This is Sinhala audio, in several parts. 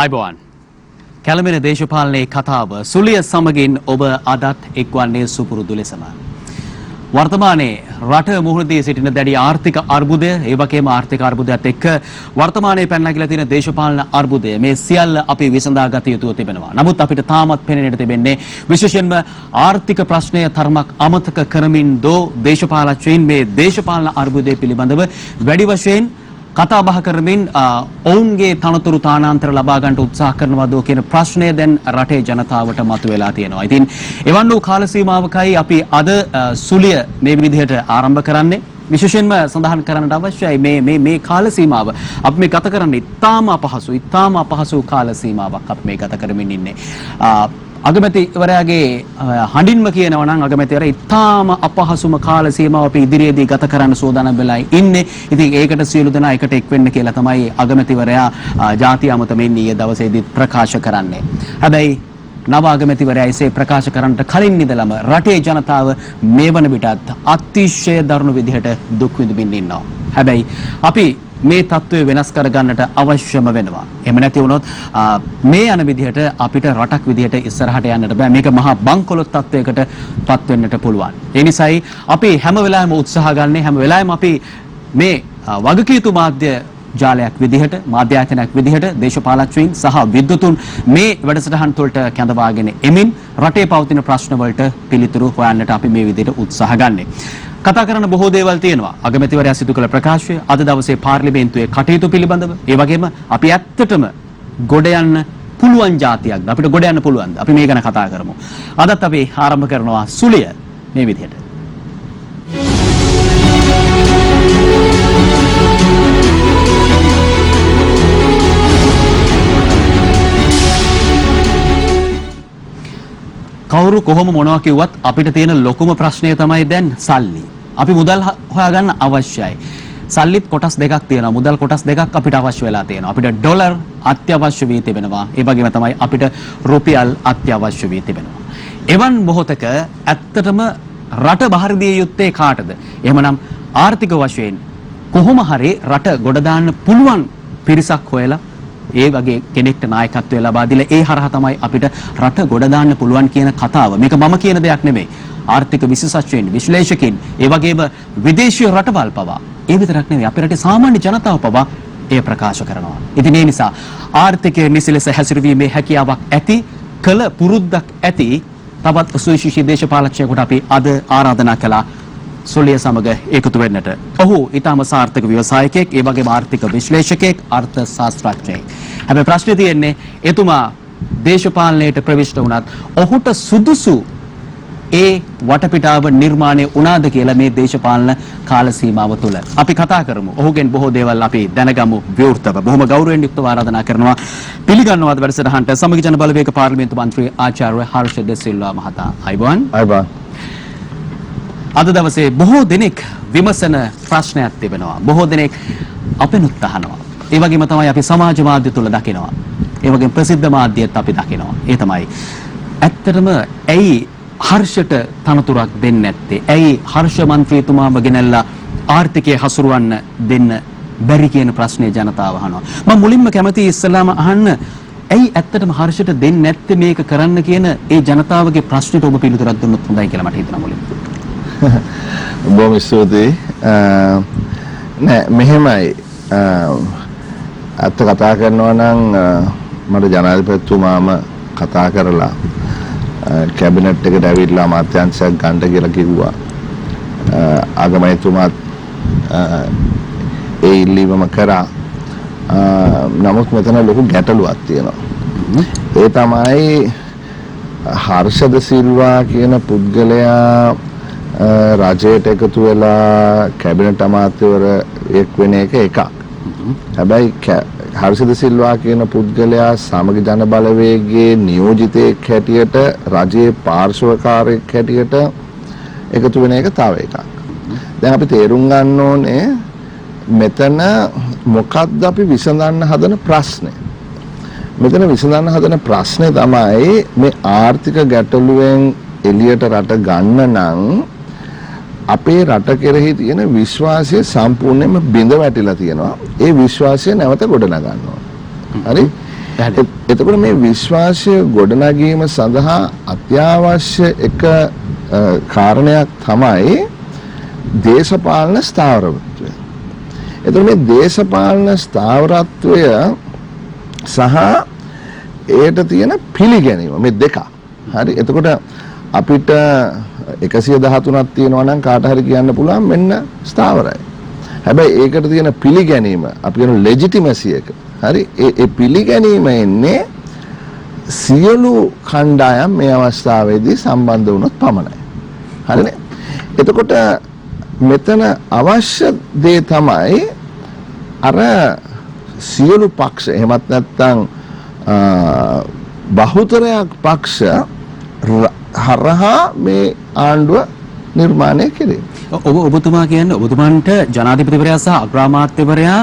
ආයුබෝවන් කැළඹෙන දේශපාලනයේ කතාව සුලිය සමගින් ඔබ අදත් එක්වන්නේ සුපුරුදු ලෙසම වර්තමානයේ රට මුහුණ දී සිටින දැඩි ආර්ථික අර්බුදය ඒ වගේම ආර්ථික අර්බුදයත් එක්ක වර්තමානයේ පැනලා ගිලා තියෙන දේශපාලන අර්බුදය මේ සියල්ල අපි විසඳා ගත යුතුව තිබෙනවා. නමුත් අපිට තාමත් පෙනෙන්නට තිබෙන්නේ විශේෂයෙන්ම ආර්ථික ප්‍රශ්නය තරමක් අමතක කරමින් දෝ දේශපාලකයන් මේ දේශපාලන අර්බුදය පිළිබඳව වැඩි වශයෙන් කතා බහ කරමින් ඔවුන්ගේ තනතුරු තානාන්තර ලබා ගන්නට උත්සාහ කරනවද කියන ප්‍රශ්නය දැන් රටේ ජනතාවට මතුවලා තියෙනවා. ඉතින් එවන් වූ කාල සීමාවකයි අපි අද සුලිය මේ විදිහට ආරම්භ කරන්නේ. විශේෂයෙන්ම සඳහන් කරන්නට අවශ්‍යයි මේ කාල සීමාව අපි මේ ගත කරන්නේ ඉතාම අපහසු කාල සීමාවක් අපි මේ ගත කරමින් ඉන්නේ. අගමැතිවරයාගේ හඬින්ම කියනවා නම් අගමැතිවරයා ඉතාම අපහසුම කාල සීමාව අපි ඉදිරියේදී ගත කරන්න සූදානම් වෙලා ඉන්නේ. ඉතින් ඒකට සියලු දෙනා එකට එක් වෙන්න කියලා තමයි අගමැතිවරයා ජාතිය අමතමින් ඊයේ දවසේදී ප්‍රකාශ කරන්නේ. හැබැයි නව අගමැතිවරයා එසේ ප්‍රකාශ කරන්නට කලින් ඉඳලම රටේ ජනතාව මේ වන විටත් අතිශය දරුණු විදිහට දුක් විඳින්න ඉන්නවා. හැබැයි අපි මේ තත්ත්වය වෙනස් කර ගන්නට අවශ්‍යම වෙනවා. එහෙම නැති වුණොත් මේ යන විදිහට අපිට රටක් විදිහට ඉස්සරහට යන්නට බෑ. මේක මහා බංකොලොත් තත්ත්වයකට පත් වෙන්නට පුළුවන්. ඒ නිසායි අපි හැම වෙලාවෙම උත්සාහ ගන්න හැම වෙලාවෙම අපි මේ වගකීතු මාධ්‍ය ජාලයක් විදිහට මාධ්‍ය ආයතනයක් විදිහට දේශපාලකයන් සහ විද්වතුන් මේ වැඩසටහන් තුළට කැඳවාගෙන එමින් රටේ පවතින ප්‍රශ්න වලට පිළිතුරු හොයන්නට අපි මේ විදිහට උත්සාහ ගන්නෙ. කතා කරන බොහෝ දේවල් තියෙනවා. අගමැතිවරයා සිදු කළ ප්‍රකාශය අද දවසේ පාර්ලිමේන්තුවේ කටයුතු පිළිබඳව ඒ වගේම අපි ඇත්තටම ගොඩ යන්න පුළුවන් જાතියක්ද අපිට ගොඩ යන්න පුළුවන්ද අපි මේ ගැන කතා කරමු. අදත් අපි ආරම්භ කරනවා සුලිය මේ විදිහට. කවුරු කොහොම මොනවා කිව්වත් අපිට තියෙන ලොකුම ප්‍රශ්නය තමයි දැන් සල්ලි. අපි මුදල් හොයාගන්න අවශ්‍යයි. සල්ලිත් කොටස් දෙකක් තියෙනවා. මුදල් කොටස් දෙකක් අපිට අවශ්‍ය වෙලා තියෙනවා. අපිට ඩොලර් අත්‍යවශ්‍ය වී තිබෙනවා. ඒ වගේම තමයි අපිට රුපියල් අත්‍යවශ්‍ය වී තිබෙනවා. එවන් මොහොතක ඇත්තටම රට බහර දිය යුත්තේ කාටද? එහෙමනම් ආර්ථික වශයෙන් කොහොම හරි රට ගොඩ දාන්න පුළුවන් පිරිසක් හොයලා ඒ වගේ කෙනෙක්ට නායකත්වය ලබා දීලා ඒ හරහා තමයි අපිට රට ගොඩ දාන්න පුළුවන් කියන කතාව. මේක මම කියන දෙයක් නෙමෙයි. ආර්ථික විශේෂඥයින්, විශ්ලේෂකයින්, ඒ වගේම විදේශීය රටවල් පවා ඒ විතරක් නෙමෙයි අපේ රටේ සාමාන්‍ය ජනතාව පවා එය ප්‍රකාශ කරනවා. ඉතින් ඒ නිසා ආර්ථිකයේ නිසිලෙස හැසිරවීමේ හැකියාවක් ඇති කළ පුරුද්දක් ඇති තවත් සුවිශේෂී දේශපාලකයෙකුට අපි අද ආරාධනා කළා සුලිය සමග එකතු වෙන්නට. ඔහු ඊටම සාර්ථක ව්‍යවසායකයෙක්, ඒ වගේම ආර්ථික විශ්ලේෂකයෙක්, අර්ථ ශාස්ත්‍රඥයෙක්. හැබැයි ප්‍රශ්නේ තියෙන්නේ එතුමා දේශපාලනයට ප්‍රවිෂ්ඨ වුණත් ඔහුට සුදුසු ඒ වටපිටාව නිර්මාණය වුණාද කියලා මේ දේශපාලන කාල සීමාව තුළ. අපි කතා කරමු. ඔහුගෙන් බොහෝ දේවල් අපි දැනගමු විවෘතව. බොහොම ගෞරවයෙන් යුක්තව ආරාධනා කරනවා. පිළිගන්නවාද වැඩසටහනට සමගි ජන බලවේග පාර්ලිමේන්තු මන්ත්‍රී ආචාර්ය හර්ෂ ද සිල්වා මහතා. අයබෝන්. අයබෝන්. අද දවසේ බොහෝ දෙනෙක් විමසන ප්‍රශ්නයක් තිබෙනවා. බොහෝ දෙනෙක් අපෙනුත් අහනවා. ඒ වගේම තමයි අපි සමාජ මාධ්‍ය තුල දකිනවා. ඒ වගේම ප්‍රසිද්ධ මාධ්‍යයත් අපි දකිනවා. ඒ තමයි ඇත්තටම ඇයි හර්ෂට තනතුරක් දෙන්නේ නැත්තේ? ඇයි හර්ෂ මන්ත්‍රීතුමාම ගෙනල්ලා ආර්ථිකය හසුරවන්න දෙන්න බැරි කියන ප්‍රශ්නේ ජනතාව අහනවා. මම මුලින්ම කැමති ඉස්සලාම අහන්න ඇයි ඇත්තටම හර්ෂට දෙන්නේ නැත්තේ මේක කරන්න කියන ඒ ජනතාවගේ ප්‍රශ්නෙට ඔබ පිළිතුරක් දුන්නොත් හොඳයි කියලා මට හිතෙනවා මුලින්ම. බොහොම ස්තුතියි. නෑ මෙහෙමයි අත්ත කතා කරනවා නම් මට ජනාධිපතිතුමාම කතා කරලා කැබිනට් එකට ඇවිල්ලා අමාත්‍යාංශයක් ගන්න කියලා කිව්වා. ආගමයිතුමාත් ඒ ඉල්ලීමම කරා. නමුත් මෙතන ලොකු ගැටලුවක් තියෙනවා. ඒ තමයි හර්ෂද සිල්වා කියන පුද්ගලයා රජයට එකතු වෙලා කැබිනට් අමාත්‍යවරයෙක් වෙන එක එකක්. හැබැයි හර්ෂද සිල්වා කියන පුද්ගලයා සමගි ජන බලවේගයේ නියෝජිතයෙක් හැටියට රජයේ පාර්ශවකාරයෙක් හැටියට එකතු වෙන එක තව එකක්. දැන් අපි තේරුම් ගන්න ඕනේ මෙතන මොකක්ද අපි විසඳන්න හදන ප්‍රශ්නේ. මෙතන විසඳන්න හදන ප්‍රශ්නේ තමයි මේ ආර්ථික ගැටලුවෙන් එළියට රට ගන්න නම් අපේ රට කෙරෙහි තියෙන විශ්වාසය සම්පූර්ණයෙන්ම බිඳ වැටිලා තියෙනවා. ඒ විශ්වාසය නැවත ගොඩනගන්න ඕන. හරි? එතකොට මේ විශ්වාසය ගොඩනැගීම සඳහා අත්‍යවශ්‍ය එක කාරණයක් තමයි දේශපාලන ස්ථාවරත්වය. එතකොට මේ දේශපාලන ස්ථාවරත්වය සහ ඒට තියෙන පිළිගැනීම මේ දෙක. හරි. එතකොට අපිට 113ක් තියෙනවා නම් කාට හරි කියන්න පුළුවන් මෙන්න ස්ථාවරයි. හැබැයි ඒකට තියෙන පිළිගැනීම අපි කියන ලෙජිටිමසි එක. හරි. ඒ පිළිගැනීම එන්නේ සියලු කණ්ඩායම් මේ අවස්ථාවේදී සම්බන්ධ වුණොත් පමණයි. හරිනේ. එතකොට මෙතන අවශ්‍ය දේ තමයි අර සියලු පක්ෂ එහෙමත් නැත්නම් බහුතරයක් පක්ෂ හරහා මේ ආණ්ඩුව නිර්මාණය කිරීම. ඔබතුමා කියන්නේ ඔබතුමන්ට ජනාධිපතිවරයා සහ අග්‍රාමාත්‍යවරයා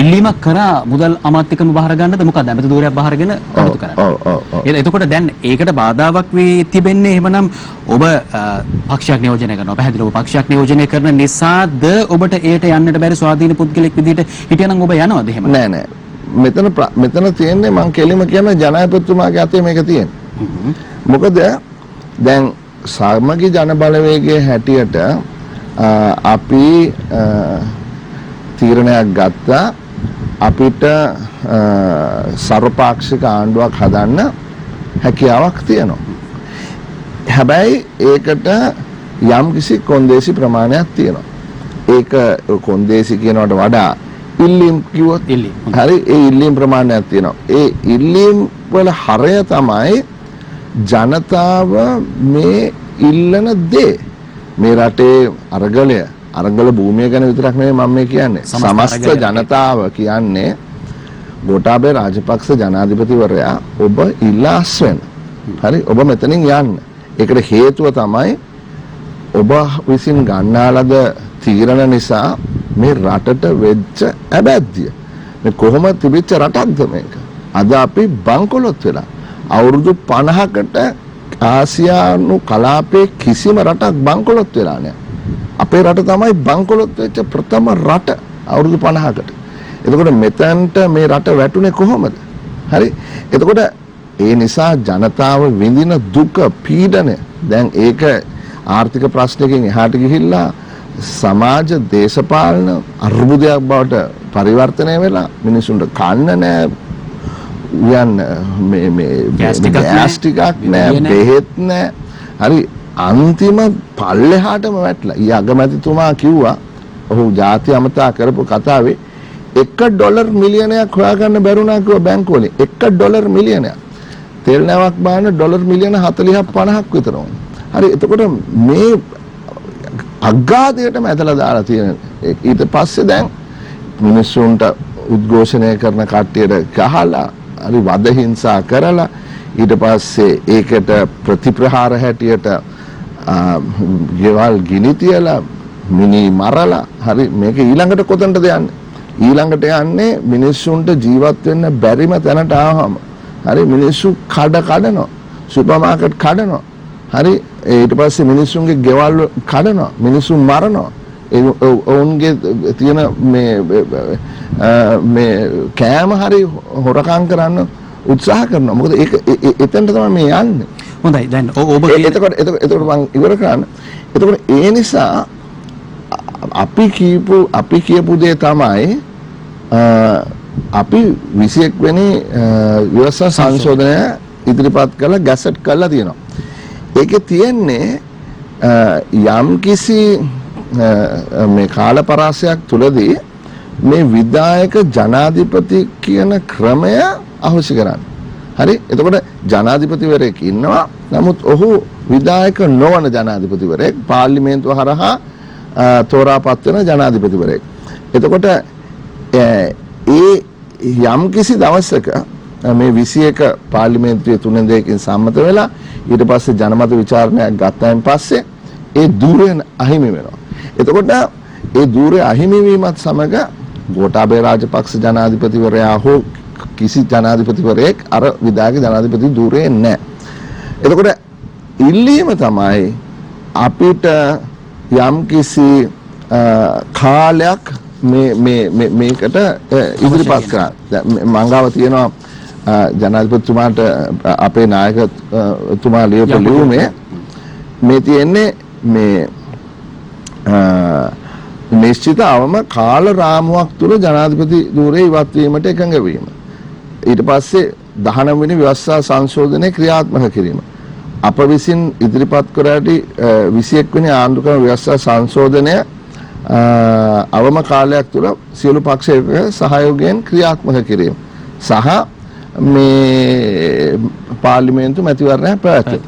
ඉල්ලීමක් කරා මුදල් අමාත්‍යකම බාර ගන්නද මොකද ඇමති ධූරයක් බාරගෙන කටයුතු කරන්නේ. එතකොට දැන් ඒකට බාධාවක් වී තිබෙන්නේ එහෙමනම් ඔබ පක්ෂයක් නියෝජනය කරනවා. පැහැදිලිව පක්ෂයක් නියෝජනය කරන නිසාද ඔබට ඒට යන්නට බැරි ස්වාධීන පුද්ගලෙක් විදිහට හිටියනම් ඔබ යනවද එහෙම? නෑ. මෙතන තියෙන්නේ මං කෙලිම කියන ජනාධිපතිතුමාගේ අතේ මේක තියෙන්නේ. මොකද දැන් සමගි ජන බලවේගයේ හැටියට අපි තීරණයක් ගත්තා අපිට සර්වපාක්ෂික ආණ්ඩුවක් හදන්න හැකියාවක් තියෙනවා. හැබැයි ඒකට යම්කිසි කොන්දේසි ප්‍රමාණයක් තියෙනවා. ඒක කොන්දේසි කියනවට වඩා ඉල්ලීම් කිව්වොත් හරි ඒ ඉල්ලීම් ප්‍රමාණයක් තියෙනවා. ඒ ඉල්ලීම් වල හරය තමයි ජනතාව මේ ඉල්ලන දේ. මේ රටේ අරගල භූමිය ගැන විතරක් නෙමෙයි මම මේ කියන්නේ. සමස්ත ජනතාව කියන්නේ ගෝඨාභය රාජපක්ෂ ජනාධිපතිවරයා ඔබ ඉල්ලා අස්වෙන්න. හරි ඔබ මෙතනින් යන්න. ඒකට හේතුව තමයි ඔබ විසින් ගන්නාලද තීරණ නිසා මේ රටට වෙච්ච ඇබැද්දිය. මේ කොහොම තිබිච්ච රටක්ද මේක? අද අපි බංකොලොත් වෙලා අවුරුදු 50කට ආසියානු කලාපයේ කිසිම රටක් බංකොලොත් වෙලා නැහැ. අපේ රට තමයි බංකොලොත් වෙච්ච ප්‍රථම රට අවුරුදු 50කට. එතකොට මෙතනට මේ රට වැටුනේ කොහොමද? හරි. එතකොට ඒ නිසා ජනතාව විඳින දුක පීඩනය දැන් ඒක ආර්ථික ප්‍රශ්නකින් එහාට ගිහිල්ලා සමාජ දේශපාලන අර්බුදයක් බවට පරිවර්තනය වෙලා මිනිසුන්ට කන්න නැහැ යන්න මේ ගෑස් ටිකක් නැහැ බෙහෙත් නැහැ. හරි අන්තිම පල්ලෙහාටම වැටලා. ඊ අගමැතිතුමා කිව්වා ඔහු ජාති අමතා කරපු කතාවේ $1 මිලියනයක් හොයාගන්න බැරුණා කිව්වා බැංකුවලින්. $1 මිලියනයක්. තෙල් නැවක් බාන ඩොලර් මිලියන 40ක් 50ක් විතර වුණා. හරි එතකොට මේ අග්ගාදයටම ඇදලා දාලා තියෙන ඊට පස්සේ දැන් මිනිස්සුන්ට උද්ඝෝෂණය කරන කට්ටියට ගහලා හරි වද හිංසා කරලා ඊට පස්සේ ඒකට ප්‍රතිප්‍රහාර හැටියට ගෙවල් ගිනි තියලා මිනි මරලා හරි මේක ඊළඟට කොතනටද යන්නේ? ඊළඟට යන්නේ මිනිස්සුන්ට ජීවත් වෙන්න බැරිම තැනට ආවම හරි මිනිස්සු කඩනවා සුපර් මාකට් කඩනවා හරි ඊට පස්සේ මිනිස්සුන්ගේ ගෙවල් කඩනවා මිනිස්සු මරනවා ඔවුන්ගේ තියෙන මේ කෑම හරි හොරකම් කරන්න උත්සාහ කරනවා. මොකද ඒක එතනට තමයි මේ යන්නේ. හොඳයි දැන් ඔබ එතකොට මම ඉවර කරන්න. එතකොට ඒ නිසා අපි කියපු දේ තමයි අපි 21 වෙනි ව්‍යවස්ථා සංශෝධනය ඉදිරිපත් කරලා ගැසට් කරලා තියෙනවා. ඒකේ තියෙන්නේ යම් කිසි මේ කාලපරාසයක් තුලදී මේ විධායක ජනාධිපති කියන ක්‍රමය අහෝසි කරන්න. හරි එතකොට ජනාධිපතිවරයෙක් ඉන්නවා. නමුත් ඔහු විධායක නොවන ජනාධිපතිවරයෙක් පාර්ලිමේන්තුව හරහා තෝරාපත් වෙන ජනාධිපතිවරයෙක්. එතකොට ඒ යම් කිසි දවසක මේ 21 පාර්ලිමේන්තුවේ 3/2කින් සම්මත වෙලා ඊට පස්සේ ජනමත විචාරණයක් ගත්තාන් පස්සේ ඒ ධූරය අහිමි වෙනවා. එතකොට ඒ ධූරය අහිමි වීමත් සමග ගෝඨාභය රාජපක්ෂ ජනාධිපතිවරයා හෝ කිසි ජනාධිපතිවරයෙක් අර විධායක ජනාධිපති ධූරයේ නැහැ. එතකොට ඉල්ලීම තමයි අපිට යම් කිසි කාලයක් මේකට ඉදිරිපත් කරන්න. මංගාව තියෙනවා ජනාධිපතිතුමාට අපේ නායකතුමා ලියපු ලියුමේ මේ තියෙන්නේ මේ නිශ්චිත අවම කාල රාමුවක් තුල ජනාධිපති ධූරය ඉවත් වීමට එකඟ වීම. ඊට පස්සේ 19 වෙනි ව්‍යවස්ථා සංශෝධනය ක්‍රියාත්මක කිරීම. අප විසින් ඉදිරිපත් කර ඇති 21 වෙනි ආණ්ඩුක්‍රම ව්‍යවස්ථා සංශෝධනය අවම කාලයක් තුල සියලු පක්ෂයක සහයෝගයෙන් ක්‍රියාත්මක කිරීම සහ මේ පාර්ලිමේන්තු මැතිවරණය පැවැත්වීම.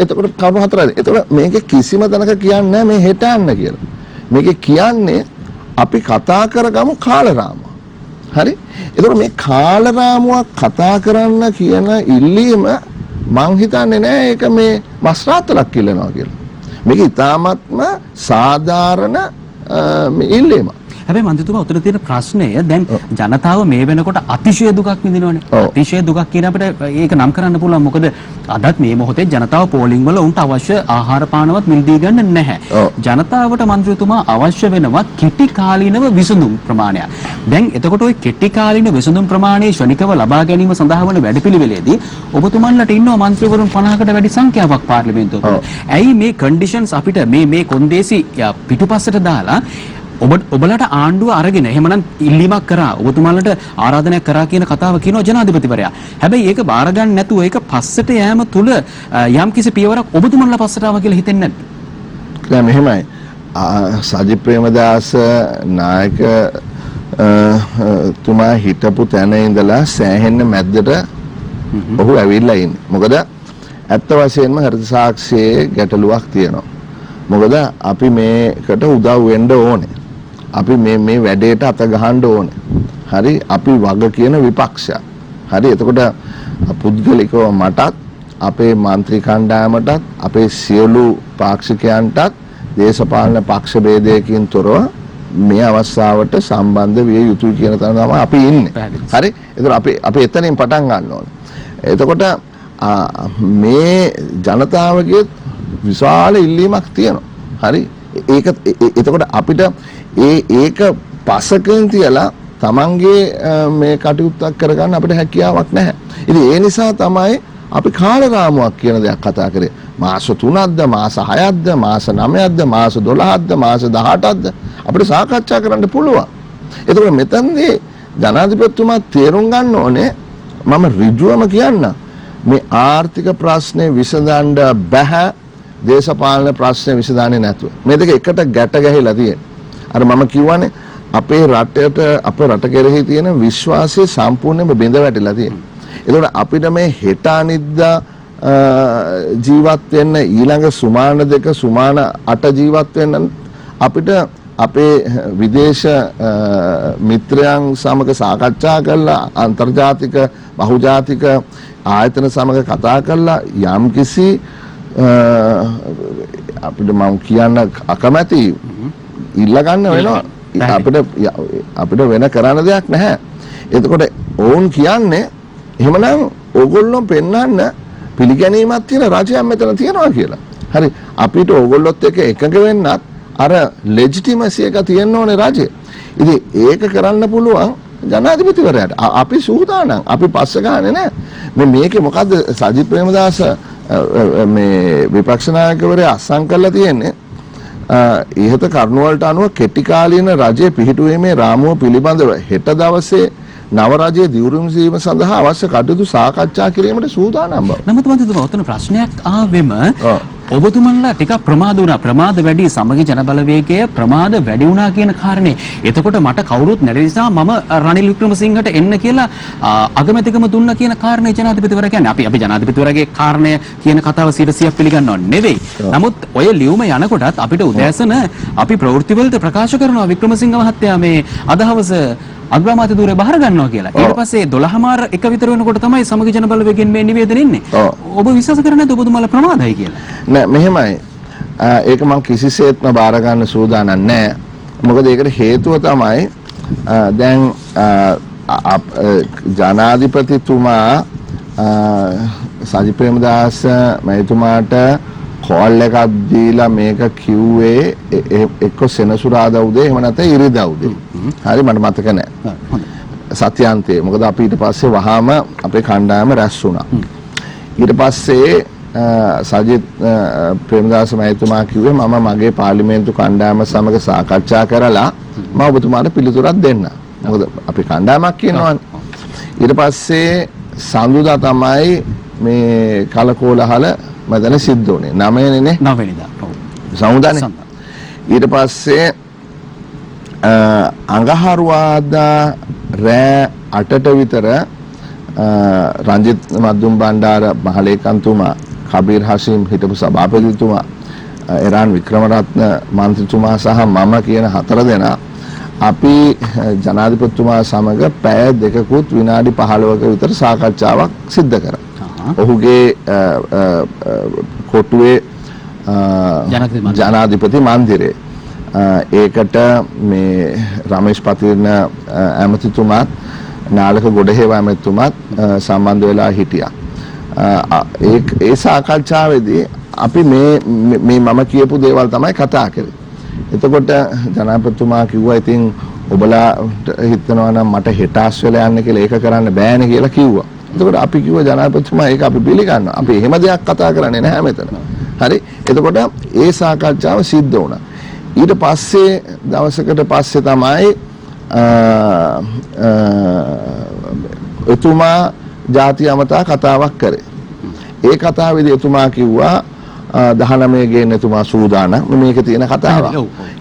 එතකොට කරුණු හතරයි. එතකොට මේකේ කිසිම තැනක කියන්නේ නැහැ මේ හෙට යන්න කියලා. මේකේ කියන්නේ අපි කතා කරගමු කාලරාමුව. හරි? එතකොට මේ කාලරාමුවක් කතා කරන්න කියන ඉල්ලීම මං හිතන්නේ නෑ ඒක මේ මස්රාත්තලක් ඉල්ලනවා කියලා. මේක ඉතාමත්ම සාධාරණ ඉල්ලීමක්. හැබැයි මන්ත්‍රීතුමා උතන තියෙන ප්‍රශ්නය දැන් ජනතාව මේ වෙනකොට අතිශය දුකක් විඳිනවනේ. අතිශය දුකක් කියන අපිට ඒක නම් කරන්න පුළුවන්. මොකද අදත් මේ මොහොතේ ජනතාව පෝලිං වල උන්ට අවශ්‍ය ආහාර පානවත් මිලදී ගන්න නැහැ. ජනතාවට මන්ත්‍රීතුමා අවශ්‍ය වෙනවා කෙටි කාලීනව විසඳුම් ප්‍රමාණයක්. දැන් එතකොට ওই කෙටි කාලීන විසඳුම් ප්‍රමාණය ශනිකව ලබා ගැනීම සඳහා වන වැඩපිළිවෙලේදී ඔබතුමන්ලට ඉන්නවා මන්ත්‍රීවරුන් 50කට වැඩි සංඛ්‍යාවක් පාර්ලිමේන්තුව තුළ. ඇයි මේ කන්ඩිෂන්ස් අපිට මේ කොන්දේසි පිටුපස්සට දාලා ඔබලට ආණ්ඩුව අරගෙන එහෙමනම් ඉල්ලීමක් කරා ඔබතුමාලට ආරාධනයක් කරා කියන කතාව කියනවා ජනාධිපතිවරයා. හැබැයි ඒක බාර ගන්න නැතුව ඒක පස්සට යෑම තුල යම් කිසි පියවරක් ඔබතුමාලා පස්සට ආවා කියලා හිතෙන්නේ නැද්ද? නෑ මෙහෙමයි. සජිත් ප්‍රේමදාස නායක තුමා හිටපු තැන ඉඳලා සෑහෙන්න මැද්දට ඔහු ඇවිල්ලා ඉන්නේ. මොකද ඇත්ත වශයෙන්ම හෘද සාක්ෂියේ ගැටලුවක් තියෙනවා. මොකද අපි මේකට උදව් වෙන්න ඕනේ. අපි මේ වැඩේට අත ගහන්න ඕනේ. හරි අපි වග කියන විපක්ෂයක්. හරි එතකොට පුද්ගලිකව මටත් අපේ മന്ത്രി කණ්ඩායමටත් අපේ සියලු පාක්ෂිකයන්ටත් දේශපාලන පක්ෂ ભેදයකින් තොරව මේ අවස්ථාවට සම්බන්ධ විය යුතුයි කියන තැන තමයි අපි ඉන්නේ. හරි එතකොට අපි එතනින් පටන් ගන්න ඕනේ. එතකොට මේ ජනතාවගේ විශාල ඉල්ලීමක් තියෙනවා. හරි ඒක එතකොට අපිට ඒක පසකින් තියලා තමන්ගේ මේ කටයුත්තක් කරගන්න අපිට හැකියාවක් නැහැ. ඉතින් ඒ නිසා තමයි අපි කාලරාමුවක් කියන දෙයක් කතා කරේ. මාස 3ක්ද මාස 6ක්ද මාස 9ක්ද මාස 12ක්ද මාස 18ක්ද අපිට සාකච්ඡා කරන්න පුළුවන්. එතකොට මෙතනදී ජනාධිපතිතුමා තේරුම් ගන්න ඕනේ මම ඍජුවම කියන්න මේ ආර්ථික ප්‍රශ්නේ විසඳන්න බෑ දේශපාලන ප්‍රශ්නේ විසඳන්නේ නැතුව. මේ දෙක එකට ගැට ගැහිලා තියෙනවා. අර මම කියවනේ අපේ රට කෙරෙහි තියෙන විශ්වාසය සම්පූර්ණයෙන්ම බිඳ වැටිලා තියෙනවා. ඒකෝට අපිට මේ හෙට අනිද්දා ජීවත් වෙන්න ඊළඟ සුමාන 2 සුමාන 8 ජීවත් වෙන්න අපිට අපේ විදේශ මිත්‍රයන් සමග සාකච්ඡා කරලා අන්තර්ජාතික බහුජාතික ආයතන සමග කතා කරලා යම්කිසි අපිට මම කියන්න අකමැති ඉල්ල ගන්න වෙනවා. අපිට වෙන කරන්න දෙයක් නැහැ. එතකොට ඕන් කියන්නේ එහෙමනම් ඕගොල්ලෝ පෙන්වන්න පිළිගැනීමක් තියෙන රජයක් මෙතන තියනවා කියලා. හරි අපිට ඕගොල්ලොත් එක්ක එකඟ වෙන්නත් අර ලෙජිටිමසි එක තියෙන්න ඕනේ රජය. ඉතින් ඒක කරන්න පුළුවන් ජනාධිපතිවරයාට. අපි සූදානම්. අපි පස්ස ගහන්නේ නැහැ. මේකේ මොකද්ද සජිත් ප්‍රේමදාස මේ විපක්ෂ නායකවරයා අස්සම් කරලා තියෙන්නේ ඉහත කරුණු වලට අනුව කෙටි කාලීන රජයේ පිහිටුවීමේ රාමුව පිළිබඳව හෙට දවසේ නව රජයේ දියුණුවීම සීම සඳහා අවශ්‍ය කටයුතු සාකච්ඡා කිරීමට සූදානම් බව. නමුත් මන්ත්‍රීතුමා ඔතන ප්‍රශ්නයක් ආවෙම ඔබතුමන්ලා ටිකක් ප්‍රමාද වුණා. ප්‍රමාද වැඩි සමගි ජනබලවේගය ප්‍රමාද වැඩි වුණා කියන කාරණේ. එතකොට මට කවුරුත් නැති නිසා මම රනිල් වික්‍රමසිංහට එන්න කියලා අගමැතිකම දුන්නා කියන කාරණේ ජනාධිපතිවරයා කියන්නේ. අපි ජනාධිපතිවරයාගේ කාරණය කියන කතාව 100% පිළිගන්නව නෙවෙයි. නමුත් ඔය ලියුම යනකොටත් අපිට උදෑසන අපි ප්‍රවෘත්තිවලට ප්‍රකාශ කරනවා වික්‍රමසිංහ මහත්තයා මේ අදහවස අග්‍රාමාත්‍ය ධූරය බාර ගන්නවා කියලා. ඊට පස්සේ 12මාර එක විතර වෙනකොට තමයි සමගි ජනබලවේගයෙන් මේ නිවේදන එන්නේ. ඔබ විශ්වාස කරන්නේ නැද්ද ඔබතුමාලා ප්‍රමාදයි කියලා? නෑ මෙහෙමයි. ඒක මම කිසිසේත්ම බාර ගන්න සූදානම් නෑ. මොකද ඒකට හේතුව තමයි දැන් ජනාධිපතිතුමා සජිත් ප්‍රේමදාස මහතුමාට කෝල් එකක් දීලා මේක කිව්වේ එක්ක සෙනසුරාදා උදේ එහෙම නැත්නම් ඉරිදා උදේ. හරි මට මතක නැහැ. සත්‍යන්තයේ මොකද අපි ඊට පස්සේ වහාම අපේ කණ්ඩායම රැස් වුණා. ඊට පස්සේ සජිත් ප්‍රේමදාස මහතුමා කිව්වේ මම මගේ පාර්ලිමේන්තු කණ්ඩායම සමග සාකච්ඡා කරලා මම ඔබතුමාට පිළිතුරක් දෙන්න. මොකද අපි කණ්ඩායමක් කියනවනේ. ඊට පස්සේ සඳුදා තමයි මේ කලකෝලහල මදන සිද්ධ වුණේ. 9 නේ 9 වෙනිදා. ඔව්. සමුදානේ. ඊට පස්සේ අඟහරුවාදා රෑ 8ට විතර රංජිත් මද්දුම් බණ්ඩාර මහලේකම්තුමා, කබීර් හෂීම් හිටපු සභාපතිතුමා, එරාන් වික්‍රමරත්න මන්ත්‍රීතුමා සහ මම කියන 4 දෙනා අපි ජනාධිපතිතුමා සමග පැය දෙකකුත් විනාඩි 15ක විතර සාකච්ඡාවක් සිද්ධ කරා. ඔහුගේ කොටුවේ ජනාධිපති මන්දිරේ. ඒකට මේ රමේෂ් පතිරණ ඇමතිතුමාත් නාලක ගොඩහේව ඇමතිතුමාත් සම්බන්ධ වෙලා හිටියා. ඒ සාකච්ඡාවේදී අපි මේ මම කියපු දේවල් තමයි කතා කරේ. එතකොට ජනාධිපතිතුමා කිව්වා ඉතින් ඔබලාට හිතනවා නම් මට හෙටාස් වෙලා යන්න කියලා ඒක කරන්න බෑනේ කියලා කිව්වා. එතකොට අපි කිව්වා ජනාධිපතිතුමා ඒක අපි පිළිගන්නවා. අපි එහෙම දෙයක් කතා කරන්නේ නැහැ මෙතන. හරි. එතකොට ඒ සාකච්ඡාව සිද්ධ වුණා. ඊට පස්සේ දවසකට පස්සේ තමයි එතුමා ජාතිය අමතා කතාවක් කරේ. ඒ කතාවේදී එතුමා කිව්වා 19 ගේන්න එතුමා සූදානම් මේක තියෙන කතාවක්.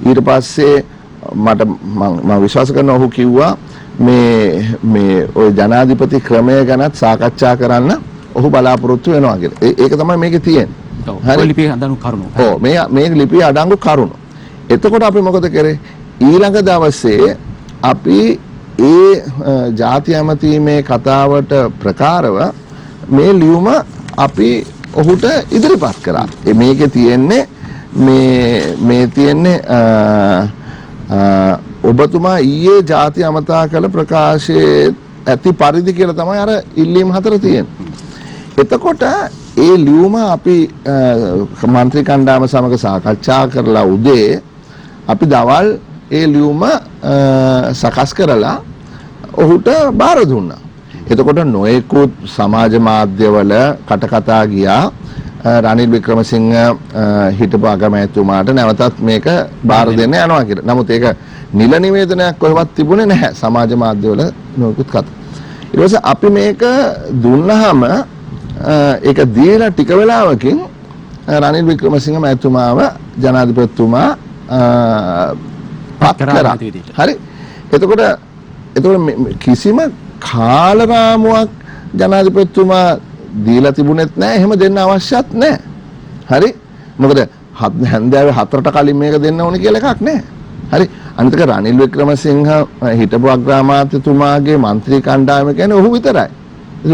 ඊට පස්සේ මම විශ්වාස කරනවා ඔහු කිව්වා මේ ওই ජනාධිපති ක්‍රමය ගැනත් සාකච්ඡා කරන්න ඔහු බලාපොරොත්තු වෙනවා කියලා. ඒක තමයි මේකේ තියෙන්නේ. හරි. ලිපියේ අඩංගු කරුණු. ඔව් මේ ලිපියේ අඩංගු කරුණු. එතකොට අපි මොකද කරේ? ඊළඟ දවසේ අපි ඒ ජාති ඇමතීමේ කතාවට ප්‍රකාරව මේ ලියුම අපි ඔහුට ඉදිරිපත් කරා. මේකේ තියෙන්නේ මේ තියෙන්නේ ඔබතුමා ඊයේ ජාති අමතා කළ ප්‍රකාශයේ ඇති පරිදි කියලා තමයි අර ඉල්ලීම් 4 තියෙන්නේ. එතකොට ඒ ලියුම අපි මන්ත්‍රී කණ්ඩායම සමග සාකච්ඡා කරලා උදේ අපි දවල් ඒ ලියුම සකස් කරලා ඔහුට බාර දුන්නා. එතකොට නොයෙකුත් සමාජ මාධ්‍යවල කටකතා ගියා රනිල් වික්‍රමසිංහ හිටපු අගමැතිතුමාට නැවතත් මේක බාර දෙන්න යනවා කියලා. නමුත් ඒක නිල නිවේදනයක් කොහෙවත් තිබුණේ නැහැ සමාජ මාධ්‍යවල නොයෙකුත් කතා. ඊට පස්සේ අපි මේක දුන්නාම ඒක දීලා ටික වෙලාවකින් රනිල් වික්‍රමසිංහ මැතිතුමාව ජනාධිපතිතුමා පත් කරා. හරි. එතකොට කිසිම කාල රාමුවක් ජනාධිපතිතුමා දීලා තිබුණෙත් නැහැ. එහෙම දෙන්න අවශ්‍යත් නැහැ. හරි. මොකද හැන්දෑවේ 4ට කලින් මේක දෙන්න ඕනේ කියලා එකක් නැහැ. හරි. අනිත් එක රනිල් වික්‍රමසිංහ හිටපු අග්‍රාමාත්‍යතුමාගේ മന്ത്രി කණ්ඩායම කියන්නේ ඔහු විතරයි.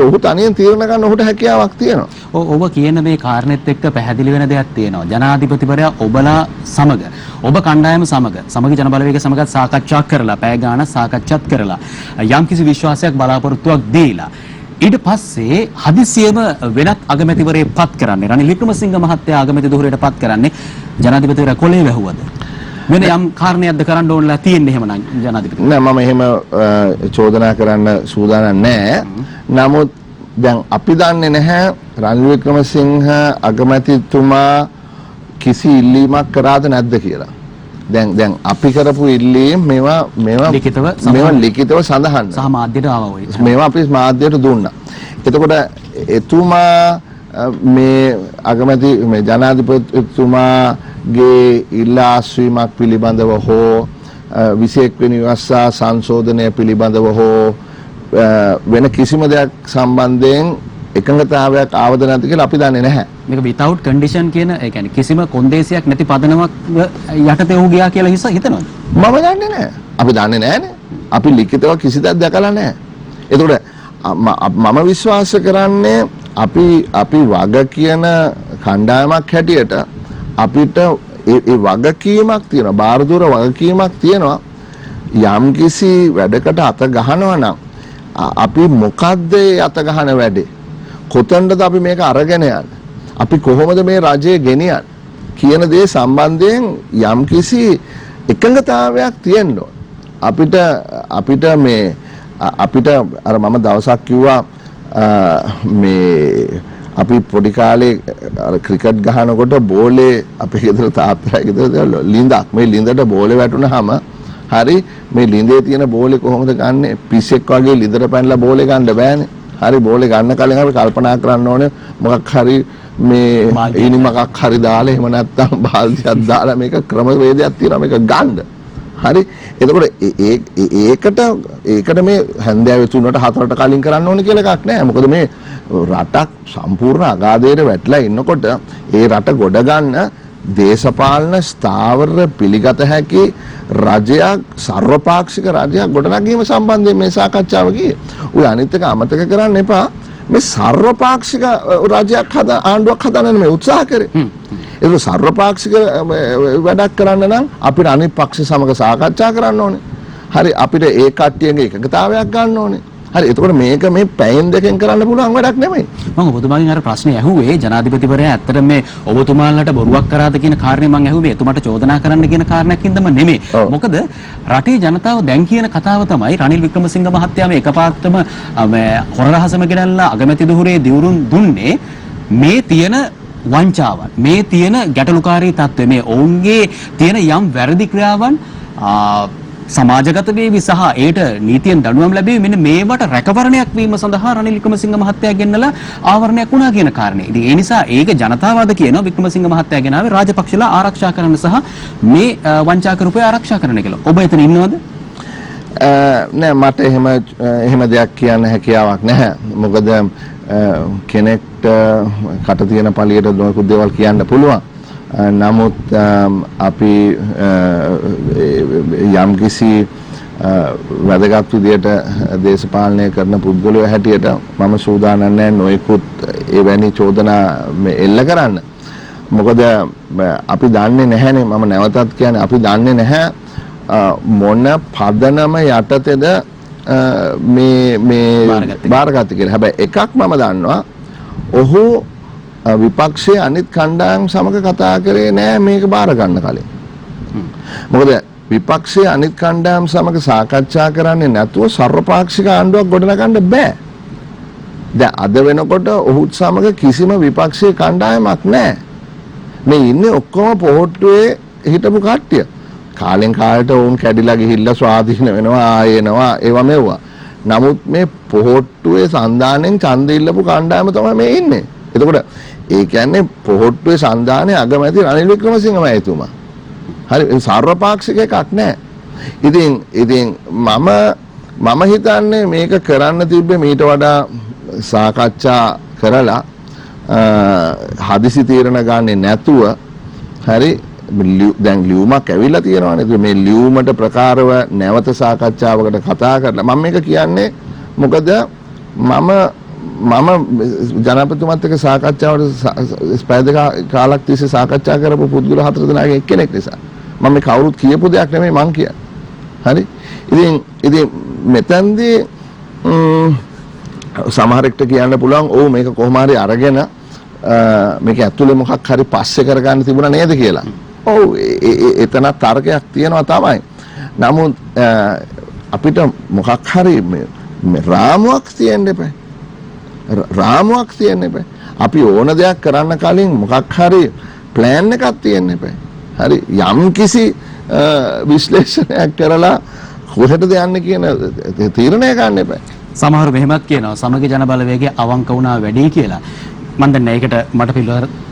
ඔහු තනියෙන් තීරණ ගන්න ඔහුට හැකියාවක් තියෙනවා. ඔබ කියන මේ කාරණෙත් එක්ක පැහැදිලි වෙන දෙයක් තියෙනවා. ජනාධිපතිවරයා ඔබලා සමග ඔබ කණ්ඩායම සමග ජන බලවේග සමගත් සාකච්ඡා කරලා පැය ගාණක් සාකච්ඡාත් කරලා යම්කිසි විශ්වාසයක් බලාපොරොත්තුවක් දීලා ඊට පස්සේ හදිසියෙම වෙනත් අගමැතිවරයෙක් පත් කරන්නේ රනිල් වික්‍රමසිංහ මහත්තයා අගමැති ධුරයට පත් කරන්නේ ජනාධිපතිවරයා කොලේ වැහුවද? වෙන යම් කාරණයක්ද කරන්න ඕනලා තියෙන්නේ එහෙමනම් ජනාධිපති? නෑ මම එහෙම චෝදනා කරන්න සූදානම් නෑ. නමුත් දැන් අපි දන්නේ නැහැ රනිල් වික්‍රමසිංහ අගමැතිතුමා කිසි ඉල්ලීමක් කරාද නැද්ද කියලා. දැන් අපි කරපු ඉල්ලීම් මේවා ලිඛිතව සඳහන් සහ මාධ්‍යට ආවා ඔය. මේවා අපි මාධ්‍යට දුන්නා. එතකොට එතුමා මේ අගමැති මේ ජනාධිපතිතුමාගේ ඉල්ලා අස්වීමක් පිළිබඳව හෝ 21 වෙනි වස්සා සංශෝධනය පිළිබඳව හෝ වෙන කිසිම දෙයක් සම්බන්ධයෙන් එකඟතාවයක් ආවද නැද්ද කියලා අපි දන්නේ නැහැ. මේක without condition කියන ඒ කියන්නේ කිසිම කොන්දේසියක් නැති පදනමක් යටතේ වූ ගියා කියලා හිතනවද? මම දන්නේ නැහැ. අපි දන්නේ නැහැනේ. අපි ලිඛිතව කිසි දෙයක් දැකලා නැහැ. ඒතකොට මම විශ්වාස කරන්නේ අපි වග කියන කණ්ඩායමක් හැටියට අපිට ඒ වගකීමක් තියෙනවා. බාරදූර වගකීමක් තියෙනවා. යම්කිසි වැඩකට අත ගහනවා නම් අපි මොකද්ද ඒ අත ගහන වැඩේ? කොතනද අපි මේක අරගෙන යන්නේ? අපි කොහොමද මේ රජය ගෙනියන්නේ කියන දේ සම්බන්ධයෙන් යම්කිසි එකඟතාවයක් තියෙන්න ඕන. අපිට මේ අපිට අර මම දවසක් කිව්වා මේ අපි පොඩි කාලේ අර ක්‍රිකට් ගහනකොට බෝලේ අපේ ගෙදර තාත්තලා ගෙදර ලින්දක් මේ ලින්දට බෝලේ වැටුනහම හරි මේ ලින්දේ තියෙන බෝලේ කොහොමද ගන්නෙ පිස්සෙක් වගේ ලින්දට පැනලා බෝලේ ගන්න බෑනේ හරි බෝලේ ගන්න කලින් අපි කල්පනා කරන්න ඕනේ මොකක් හරි මේ ඉනි මොකක් හරි දාලා එහෙම නැත්නම් බාල්දියක් දාලා මේක ක්‍රමවේදයක් තියෙනවා මේක ගන්න හරි එතකොට ඒකට මේ හැන්දෑවේ 3ට 4ට කලින් කරන්න ඕනේ කියලා එකක් නැහැ මොකද මේ රටක් සම්පූර්ණ අගාධයට වැටලා ඉන්නකොට ඒ රට ගොඩ ගන්න දේශපාලන ස්ථාවර පිළිගත හැකි රජයක් සර්වපාක්ෂික රජයක් ගොඩනැගීම සම්බන්ධයෙන් මේ සාකච්ඡාව ගියේ. ඔය අනිත් එක අමතක කරන්න එපා. මේ සර්වපාක්ෂික රජයක් ආණ්ඩුවක් හදන්න මේ උත්සාහ කරේ. ඒක සර්වපාක්ෂික වැඩක් කරන්න නම් අපිට අනිත් පක්ෂ සමග සාකච්ඡා කරන්න ඕනේ. හරි අපිට ඒ කට්ටියගේ එකගතාවයක් ගන්න ඕනේ. හරි එතකොට මේක මේ පැයෙන් දෙකෙන් කරන්න පුළුවන් වැඩක් නෙමෙයි. මම ඔබතුමාගෙන් අර ප්‍රශ්නේ ඇහුවේ ජනාධිපතිවරයා ඇත්තට මේ ඔබතුමාලට බොරුවක් කරාද කියන කාරණේ මම ඇහුවේ එතුමාට චෝදනා කරන්න කියන කාරණයකින්දම නෙමෙයි. මොකද රටේ ජනතාව දැන් කියන කතාව තමයි රනිල් වික්‍රමසිංහ මහත්තයා මේ එකපාරටම හොරරහසම ගෙනල්ලා අගමැති දුහුරේ දිවුරුම් දුන්නේ මේ තියෙන වංචාවන් මේ තියෙන ගැටලුකාරී තත්ත්වය මේ ඔවුන්ගේ තියෙන යම් වැරදි ක්‍රියාවන් සමාජගත වේවි සහ ඒට නීතියෙන් දඬුවම් ලැබෙවි මෙන්න මේවට රැකවරණයක් වීම සඳහා රනිල් වික්‍රමසිංහ මහත්තයා ගෙන්නලා ආවරණයක් වුණා කියන කාරණේ. ඉතින් ඒ නිසා ඒක ජනතාවාද කියනවා වික්‍රමසිංහ මහත්තයා ගෙනාවේ රාජපක්ෂලා ආරක්ෂා කරන්න සහ මේ වංචාකරුපය ආරක්ෂා කරන්න කියලා. ඔබ එතන ඉන්නවද? නෑ මට එහෙම දෙයක් කියන්න හැකියාවක් නැහැ. මොකද කෙනෙක්ට කට තියෙන පළියට නොයෙකුත් දේවල් කියන්න පුළුවන්. නමුත් අපි යම්කිසි වැදගත් විදියට දේශපාලනය කරන පුද්ගලයෝ හැටියට මම සූදානම් නැහැ නොයෙකුත් එවැනි චෝදනා එල්ල කරන්න. මොකද අපි දන්නේ නැහැනේ මම නැවතත් කියන්නේ අපි දන්නේ නැහැ මොන පදනම යටතේද මේ බාරගත්තේ කියලා. හැබැයි එකක් මම දන්නවා ඔහු විපක්ෂයේ අනිත් කණ්ඩායම් සමග කතා කරේ නෑ මේක බාර ගන්න කලින්. මොකද විපක්ෂයේ අනිත් කණ්ඩායම් සමග සාකච්ඡා කරන්නේ නැතුව සර්වපාක්ෂික ආණ්ඩුවක් ගොඩනගන්න බෑ. දැන් අද වෙනකොට ඔහුත් සමග කිසිම විපක්ෂයේ කණ්ඩායමක් නෑ. මේ ඉන්නේ ඔක්කොම පොහොට්ටුවේ හිටපු කට්ටිය. කාලෙන් කාලට වුන් කැඩිලා ගිහිල්ලා ස්වාධීන වෙනවා ආයෙනවා ඒවා මෙව්වා. නමුත් මේ පොහොට්ටුවේ සන්දානෙන් ඡන්ද ඉල්ලපු කණ්ඩායම තමයි මේ ඉන්නේ. එතකොට ඒ කියන්නේ පොහොට්ටුවේ සන්දානයේ අගමැති රනිල් වික්‍රමසිංහ මහතුමා. හරි සර්වපාක්ෂික එකක් නැහැ. ඉතින් මම හිතන්නේ මේක කරන්න තිබ්බේ මීට වඩා සාකච්ඡා කරලා හදිසි තීරණ ගන්නේ නැතුව හරි දැන් ලියුමක් ඇවිල්ලා තියෙනවානේ. මේ ලියුමට ප්‍රකාරව නැවත සාකච්ඡාවකට කතා කරලා මම මේක කියන්නේ මොකද මම ජනාධිපතිතුමත් එක්ක සාකච්ඡාවට පැය දෙක කාලක් තිස්සේ සාකච්ඡා කරපු පුද්ගල 4 දෙනාගෙන් එක්කෙනෙක් නිසා මම මේ කවුරුත් කියපු දෙයක් නෙමෙයි මං කියන්නේ. හරි. ඉතින් මෙතනදී සමහරෙක්ට කියන්න පුළුවන් ඔව් මේක කොහොම හරි අරගෙන මේක ඇතුලේ මොකක් හරි පස්සේ කරගන්න තිබුණා නේද කියලා. ඔව් එතන තර්කයක් තියෙනවා තමයි. නමුත් අපිට මොකක් හරි මේ රාමුවක් තියෙන්න එපා. රාමුවක් තියෙන්න එපා. අපි ඕන දෙයක් කරන්න කලින් මොකක් හරි ප්ලෑන් එකක් තියෙන්න එපා. හරි යම් කිසි විශ්ලේෂණයක් කරලා කොහෙටද යන්නේ කියන තීරණය ගන්න එපා. සමහර මෙහෙමත් කියනවා සමගි ජන බලවේගය අවංක වුණා වැඩි කියලා. මම දන්නේ ඒකට මට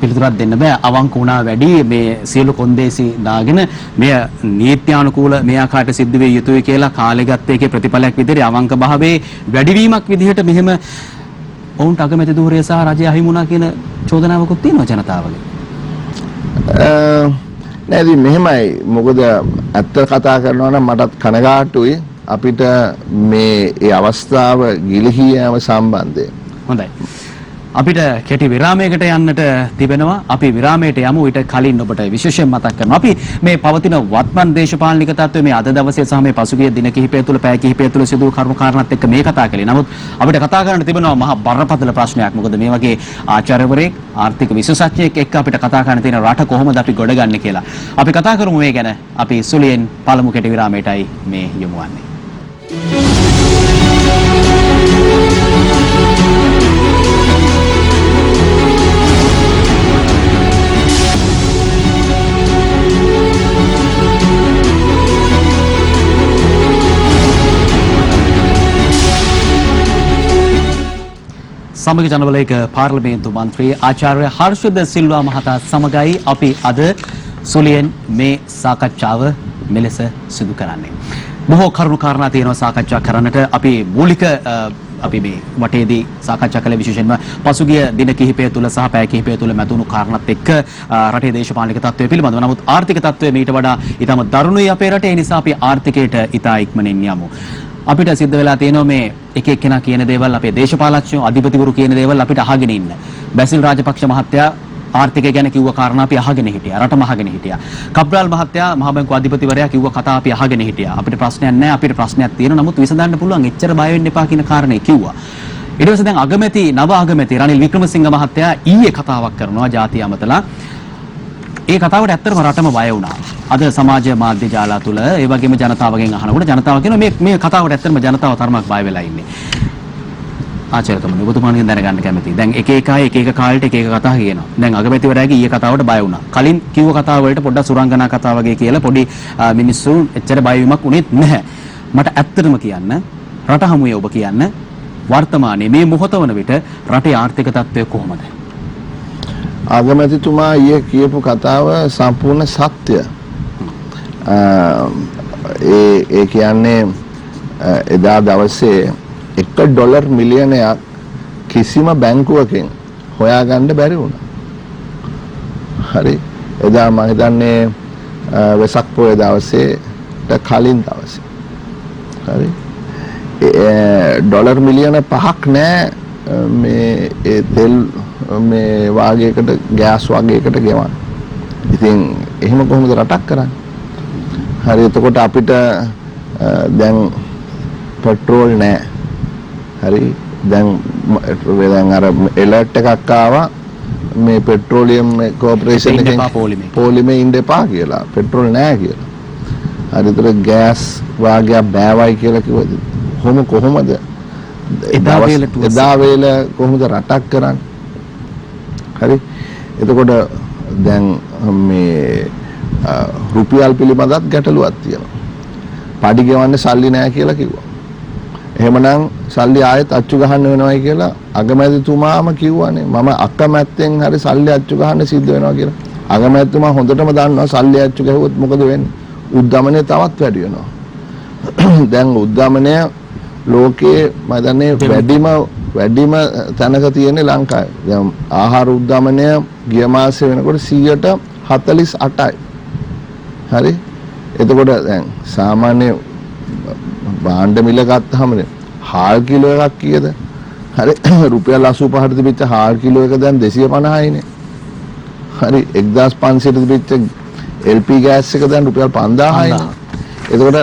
පිළිතුරක් දෙන්න බෑ. අවංක වුණා වැඩි මේ සියලු කොන්දේසි දාගෙන මෙය නීත්‍යානුකූල මේ ආකාරයට සිද්ධ වෙ යුතුයි කියලා කාලෙ ගත්ත එකේ ප්‍රතිඵලයක් විදිහට අවංක භාවයේ වැඩිවීමක් විදිහට මෙහෙම ඔවුන්ට අගමැති ධූරය සහ රජය අහිමුණා කියන චෝදනාවකුත් තියෙනවා ජනතාවගේ. නෑ ඉතින් මෙහෙමයි මොකද ඇත්ත කතා කරනවා නම් මටත් කනගාටුයි අපිට මේ අවස්ථාව ගිලිහී යාම සම්බන්ධයෙන්. හොඳයි. අපිට කෙටි විරාමයකට යන්නට තිබෙනවා. අපි විරාමයට යමු. ඊට කලින් ඔබට විශේෂයෙන් මතක් කරනවා. අපි මේ පවතින වත්මන් දේශපාලනික තත්ත්වය මේ අද දවසේ සහ මේ පසුගිය දින කිහිපය තුළ පැය කිහිපය තුළ සිදු වූ කරුණු කාරණාත් එක්ක මේ කතා කළේ. නමුත් අපිට කතා කරන්න තිබෙනවා මහා බරපතල ප්‍රශ්නයක්. මොකද මේ වගේ ආචාර්යවරයෙක් ආර්ථික විශේෂඥයෙක් එක්ක අපිට කතා කරන්න තියෙන රට කොහොමද අපි ගොඩගන්නේ කියලා. අපි කතා කරමු මේ ගැන. අපි සුලියෙන් පළමු කෙටි විරාමයටයි මේ යොමු වන්නේ. සමග ජනබලයක පාර්ලිමේන්තු මන්ත්‍රී ආචාර්ය හර්ෂද සිල්වා මහතා සමගයි අපි අද සුලියෙන් මේ සාකච්ඡාව මෙලෙස සිදු කරන්නේ. බොහෝ කරුණු කාරණා තියෙනවා සාකච්ඡා කරන්නට. අපි මූලික අපි මේ වටේදී සාකච්ඡා කළ විශේෂයෙන්ම පසුගිය දින කිහිපය තුළ සහ පැය කිහිපය තුළ මැදුණු කාරණාත් එක්ක රටේ දේශපාලනික තත්ත්වය පිළිබඳව. නමුත් ආර්ථික තත්ත්වය මීට වඩා ඊටම දරුණුයි අපේ රටේ. ඒ නිසා අපි ආර්ථිකයට ඉතා ඉක්මනින් යමු. අපිට සිද්ධ වෙලා තියෙනවා මේ එක එක්කෙනා කියන දේවල් අපේ දේශපාලඥයෝ අධිපතිවරු කියන දේවල් අපිට අහගෙන ඉන්න. බැසිල් රාජපක්ෂ මහත්තයා ආර්ථිකය ගැන කිව්ව කාරණා අපි අහගෙන හිටියා. රටම අහගෙන හිටියා. කබ්‍රාල් මහත්තයා මහ බැංකුව අධිපතිවරයා කිව්ව කතා අපි අහගෙන හිටියා. අපිට ප්‍රශ්නයක් නැහැ. අපිට ප්‍රශ්නයක් තියෙනවා. නමුත් විසඳන්න පුළුවන්. එච්චර බය වෙන්න එපා කියන කාරණේ කිව්වා. ඊට පස්සේ දැන් අගමැති නව අගමැති රනිල් වික්‍රමසිංහ මහත්තයා ඊයේ කතාවක් කරනවා ජාතිය අමතලා. ඒ කතාවට ඇත්තටම රටම බය වුණා. අද සමාජ මාධ්‍ය ජාලා තුල ඒ වගේම ජනතාවගෙන් අහනකොට ජනතාව කියනවා මේ කතාවට ඇත්තටම ජනතාව තරමක් බය වෙලා ඉන්නේ. ආචාර්යතුමනි ඔබතුමාගෙන් දැනගන්න කැමතියි. දැන් එක එක අය එක එක කාලෙට එක එක කතා කියනවා. දැන් අගමැතිවරයාගේ ඊයේ කතාවට බය වුණා. කලින් කිව්ව කතාව වලට පොඩ්ඩක් සුරංගනා කතා වගේ කියලා පොඩි මිනිස්සු එච්චර බය වීමක් උනේත් නැහැ. මට ඇත්තටම කියන්න රට හමුවේ ඔබ කියන්න වර්තමානයේ මේ මොහොත වන විට රටේ ආර්ථික තත්ත්වය කොහොමද? අගමැතිතුමා ඊයේ කියපු කතාව සම්පූර්ණ සත්‍ය. ඒ කියන්නේ එදා දවසේ $1 මිලියනයක් කිසිම බැංකුවකින් හොයාගන්න බැරි වුණා. හරි. එදා මම හිතන්නේ වෙසක් පොය දවසේට කලින් දවසේ. හරි. $5 මිලියන නෑ මේ ඒ තෙල් මේ වාගයකට ගෑස් වාගයකට ගෙවන්න. ඉතින් එහෙම කොහොමද රටක් කරන්නේ? හරි. එතකොට අපිට දැන් පෙට්‍රෝල් නැහැ. හරි. දැන් අර එලර්ට් එකක් ආවා මේ පෙට්‍රෝලියම් කෝපරේෂන් එකෙන් පොලිමේ ඉන්න එපා කියලා. පෙට්‍රෝල් නැහැ කියලා. හරි. ඒතර ගෑස් වාගයක් බෑවයි කියලා කිව්වද? කොහොමද එදා වේල කොහොමද රටක් කරන්නේ? හරි. එතකොට දැන් මේ රුපියල් පිළිබඳත් ගැටලුවක් තියෙනවා. පඩි ගෙවන්න සල්ලි නැහැ කියලා කිව්වා. එහෙමනම් සල්ලි ආයෙත් අච්චු ගහන්න වෙනවයි කියලා අගමැතිතුමාම කිව්වනේ. මම අකමැත්තෙන් හරි සල්ලි අච්චු ගහන්න සිද්ධ වෙනවා කියලා. අගමැතිතුමා හොඳටම දන්නවා සල්ලි අච්චු ගහුවොත් මොකද වෙන්නේ? උද්දමනය තවත් වැඩි වෙනවා. දැන් උද්දමනය ලෝකයේ මම දන්නේ වැඩිම තැනක තියෙන්නේ ලංකාවේ. දැන් ආහාර උද්දමනය ගිය මාසේ වෙනකොට 48%යි. හරි. එතකොට දැන් සාමාන්‍ය භාණ්ඩ මිල ගත්තාම හාල් කිලෝ එකක් කීයද? හරි. රුපියල් 85ට තිබිච්ච හාල් කිලෝ එක දැන් 250යිනේ. හරි. 1500ට තිබිච්ච LP ගෑස් එක දැන් රුපියල් 5000යිනේ. එතකොට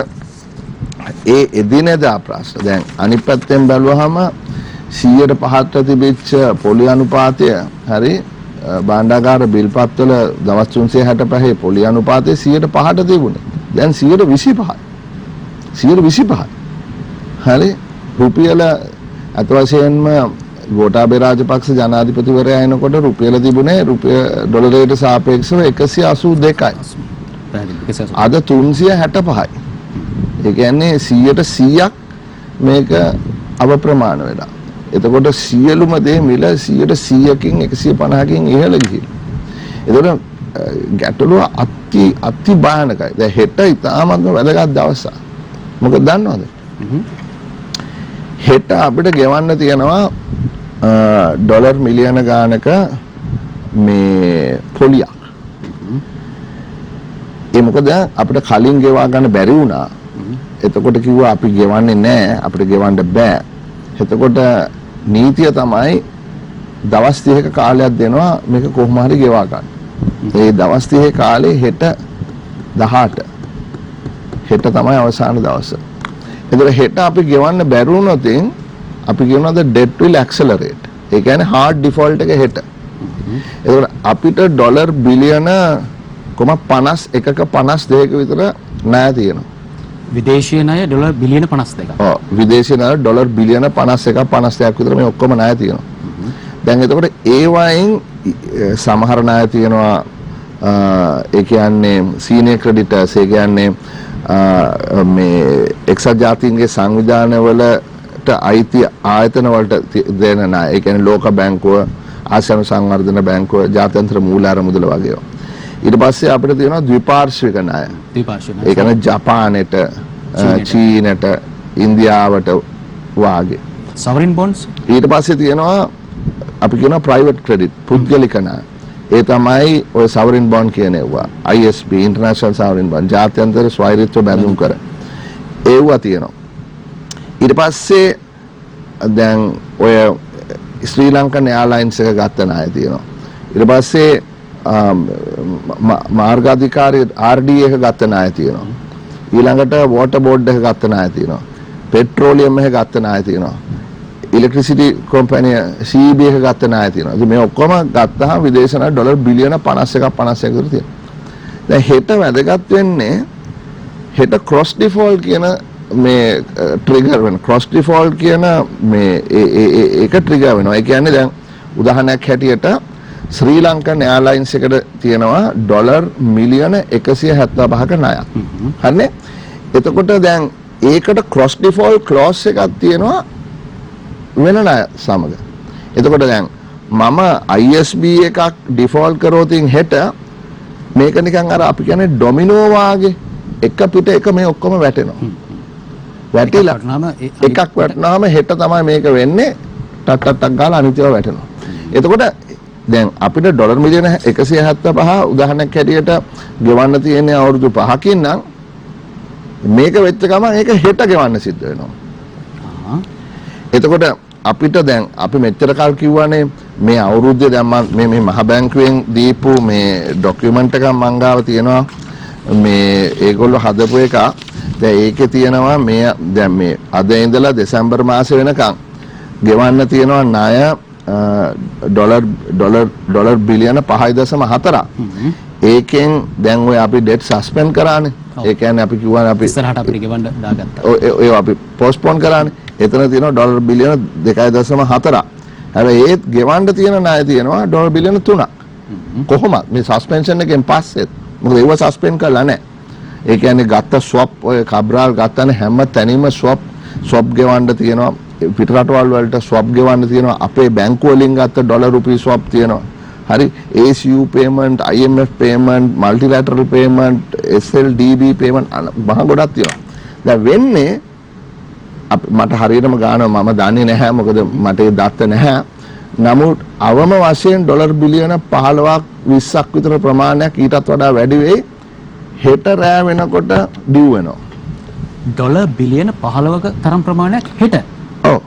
ඒ එදිනෙදා ප්‍රශ්න දැන් අනිත් පැත්තෙන් බැලුවහම 100%ට තිබිච්ච පොලි අනුපාතය හරි භාණ්ඩාගාර බිල්පත්වල දවස් 365 පොලි අනුපාතය 100%ට තිබුණේ. දැන් 125යි. 125යි. හරි. රුපියල අත වශයෙන්ම ගෝඨාභය රාජපක්ෂ ජනාධිපතිවරයා එනකොට රුපියල තිබුණේ ඩොලරයට සාපේක්ෂව 182යි. අද 365යි. ඒ කියන්නේ 100%ක් මේක අප්‍රමාණ වෙලා. එතකොට සියලුම දේ මිල 100%කින් 150කින් ඉහළ ගිහිල්ලා. එතකොට ගැටලුව අති භයානකයි. දැන් හෙට ඉතාමත්ම වැදගත් දවසක්. මොකද දන්නවද? හෙට අපිට ගෙවන්න තියෙනවා ඩොලර් මිලියන ගානක මේ පොලියක්. ඒ මොකද අපිට කලින් ගෙවා ගන්න බැරි වුණා. එතකොට කිව්වා අපි ගෙවන්නේ නැහැ, අපිට ගෙවන්න බෑ. එතකොට නීතිය තමයි දවස් 30ක කාලයක් දෙනවා මේක කොහොම හරි ගෙවා ගන්න. ඒ දවස් 30 කාලේ හෙට 18. හෙට තමයි අවසාන දවස. එතකොට හෙට අපි ගෙවන්න බැරි වුණොත් අපි කියනවාද debt will accelerate. ඒ කියන්නේ hard default එක හෙට. එතකොට අපිට $1 බිලියන 51ක 52ක විතර ණය තියෙනවා. විදේශීය ණය ඩොලර් බිලියන 52ක්. ඔව් විදේශී ණය ඩොලර් බිලියන 51ක් 52ක් විතර මේ ඔක්කොම ණය තියෙනවා. දැන් එතකොට ඒ වයින් සමහර ණය තියෙනවා ඒ කියන්නේ සීනියර් ක්‍රෙඩිටර්ස් ඒ කියන්නේ මේ එක්සත් ජාතීන්ගේ සංවිධානවලට අයිති ආයතන වලට දෙන ණය. ඒ කියන්නේ ලෝක බැංකුව, ආසියානු සංවර්ධන බැංකුව, ජාත්‍යන්තර මූලාධාර මුදල වගේ ඒවා. ඊට පස්සේ අපිට තියෙනවා ද්විපාර්ශ්වික ණය. ද්විපාර්ශ්වික ණය. ඒ කියන්නේ ජපානයට, චීනට, ඉන්දියාවට වාගේ. sovereign bonds. ඊට පස්සේ තියෙනවා අපි කියනවා ප්‍රයිවට් ක්‍රෙඩිට්, පුද්ගලික ණය. ඒ තමයි ඔය sovereign bond කියන ඒවා. ISB, international sovereign bond, ජාත්‍යන්තර ස්වෛරීත්ව බැඳුම් කර. ඒවා තියෙනවා. ඊට පස්සේ දැන් ඔය ශ්‍රී ලංකන් එයාර්ලයින්ස් එක ගත්ත ණය තියෙනවා. ඊට පස්සේ මාර්ගාධිකාරී RDA එක ගත්ත ණය තියෙනවා. ඊළඟට වෝටර් බෝඩ් එක ගත්ත ණය තියෙනවා. පෙට්‍රෝලියම් එක ගත්ත ණය තියෙනවා. ඉලෙක්ට්‍රිසිටි කම්පැනි CEB එක ගත්ත ණය තියෙනවා. ඉතින් මේ ඔක්කොම ගත්තාම විදේශ ණය ඩොලර් බිලියන 51ක් 51 විතර තියෙනවා. දැන් හෙට වැදගත් වෙන්නේ හෙට ක්‍රොස් ඩිෆෝල්ට් කියන මේ ට්‍රිගර් වෙන ක්‍රොස් ඩිෆෝල්ට් කියන මේ ඒක ට්‍රිගර් වෙනවා. ඒ කියන්නේ දැන් උදාහරණයක් හැටියට ශ්‍රී ලංකන් එයාර්ලයින්ස් එකට තියෙනවා ඩොලර් මිලියන 175ක ණයක්. හරිනේ? එතකොට දැන් ඒකට ක්‍රොස් ඩිෆෝල්ට් ක්ලෝස් එකක් තියෙනවා වෙන ණය සමග. එතකොට දැන් මම ISB එකක් ඩිෆෝල්ට් කරොත් හෙට මේක නිකන් අර අපි කියන්නේ ඩොමිනෝ වාගේ එක පිට එක මේ ඔක්කොම වැටෙනවා. වැටිලා එකක් වැටුනහම හෙට තමයි මේක වෙන්නේ ටක් ගාලා අනිත් ඒවා වැටෙනවා. එතකොට දැන් අපිට ඩොලර් මිලියන 175 උදාහරණයක් හැටියට ගෙවන්න තියෙන අවුරුදු 5කින් නම් මේක වෙච්ච ගමන් ඒක හෙට ගෙවන්න සිද්ධ වෙනවා. එතකොට අපිට දැන් අපි මෙච්චර කල් කිව්වනේ මේ අවුරුද්දේ දැන් මේ මහ බැංකුවෙන් දීපු මේ ડોකියුමන්ට් එකක් මං ගාව තියෙනවා මේ ඒගොල්ලෝ හදපු එක. දැන් ඒකේ තියෙනවා මේ දැන් මේ අද ඉඳලා දෙසැම්බර් මාසෙ වෙනකන් ගෙවන්න තියෙනවා ණය ඩොලර් බිලියන 5.4ක්. ඒකෙන් දැන් ඔය අපි ඩෙට් සස්පෙන්ඩ් කරානේ. ඒ කියන්නේ අපි කිව්වනේ අපි ඉස්සරහට අපිට ගෙවන්න දාගත්තා. ඔය අපි පෝස්ට්පෝන් කරානේ. එතන තියෙනවා ඩොලර් බිලියන 2.4ක්. හැබැයි ඒත් ගෙවන්න තියෙන ණය තියෙනවා ඩොලර් බිලියන 3ක්. කොහොමද මේ සස්පෙන්ෂන් එකෙන් පස්සෙත්? මොකද ඒව සස්පෙන්ඩ් කරලා නැහැ. ඒ කියන්නේ ගත්ත ස්වොප් ඔය කබ්‍රාල් ගත්තනේ හැම තැනම ස්වොප් ගෙවන්න තියෙනවා. පිට රටවල් වලට ස්වොප් ගෙවන්න තියෙනවා. අපේ බැංකු වලින් ගත්ත ඩොලර් රුපී ස්වොප් තියෙනවා. හරි ACU payment, IMF payment, multilateral payment, SLDB payment මහ ගොඩක් තියෙනවා. දැන් වෙන්නේ මට හරියටම ගානවා මම දන්නේ නැහැ මොකද මට ඒ දත්ත නැහැ. නමුත් අවම වශයෙන් ඩොලර් බිලියන 15ක් 20ක් විතර ප්‍රමාණයක් ඊටත් වඩා වැඩි වෙයි. හෙට රෑ වෙනකොට ඩිව් වෙනවා. ඩොලර් බිලියන 15ක තරම් ප්‍රමාණයක් හෙට. ඔව්.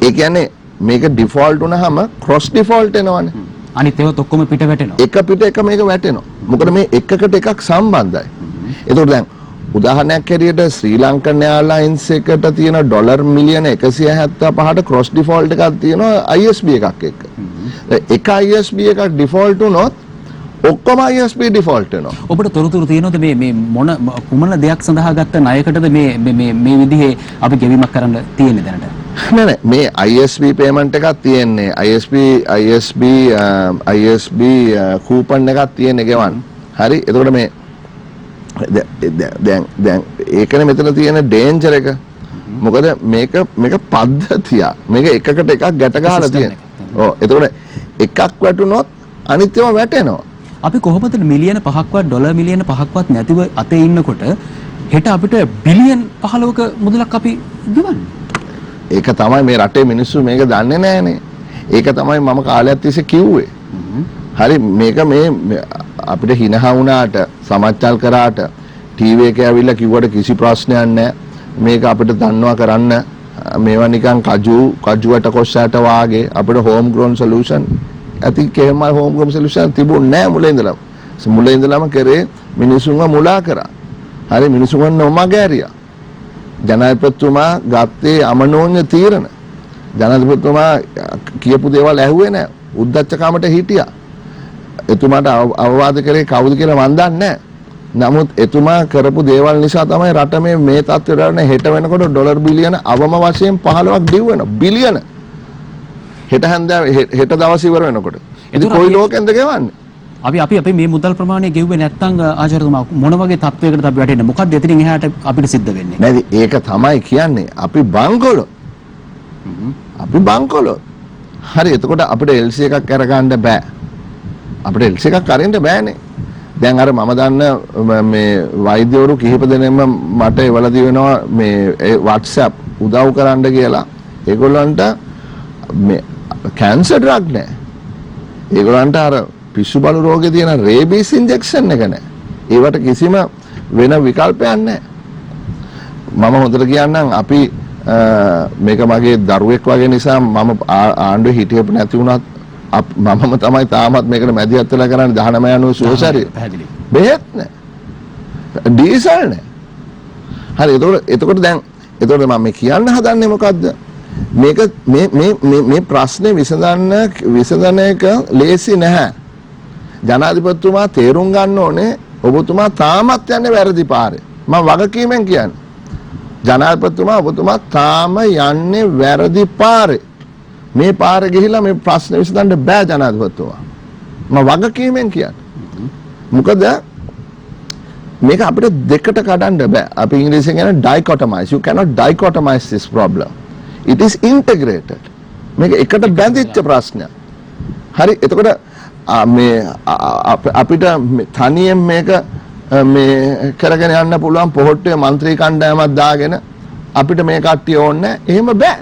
ඒ කියන්නේ මේක ඩිෆෝල්ට් වුණාම ක්‍රොස් ඩිෆෝල්ට් එනවනේ. අනිත් ඒවාත් ඔක්කොම පිට වැටෙනවා. එක පිට එක මේක වැටෙනවා. මොකද මේ එකකට එකක් සම්බන්ධයි. ඒතකොට දැන් උදාහරණයක් හැටියට ශ්‍රී ලංකන් එයාර්ලයින්ස් එකට තියෙන ඩොලර් මිලියන 175ට ක්‍රොස් ඩිෆෝල්ට් එකක් තියෙනවා ISB එකක් එක්ක. එක ISB එකක් ඩිෆෝල්ට් වුණොත් ඔක්කොම ISB ඩිෆෝල්ට් වෙනවා. ඔබට තොරතුරු තියෙනවද මේ මොන කුමන දෙයක් සඳහා ගත්ත ණයකටද මේ විදිහේ අපි ගෙවීමක් කරන්න තියෙන්නේ දැනට? නෑ මේ ISB පේමන්ට් එකක් තියෙන්නේ ISB කූපන් එකක් තියෙන්නේ ගෙවන්න. හරි එතකොට මේ දැන් ඒකනේ මෙතන තියෙන ඩේන්ජර් එක. මොකද මේක පද්ධතිය. මේක එකකට එකක් ගැට ගහලා තියෙනවා. ඔව් එතකොට එකක් වැටුනොත් අනිත් ඒවා වැටෙනවා. අපි කොහොමද මිලියන 5ක්වත් ඩොලර් මිලියන 5ක්වත් නැතිව අතේ ඉන්නකොට හෙට අපිට බිලියන් 15ක මුදලක් අපි ගෙවන්නේ? ඒක තමයි මේ රටේ මිනිස්සු මේක දන්නේ නැහනේ. ඒක තමයි මම කාලයක් තිස්සේ කිව්වේ. හරි මේක මේ අපිට හිනහා වුණාට සමච්චල් කරාට ටීවී එකේ ඇවිල්ලා කිව්වට කිසි ප්‍රශ්නයක් නැහැ. මේක අපිට දන්නවා කරන්න මේවා නිකන් කජුවට කොස්සට වාගේ අපිට හෝම් ග්‍රෝන් සොලියුෂන් ඇති කේමල් හෝම් ග්‍රෝන් සොලියුෂන් තිබුණේ නැහැ මුලින් ඉඳලම. මුලින් ඉඳලම කරේ මිනිසුන්ව මුලා කරා. හරි මිනිසුන්ව නොමගෑරියා. ජනාධිපතිතුමා ගත්තේ අමනෝන්‍ය තීරණ. ජනාධිපතිතුමා කියපු දේවල් ඇහුවේ නැහැ. උද්දච්ච කමට හිටියා. එතුමාට අවවාද කරේ කවුද කියලා මන් දන්නේ නැහැ. නමුත් එතුමා කරපු දේවල් නිසා තමයි රට මේ තත්ත්වයට ආන්නේ. හෙට වෙනකොට ඩොලර් බිලියන අවම වශයෙන් 15ක් ඩිව් වෙනවා. බිලියන. හෙට දවස් ඉවර වෙනකොට. ඉතින් කොයි ලෝකෙන්ද ගෙවන්නේ? අපි මේ මුදල් ප්‍රමාණය ගෙව්වේ නැත්නම් ආචාර්යතුමා මොන වගේ තත්වයකටද අපි වැටෙන්නේ? මොකක්ද එතනින් එහාට අපිට සිද්ධ වෙන්නේ? නැති ඒක තමයි කියන්නේ. අපි බංකොලොත්. අපි බංකොලොත්. හරි එතකොට අපිට LC එකක් අරගන්න බෑ. අපිට LC එකක් අරින්න බෑනේ. දැන් අර මම දන්න මේ වෛද්‍යවරු කිහිප දෙනෙක්ම මට එවලා දිනනවා මේ WhatsApp උදව් කරන්න කියලා. ඒගොල්ලන්ට මේ කැන්සර් ඩ්‍රග් නැහැ. ඒගොල්ලන්ට අර පිස්සු බලු රෝගේ තියෙන රේබීස් ඉන්ජෙක්ෂන් එක නැහැ. ඒවට කිසිම වෙන විකල්පයක් නැහැ. මම හොඳට කියන්නම් අපි මේක මගේ දරුවෙක් වගේ නිසා මම ආණ්ඩුවේ හිටියප නැති වුණත් මමම තමයි තාමත් මේකට මැදිහත් වෙලා කරන්නේ 1990 සුවසරිය. පැහැදිලි. බෙහෙත් නැහැ. ඩීසල් නැහැ. හරි එතකොට දැන් මම මේ කියන්න හදන්නේ මොකද්ද? මේක මේ ප්‍රශ්නේ විසඳන එක ලේසි නැහැ. ජනාධිපතිතුමා තේරුම් ගන්න ඕනේ ඔබතුමා තාමත් යන්නේ වැරදි පාරේ. මම වගකීමෙන් කියන්නේ. ජනාධිපතිතුමා ඔබතුමා තාම යන්නේ වැරදි පාරේ. මේ පාරේ ගිහිල්ලා මේ ප්‍රශ්නේ විසඳන්න බෑ ජනාධිපතිතුමා. මම වගකීමෙන් කියන්නේ. මොකද මේක අපිට දෙකට කඩන්න බෑ. අපි ඉංග්‍රීසියෙන් කියන dichotomize. You cannot dichotomize this problem. It is integrated. මේක එකට බැඳිච්ච ප්‍රශ්නයක්. හරි එතකොට මේ අපිට තනියෙන් මේක මේ කරගෙන යන්න පුළුවන් පොහොට්ටුවේ മന്ത്രി කණ්ඩායමක් දාගෙන අපිට මේ කට්ටිය ඕනේ එහෙම බෑ.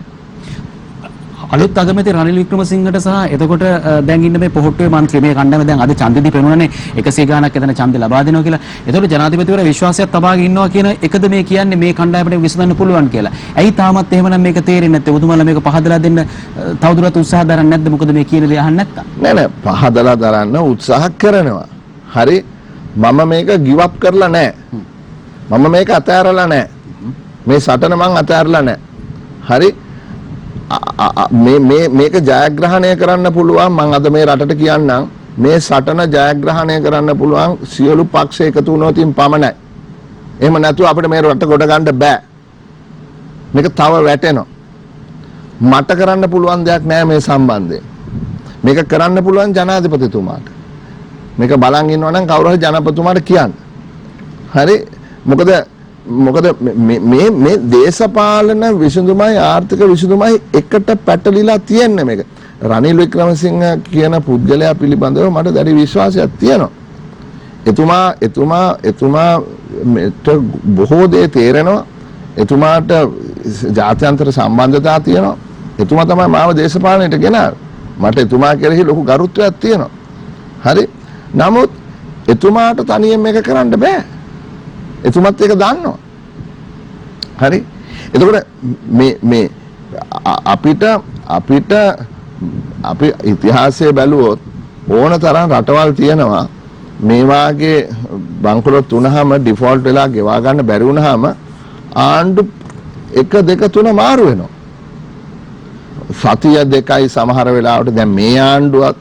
අලුත් අගමැති රනිල් වික්‍රමසිංහට සහ එතකොට දැන් ඉන්න මේ පොහොට්ටුවේ മന്ത്രി මේ කණ්ඩායම දැන් අද ඡන්දෙදි පෙනුනනේ 100 ගාණක් එතන ඡන්දෙ ලබා දෙනවා කියලා. එතකොට ජනාධිපතිවරයා විශ්වාසයක් තබාගෙන ඉන්නවා කියන එකද මේ කියන්නේ මේ කණ්ඩායමට විසඳන්න පුළුවන් කියලා. ඇයි තාමත් එහෙමනම් මේක තේරෙන්නේ නැත්තේ? ඔබතුමාලා මේක පහදලා දෙන්න තවදුරටත් උත්සාහ දරන්නේ නැද්ද? මොකද මේ කියන දේ අහන්න නැත්තම්. නෑ පහදලා දරන්න උත්සාහ කරනවා. හරි මම මේක give up කරලා නෑ. මම මේක අතෑරලා නෑ. මේ සටන මං අතෑරලා නෑ. හරි මේක ජයග්‍රහණය කරන්න පුළුවන් මම අද මේ රටට කියන්නම් මේ සටන ජයග්‍රහණය කරන්න පුළුවන් සියලු පක්ෂ එකතු වුණොතින් පමණයි. එහෙම නැතුව අපිට මේ රට ගොඩ ගන්න බෑ. මේක තව වැටෙනවා. මට කරන්න පුළුවන් දෙයක් නෑ මේ සම්බන්ධයෙන්. මේක කරන්න පුළුවන් ජනාධිපතිතුමාට. මේක බලන් ඉන්නවා නම් කවුරු හරි ජනාධිපතිතුමාට කියන්න. හරි මොකද මේ දේශපාලන විසඳුමයි ආර්ථික විසඳුමයි එකට පැටලිලා තියෙන්නේ මේක. රනිල් වික්‍රමසිංහ කියන පුද්ගලයා පිළිබඳව මට දැඩි විශ්වාසයක් තියෙනවා. එතුමා බොහෝ දේ තේරෙනවා. එතුමාට ජාත්‍යන්තර සම්බන්ධතා තියෙනවා. එතුමා තමයි මාව දේශපාලනයට ගෙනාවේ. මට එතුමා කෙරෙහි ලොකු ගරුත්වයක් තියෙනවා. හරි. නමුත් එතුමාට තනියෙන් මේක කරන්න බෑ. එතුමත් ඒක දන්නවා. හරි. එතකොට මේ අපි ඉතිහාසයේ බැලුවොත් ඕන තරම් රටවල් තියෙනවා මේ වාගේ බංකොලොත් වුණාම ඩිෆෝල්ට් වෙලා ගෙවා ගන්න බැරි වුණාම ආණ්ඩු 1 2 3 මාරු වෙනවා. සතිය දෙකයි සමහර වෙලාවට දැන් මේ ආණ්ඩුවත්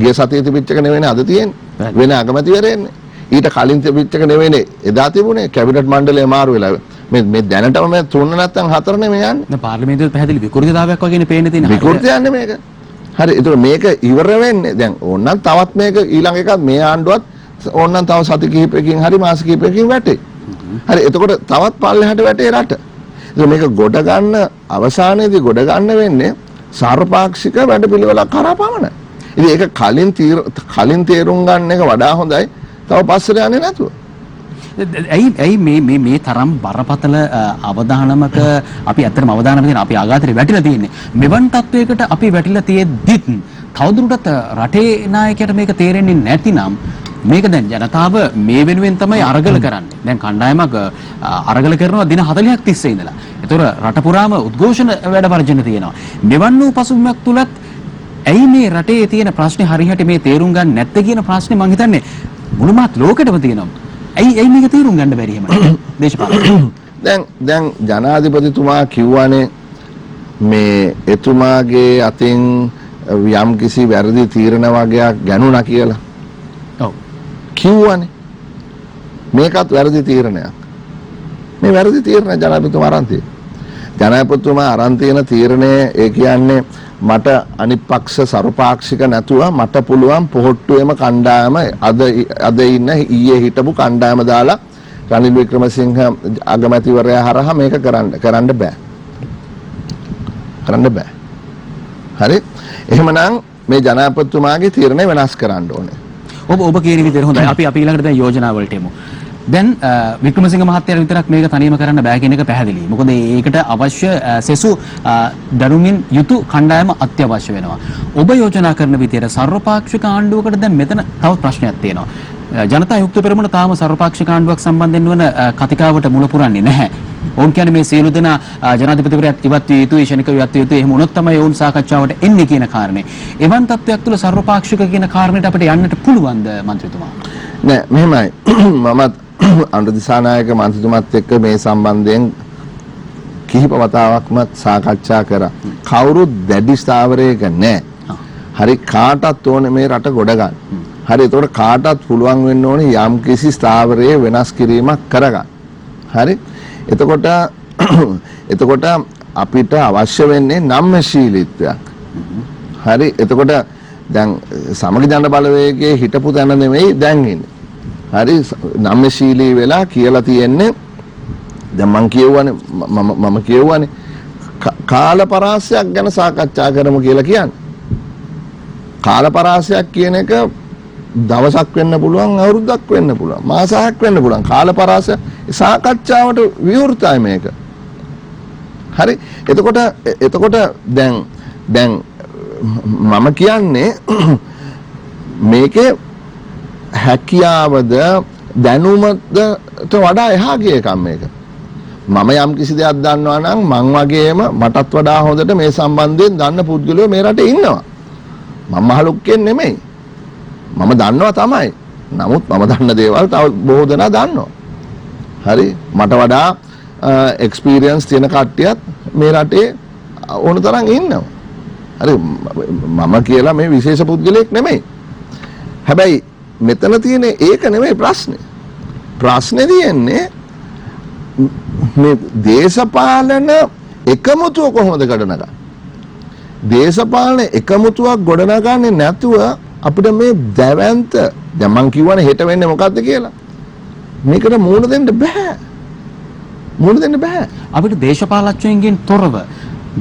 ගිය සතියේ තිබිච්ච එක නෙවෙයි අද තියෙන්නේ. වෙන අගමැතිවරයෙන්නේ. ඊට කලින් තිබිච්ච එක නෙවෙයි එදා තිබුණේ කැබිනට් මණ්ඩලය මාරු වෙලා මේ දැනටම මේ 3 නැත්නම් 4 නෙමෙයි යන්නේ. දැන් පාර්ලිමේන්තුවේ පැහැදිලි විකෘතිතාවයක් වගේනේ පේන්න තියෙන. විකෘති යන්නේ මේක. හරි ඒතකොට මේක ඉවර වෙන්නේ දැන් ඕනනම් තවත් මේක ඊළඟ එකත් මේ ආණ්ඩුවත් ඕනනම් තව සති කිහිපයකින් හරි මාස කිහිපයකින් වැටේ. හරි එතකොට තවත් පල්ලෙහාට වැටේ රට. ඒතකොට මේක ගොඩ ගන්න අවසානයේදී ගොඩ ගන්න වෙන්නේ සර්වපාක්ෂික වැඩපිළිවෙලක් කරා පමණයි. ඉතින් ඒක කලින් තේරුම් ගන්න එක වඩා හොඳයි. තව පස්සට යන්නේ නැතුව. ඇයි මේ තරම් බරපතල අවදානමක අපි ඇත්තටම අවදානම දෙන අපි ආඝාතයට වැටිලා තියෙන්නේ. මෙවන් තත්වයකට අපි වැටිලා තියෙද්දිත් තවදුරටත් රටේ නායකයට මේක තේරෙන්නේ නැතිනම් මේක දැන් ජනතාව මේ වෙනුවෙන් තමයි අරගල කරන්නේ. දැන් කණ්ඩායමක් අරගල කරනවා දින 40ක් තිස්සේ ඉඳලා. ඒතොර රට පුරාම උද්ඝෝෂණ වැඩ වර්ජන තියෙනවා. මෙවන් වූ පසුබිමක් තුලත් ඇයි මේ රටේ තියෙන ප්‍රශ්නේ හරියට මේ තේරුම් ගන්න නැත්තේ කියන ප්‍රශ්නේ මම හිතන්නේ මුළුමහත් ලෝකෙටම තියෙනවා. ඇයි මේක තේරුම් ගන්න බැරි එහෙම දේශපාලන දැන් ජනාධිපතිතුමා කිව්වනේ මේ එතුමාගේ අතින් යම් කිසි වැරදි තීරණ වගේක් ගනුණා කියලා. ඔව්. කිව්වනේ. මේකත් වැරදි තීරණයක්. මේ වැරදි තීරණ ජනාධිපතිතුමා අරන් තියෙන්නේ. ජනාධිපතිතුමා අරන් තියෙන තීරණය ඒ කියන්නේ මට අනිත් පක්ෂ සර්වපාක්ෂික නැතුව මට පුළුවන් පොහොට්ටුවේම කණ්ඩායම අද ඉන්න ඊයේ හිටපු කණ්ඩායම දාලා රනිල් වික්‍රමසිංහ අගමැතිවරයා හරහා මේක කරන්න බෑ. කරන්න බෑ. හරි? එහෙමනම් මේ ජනාධිපතිතුමාගේ තීරණය වෙනස් කරන්න ඕනේ. ඔබ කියන විදිහට හොඳයි. අපි ඊළඟට දැන් යෝජනා වලට එමු. දැන් වික්‍රමසිංහ මහත්තයාට විතරක් මේක තනියම කරන්න බෑ කියන එක පැහැදිලියි. මොකද ඒකට අවශ්‍ය සෙසු දරුමින් යුතු කණ්ඩායම අත්‍යවශ්‍ය වෙනවා. ඔබ යෝජනා කරන විදිහට සර්වපාක්ෂික ආණ්ඩුවකට දැන් මෙතන තව ප්‍රශ්නයක් තියෙනවා. ජනතා යුක්ත පෙරමුණ තාම සර්වපාක්ෂික ආණ්ඩුවක් සම්බන්ධයෙන් වන කතිකාවට මුල පුරන්නේ නැහැ. ඔවුන් කියන්නේ මේ සියලු දෙනා ජනාධිපතිවරයාත් ඉවත් විය යුතුයි, ශනික ඉවත් විය යුතුයි. එහෙම වුණොත් තමයි ඔවුන් සාකච්ඡාවට එන්නේ කියන කාරණේ. එවන් තත්ත්වයක් තුළ සර්වපාක්ෂික කියන කාරණේට අපිට යන්නට පුළුවන්ද මන්ත්‍රීතුමා? නෑ මෙහෙමයි. මමත් අනුර දිසානායක මන්ත්‍රීතුමත් එක්ක මේ සම්බන්ධයෙන් කිහිප වතාවක්ම සාකච්ඡා කරා. කවුරුත් දැඩි ස්ථාවරයක නෑ. හරි කාටත් ඕනේ මේ රට ගොඩ ගන්න. හරි ඒතකොට කාටත් පුළුවන් වෙන්න ඕනේ යම් කිසි ස්ථාවරයේ වෙනස් කිරීමක් කරගන්න. හරි එතකොට අපිට අවශ්‍ය වෙන්නේ නම්‍යශීලීත්වයක්. හරි එතකොට දැන් සමගි ජන බලවේගයේ හිටපු තැන නෙමෙයි දැන් ඉන්නේ. හරි නම්‍යශීලී වෙලා කියලා තියෙන්නේ දැන් මම කියවනේ කාල පරාසයක් ගැන සාකච්ඡා කරමු කියලා කියන්නේ. කාල පරාසයක් කියන එක දවසක් වෙන්න පුළුවන්, අවුරුද්දක් වෙන්න පුළුවන්, මාස 6ක් වෙන්න පුළුවන්. කාල පරාසය සාකච්ඡාවට විවෘතයි මේක. හරි එතකොට දැන් මම කියන්නේ මේකේ හැකියාවද දැනුමද වඩා එහා ගිය එකක් මේක. මම යම් කිසි දෙයක් දන්නවා නම් මං වගේම මටත් වඩා හොඳට මේ සම්බන්ධයෙන් දන්න පුද්ගලයෝ මේ රටේ ඉන්නවා. මම මහලුක්කෙන් නෙමෙයි. මම දන්නවා තමයි. නමුත් මම දන්න දේවල් තව බොහෝ දෙනා දන්නවා. හරි මට වඩා එක්ස්පීරියන්ස් තියෙන කට්ටියත් මේ රටේ ඕන තරම් ඉන්නවා. හරි මම කියලා මේ විශේෂ පුද්ගලයෙක් නෙමෙයි. හැබැයි මෙතන තියෙන ඒක නෙමෙයි ප්‍රශ්නේ. ප්‍රශ්නේ තියෙන්නේ මේ දේශපාලන එකමුතුව කොහොමද ගොඩනගන්නේ? දේශපාලන එකමුතුවක් ගොඩනගන්නේ නැතුව අපිට මේ දැවැන්ත දැන් මං කියවනේ හෙට වෙන්නේ මොකද්ද කියලා. මේකට මූණ දෙන්න බෑ. අපිට දේශපාලඥයින්ගෙන් තොරව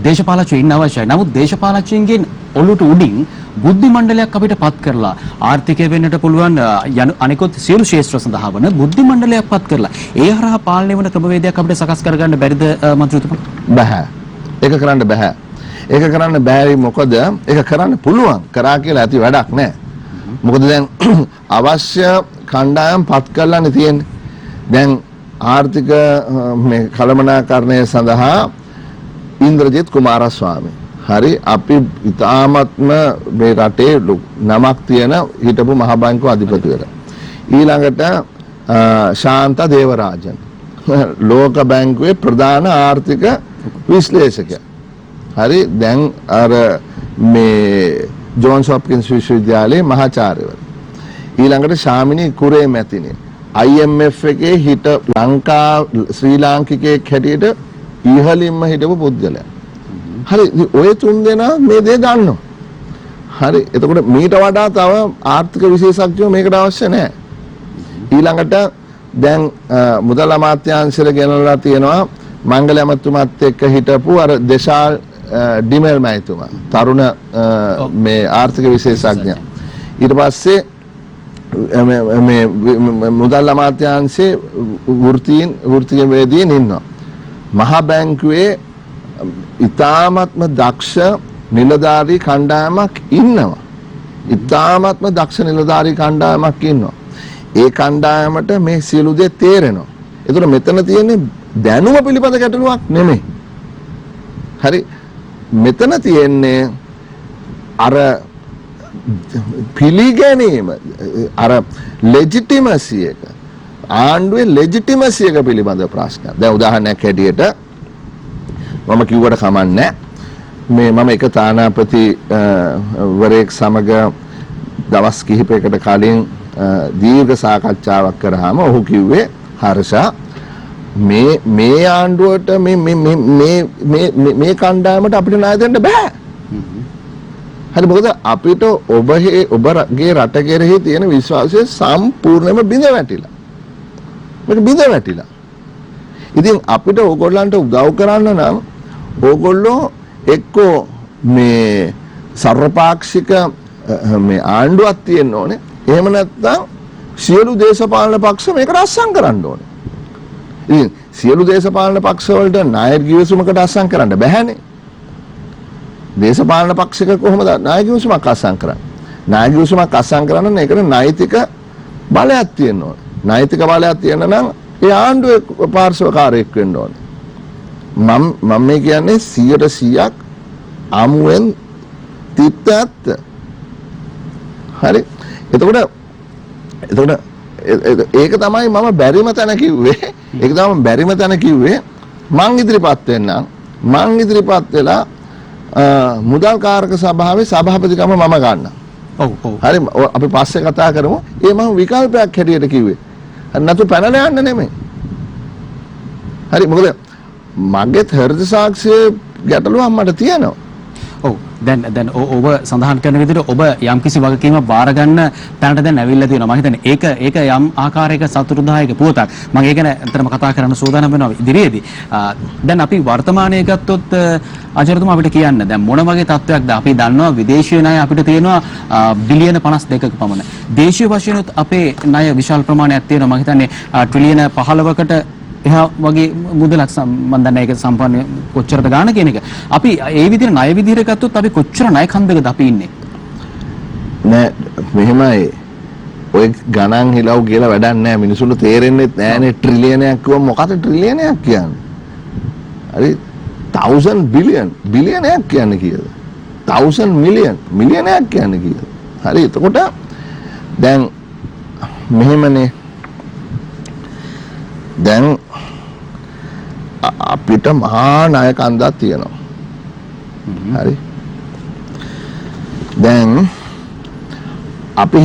දේශපාලඥයෝ ඉන්න අවශ්‍යයි. නමුත් දේශපාලඥයින්ගෙන් ඔලුට උඩින් බුද්ධි මණ්ඩලයක් අපිට පත් කරලා ආර්ථිකය වෙන්නට පුළුවන් අනිකුත් සියලු ක්ෂේත්‍ර සඳහා වන බුද්ධි මණ්ඩලයක් පත් කරලා ඒ හරහා පාලනය වන ක්‍රමවේදයක් අපිට සකස් කරගන්න බැරිද මන්ත්‍රීතුමා? බෑ. ඒක කරන්න බෑ. ඒක කරන්න බැරි මොකද ඒක කරන්න පුළුවන්. කරා කියලා ඇති වැඩක් නෑ. මොකද දැන් අවශ්‍ය කණ්ඩායම් පත් කරලානේ තියෙන්නේ. දැන් ආර්ථික මේ කළමනාකරණය සඳහා ඉන්ද්‍රජිත් කුමාරස්වාමී හරි අපි ඉතාමත්ම මේ රටේ නමක් තියෙන හිටපු මහ බැංකුව අධිපතිවරයා. ඊළඟට ශාන්ත දේවරාජන් ලෝක බැංකුවේ ප්‍රධාන ආර්ථික විශ්ලේෂකයා. හරි දැන් අර මේ ජෝන්ස් හොප්කින්ස් විශ්වවිද්‍යාලයේ මහාචාර්යවරු. ඊළඟට ශාමිනී කුරේ මැතිණිය IMF එකේ හිට ශ්‍රී ලාංකිකයෙක් හැටියට ඉහළින්ම හිටපු පුද්ගලයා. හරි ඔය තුන් දෙනා මේ දේ දන්නවා. හරි එතකොට මීට වඩා තව ආර්ථික විශේෂඥයෝ මේකට අවශ්‍ය නැහැ. ඊළඟට දැන් මුදල් අමාත්‍යාංශයට ගෙනල්ලා තියෙනවා මංගල ඇමතුමාත් එක්ක හිටපු අර දේශාල් ඩිමෙල් මහතුමා තරුණ මේ ආර්ථික විශේෂඥයා. ඊට පස්සේ මේ මුදල් අමාත්‍යාංශයේ වෘත්තීයවේදීන් ඉන්නවා. මහා බැංකුවේ ඉතාමත්ම දක්ෂ නිලධාරී කණ්ඩායමක් ඉන්නවා. ඉතාමත්ම දක්ෂ නිලධාරී කණ්ඩායමක් ඉන්නවා. ඒ කණ්ඩායමට මේ සියලු දේ තේරෙනවා. ඒතර මෙතන තියෙන්නේ දැනුම පිළිබඳ ගැටලුවක් නෙමෙයි. හරි මෙතන තියෙන්නේ අර පිළිගැනීම අර ලෙජිටිමසි එක ආණ්ඩුවේ ලෙජිටිමසි එක පිළිබඳ ප්‍රශ්නයක්. දැන් උදාහරණයක් හැටියට මම කිව්වට කමන්නේ මේ මම එක තානාපති වරයෙක් සමග දවස් කිහිපයකට කලින් දීර්ඝ සාකච්ඡාවක් කරාම ඔහු කිව්වේ හර්ෂා මේ ආණ්ඩුවට මේ කණ්ඩායමට අපිට ණය දෙන්න බෑ. හරි මොකද අපිට ඔබගේ රට කෙරෙහි තියෙන විශ්වාසය සම්පූර්ණයෙන්ම බිඳ වැටිලා. මේක බිඳ වැටිලා. ඉතින් අපිට ඕගොල්ලන්ට උදව් කරන්න නම් ඕගොල්ලෝ එක්කෝ මේ සර්වපාක්ෂික මේ ආණ්ඩුවක් තියෙන්න ඕනේ. එහෙම නැත්නම් සියලු දේශපාලන පක්ෂ මේකට අත්සන් කරන්න ඕනේ. ඉතින් සියලු දේශපාලන පක්ෂ වලට ණය ගිවිසුමකට අත්සන් කරන්න බැහැනේ. දේශපාලන පක්ෂයක කොහොමද ණය ගිවිසුමක් අත්සන් කරන්නේ? ණය ගිවිසුමක් අත්සන් කරන්න නම් ඒකට නෛතික බලයක් තියෙන්න ඕනේ. නෛතික බලයක් තියෙන නම් ඒ ආණ්ඩුවේ පාර්ශවකාරයෙක් වෙන්න ඕනේ. මම මේ කියන්නේ 100%ක් අමුවෙන් තිත්ත ඇත්ත. හරි. එතකොට ඒක තමයි මම බැරිම තැන කිව්වේ. ඒක තමයි බැරිම තැන කිව්වේ. මං ඉදිරිපත් වෙන්නම්. මං ඉදිරිපත් වෙලා මුදල් කාරක සභාවේ සභාපතිකම මම ගන්නම්. ඔව් ඔව්. හරි අපි පස්සේ කතා කරමු. ඒ මම විකල්පයක් හැටියට කිව්වේ. නැතු පැනලා යන්න නෙමෙයි. හරි මොකද මගේ හෘද සාක්ෂියේ ගැටලුවක් මට තියෙනවා. ඔව් දැන් ඔබ සඳහන් කරන විදිහට ඔබ යම්කිසි වගකීමක් බාර ගන්න තැනට දැන් ඇවිල්ලා තියෙනවා. මම හිතන්නේ ඒක යම් ආකාරයක සතුටුදායක පුවතක්. මම ඒක ගැන අතරම කතා කරන්න සූදානම් වෙනවා ඉදිරියේදී. දැන් අපි වර්තමානයේ ගත්තොත් අජරතුමා අපිට කියන්න දැන් මොන වගේ තත්ත්වයක්ද අපි දන්නවා විදේශීය ණය අපිට තියෙනවා බිලියන 52ක පමණ. දේශීය වශයෙන් අපේ ණය විශාල ප්‍රමාණයක් තියෙනවා. මම හිතන්නේ ට්‍රිලියන 15කට එහා වගේ මුදලක් මම දන්නේ ඒක සම්පන්න කොච්චරද ගන්න කියන එක. අපි ඒ විදිහට ණය විදිහට ගත්තොත් අපි කොච්චර ණය කන්දකද අපි ඉන්නේ? නෑ මෙහෙමයි. ඔය ගණන් හිලව් කියලා වැඩක් නෑ. මිනිසුන්ට තේරෙන්නේ නෑනේ ට්‍රිලියනයක් කිව්වම මොකද ට්‍රිලියනයක් කියන්නේ? හරි 1000 බිලියන් බිලියනයක් කියන්නේ කීයද? 1000 මිලියන් මිලියනයක් කියන්නේ කීයද? හරි එතකොට දැන් මෙහෙමනේ දැන් අපිට මහා ණය කන්දක් තියෙනවා. හරි. දැන් අපි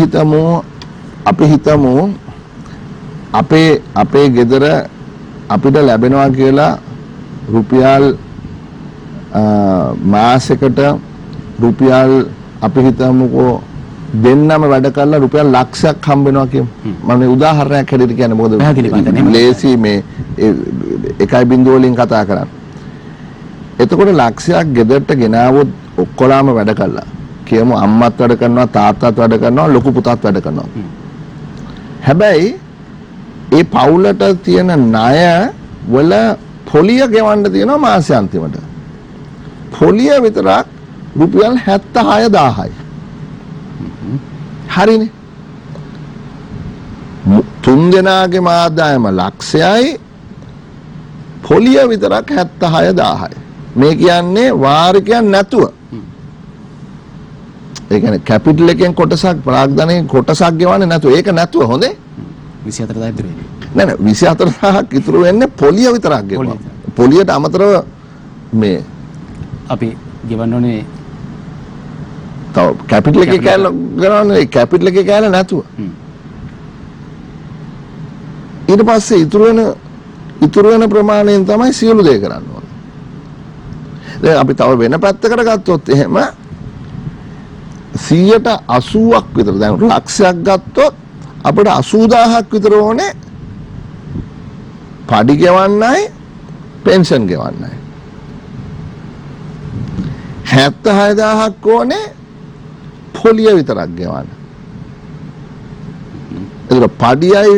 හිතමු අපේ ගෙදර අපිට ලැබෙනවා කියලා රුපියල් මාසෙකට රුපියල් අපි හිතමුකෝ දෙන්නම වැඩ කරලා රුපියල් ලක්ෂයක් හම්බ වෙනවා කියමු. මම උදාහරණයක් හැටියට කියන්නේ මොකද ලේසි මේ 1.0 වලින් කතා කරන්නේ. එතකොට ලක්ෂයක් ගෙදරට ගෙනාවොත් ඔක්කොලාම වැඩ කළා. කියමු අම්මත් වැඩ කරනවා තාත්තත් වැඩ කරනවා ලොකු පුතත් වැඩ කරනවා. හැබැයි ඒ පවුලට තියෙන ණය වල පොලිය ගෙවන්න තියෙනවා මාසාන්තිමට. පොලිය විතරක් රුපියල් 76000යි. හරිනේ. තුන් දෙනාගේ ආදායම ලක්ෂයයි පොලිය විතරක් 76000යි. මේ කියන්නේ වාරිකයන් නැතුව. ඒ කියන්නේ කැපිටල් එකෙන් කොටසක් ප්‍රාග්ධනයෙන් කොටසක් ගෙවන්නේ නැතුව. ඒක නැතුව හොඳේ 24000 ඉතුරු වෙන්නේ. නෑ 24000ක් ඉතුරු වෙන්නේ පොලිය විතරක් ගෙවනවා. පොලියට අමතරව මේ අපි ගෙවන්න ඕනේ තව කැපිටල් එකේ කෑල්ල ගන්නනේ කැපිටල් එකේ කෑල්ල නැතුව. ඊට පස්සේ ඉතුරු වෙන ප්‍රමාණයෙන් තමයි සියලු දේ කරන්න ඕනේ. දැන් අපි තව වෙන පැත්තකට ගත්තොත් එහෙම 80%ක් විතර දැන් ලක්ෂයක් ගත්තොත් අපිට 80000ක් විතර ඕනේ පඩි ගෙවන්නයි පෙන්ෂන් ගෙවන්නයි. 76000ක් ඕනේ පොලිය විතරක් ගෙවන්න. ඒක පඩියයි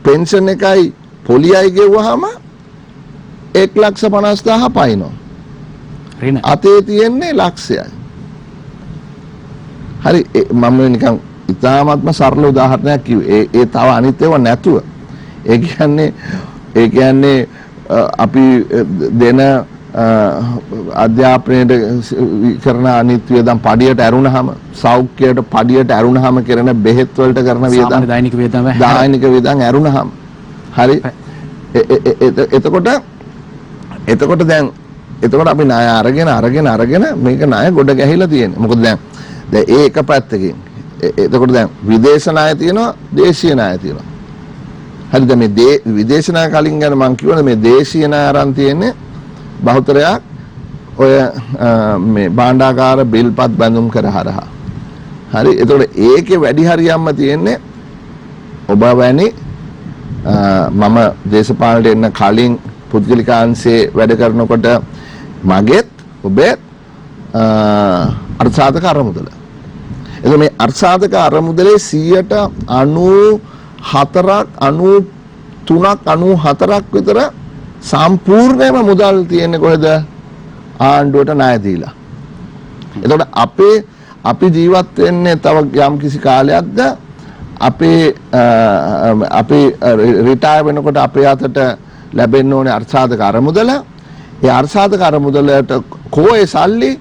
පෙන්ෂන් එකයි පොලියයි ගෙවුවාම 1,50,000 පයින්නවා. රින අතේ තියෙන්නේ ලක්ෂයයි. හරි මම නිකන් ඉතාමත්ම සරල උදාහරණයක් කිව්වේ. ඒ තව අනිත් ඒවා නැතුව. ඒ කියන්නේ අපි දෙන අධ්‍යාපනයට කරන අනිත් වියදම් පඩියට ඇරුණාම සෞඛ්‍යයට පඩියට ඇරුණාම කරන බෙහෙත් වලට කරන වියදම් දෛනික වියදම් ඇරුණාම හරි එතකොට දැන් අපි ණය අරගෙන මේක ණය ගොඩ ගැහිලා තියෙනවා. මොකද දැන් ඒ එක පැත්තකින් එතකොට දැන් විදේශ ණය තියෙනවා දේශීය ණය තියෙනවා. හරිද මේ විදේශ ණය කලින් ගැන මම කියවනේ මේ දේශීය ණය අරන් තියෙන්නේ බහුතරයක් ඔය මේ භාණ්ඩාගාර බිල්පත් බැඳුම් කර හරහා. හරි එතකොට ඒකේ වැඩි හරියක්ම තියෙන්නේ ඔබ වැනි මම දේශපාලනයට එන්න කලින් පුද්ගලිකාංශයේ වැඩ කරනකොට මගෙත් ඔබෙත් අර්ථසාධක අරමුදල. එතකොට මේ අර්ථසාධක අරමුදලේ 94ක් 93ක් විතර සම්පූර්ණයෙන්ම මුදල් තියෙන්නේ කොහෙද? ආණ්ඩුවට ණය දීලා. එතකොට අපි ජීවත් වෙන්නේ තව යම් කිසි කාලයක්ද අපේ රිටයර් වෙනකොට අපේ අතට ලැබෙන්න ඕනේ අර්ථසාධක අරමුදල. ඒ අර්ථසාධක අරමුදලට කොහේ සල්ලි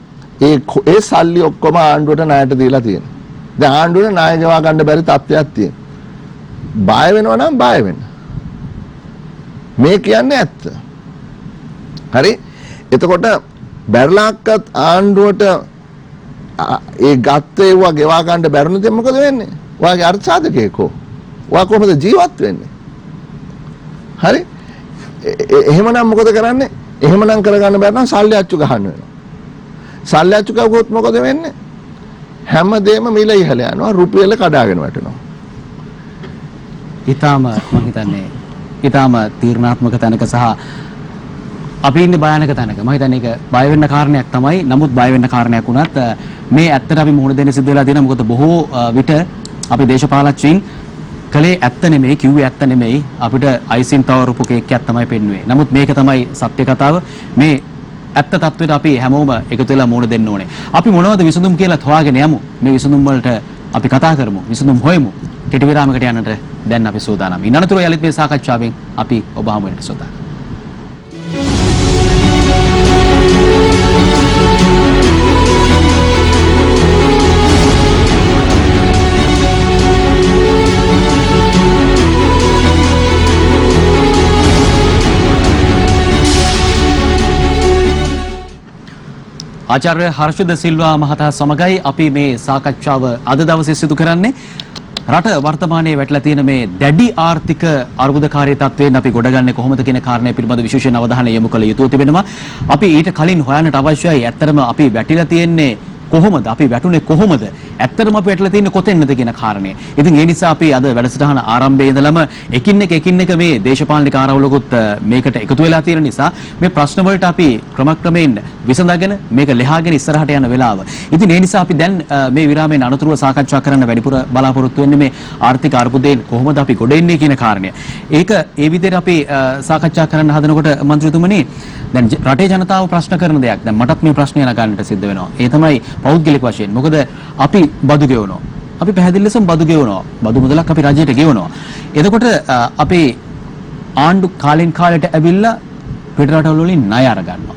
ඒ සල්ලි ඔක්කොම ආණ්ඩුවට ණයට දීලා තියෙනවා. දැන් ආණ්ඩුවට ණය ගෙවා ගන්න බැරි තත්ත්වයක් තියෙනවා. බය වෙනවා නම් බය වෙන්න. මේ කියන්නේ ඇත්ත. හරි? එතකොට බැරලාක්කත් ආණ්ඩුවට ඒ ගත්ත ඒවා ගෙවා ගන්න බැරුණොත් මොකද වෙන්නේ? ඔයාගේ අර්ථසාධකයකෝ. ඔයා කොහොමද ජීවත් වෙන්නේ? හරි? එහෙමනම් මොකද කරන්නේ? එහෙමනම් කරගන්න බැරි නම් සල්ලි අච්චු ගහන්න වෙනවා. සල්ලි අච්චු ගහුවොත් මොකද වෙන්නේ? හැමදේම මිල ඉහළ යනවා, රුපියල කඩාගෙන වැටෙනවා. ඊටාම මම හිතන්නේ ඊටාම තීරණාත්මක තැනක සහ අපි ඉන්නේ භයානක තැනක. මම හිතන්නේ ඒක බය වෙන්න කාරණයක් තමයි. නමුත් බය වෙන්න කාරණයක් වුණත් මේ ඇත්තට අපි මුහුණ දෙන්න සිද්ධ වෙලා තියෙනවා. මොකද බොහෝ විට අපි දේශපාලකයන් කලේ ඇත්ත නෙමෙයි, කිව්වේ ඇත්ත නෙමෙයි, අපිට අයිසින් තව රුපු කේක්යක් තමයි පෙන්වුවේ. නමුත් මේක තමයි සත්‍ය කතාව. මේ ඇත්ත තත්ත්වයට අපි හැමෝම එකතු වෙලා මුහුණ දෙන්න ඕනේ. අපි මොනවද විසඳුම් කියලා හොයාගෙන යමු. මේ විසඳුම් වලට අපි කතා කරමු. විසඳුම් හොයමු. කෙටි විරාමයකට යන්නට දැන් අපි සූදානම්. ඉන්නතුරු යලිත් මේ සාකච්ඡාවෙන් අපි ඔබ හමු වෙනට සූදානම්. ආචාර්ය හර්ෂද සිල්වා මහතා සමගයි අපි මේ සාකච්ඡාව අද දවසේ සිදු කරන්නේ. රට වර්තමානයේ වැටලා තියෙන මේ දැඩි ආර්ථික අර්බුදකාරී තත්ත්වයෙන් අපි ගොඩගන්නේ කොහොමද කියන කාරණය පිළිබඳ විශේෂයෙන් අවධානය යොමු කළ යුතු තිබෙනවා. අපි ඊට කලින් හොයන්නට අවශ්‍යයි ඇත්තටම අපි වැටිලා තියෙන්නේ කොහොමද? අපි වැටුනේ කොහොමද? ඇත්තටම අපි වැටලා තියෙන්නේ කොතෙන්ද කියන කාරණය. ඉතින් ඒ නිසා අපි අද වැඩසටහන ආරම්භයේ ඉඳලම එකින් එක මේ දේශපාලනික ආරවුලකුත් මේකට එකතු වෙලා තියෙන නිසා මේ ප්‍රශ්න වලට අපි ක්‍රමක්‍රමයෙන් විසඳගෙන මේක ලෙහාගෙන ඉස්සරහට යන වෙලාව. ඉතින් ඒ නිසා අපි දැන් මේ විරාමයෙන් අනතුරුව සාකච්ඡා කරන්න වැඩිපුර බලාපොරොත්තු වෙන්නේ මේ ආර්ථික අර්බුදයෙන් කොහොමද අපි ගොඩ එන්නේ කියන කාරණය. ඒක ඒ විදිහට අපි සාකච්ඡා කරන්න හදනකොට මන්ත්‍රීතුමනි දැන් රටේ ජනතාව ප්‍රශ්න කරන දෙයක්. දැන් මටත් මේ ප්‍රශ්නය නගන්නට සිද්ධ වෙනවා. ඒ තමයි පෞද්ගලික වශයෙන්. මොකද අපි බදු ගෙවනවා. අපි පැහැදිලි ලෙසම බදු ගෙවනවා. බදු මුදලක් අපි රජයට ගෙවනවා. එතකොට අපි ආණ්ඩු කාලෙන් කාලයට ඇවිල්ලා පිට රටවල වලින් ණය අර ගන්නවා.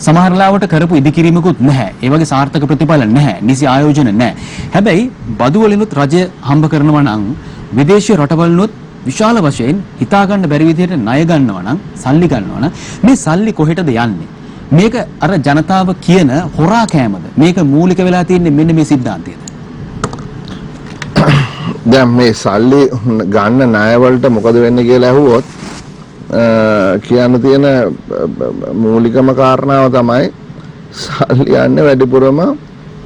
සමහර ලාවට කරපු ඉදිකිරීමකුත් නැහැ. ඒ වගේ සාර්ථක ප්‍රතිඵල නැහැ. නිසි ආයෝජන නැහැ. හැබැයි බදු වලිනුත් රජය හම්බ කරනවා නම් විදේශීය රටවලුත් විශාල වශයෙන් හිතා ගන්න බැරි විදිහට ණය ගන්නවා නම් සල්ලි ගන්නවා නම් මේ සල්ලි කොහෙටද යන්නේ? මේක අර ජනතාව කියන හොරා කෑමද? මේක මූලික වෙලා තියෙන්නේ මෙන්න මේ સિદ્ધාන්තයද? දැන් මේ සල්ලි ගන්න ණය වලට මොකද වෙන්නේ කියලා අහුවොත් කියන්න තියෙන මූලිකම කාරණාව තමයි සල්ලි යන්නේ වැඩිපුරම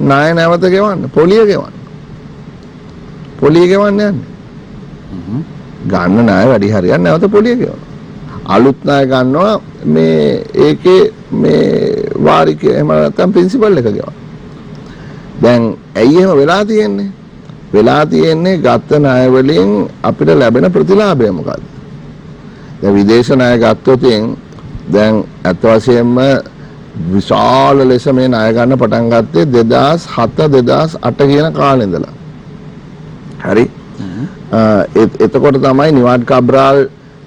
ණය නැවත ගෙවන්න, පොලිය ගෙවන්න. පොලිය ගෙවන්න යන්නේ. ගන්න ණය වැඩි හරියක් නැවත පොලිය ගෙවන්න. අලුත් ණය ගන්නවා මේ ඒකේ මේ වාරිකය එහෙම නැත්නම් ප්‍රින්සිපල් එක ගෙවන්න. දැන් ඇයි එහෙම වෙලා තියෙන්නේ? වෙලා තියෙන්නේ ගත්ත ණය වලින් අපිට ලැබෙන ප්‍රතිලාභය මොකද්ද? දැන් විදේශ ණය ගත්තොත් දැන් අත් වශයෙන්ම විශාල ලෙස මේ ණය ගන්න පටන් ගත්තේ 2007 2008 කියන කාලේ ඉඳලා. හරි? එතකොට තමයි නිවාඩ් කබ්‍රාල්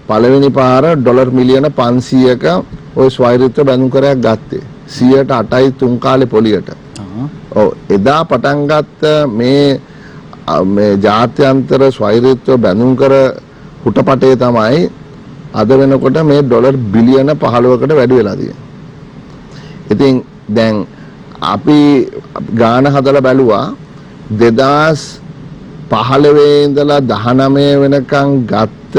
පළවෙනි පාර ඩොලර් මිලියන 500ක ওই ස්වෛරීත්ව බැඳුම් කරයක් ගත්තේ 108.3 කාලේ පොලියට. ඔව් එදා පටන් ගත්ත මේ ජාත්‍යන්තර ස්වෛරීත්ව බැඳුම් කර හුටපටේ තමයි අද වෙනකොට මේ ඩොලර් බිලියන 15කට වැඩි වෙලා තියෙන්නේ. ඉතින් දැන් අපි ගාන හදලා බැලුවා 15 ඉඳලා 19 වෙනකන් ගත්ත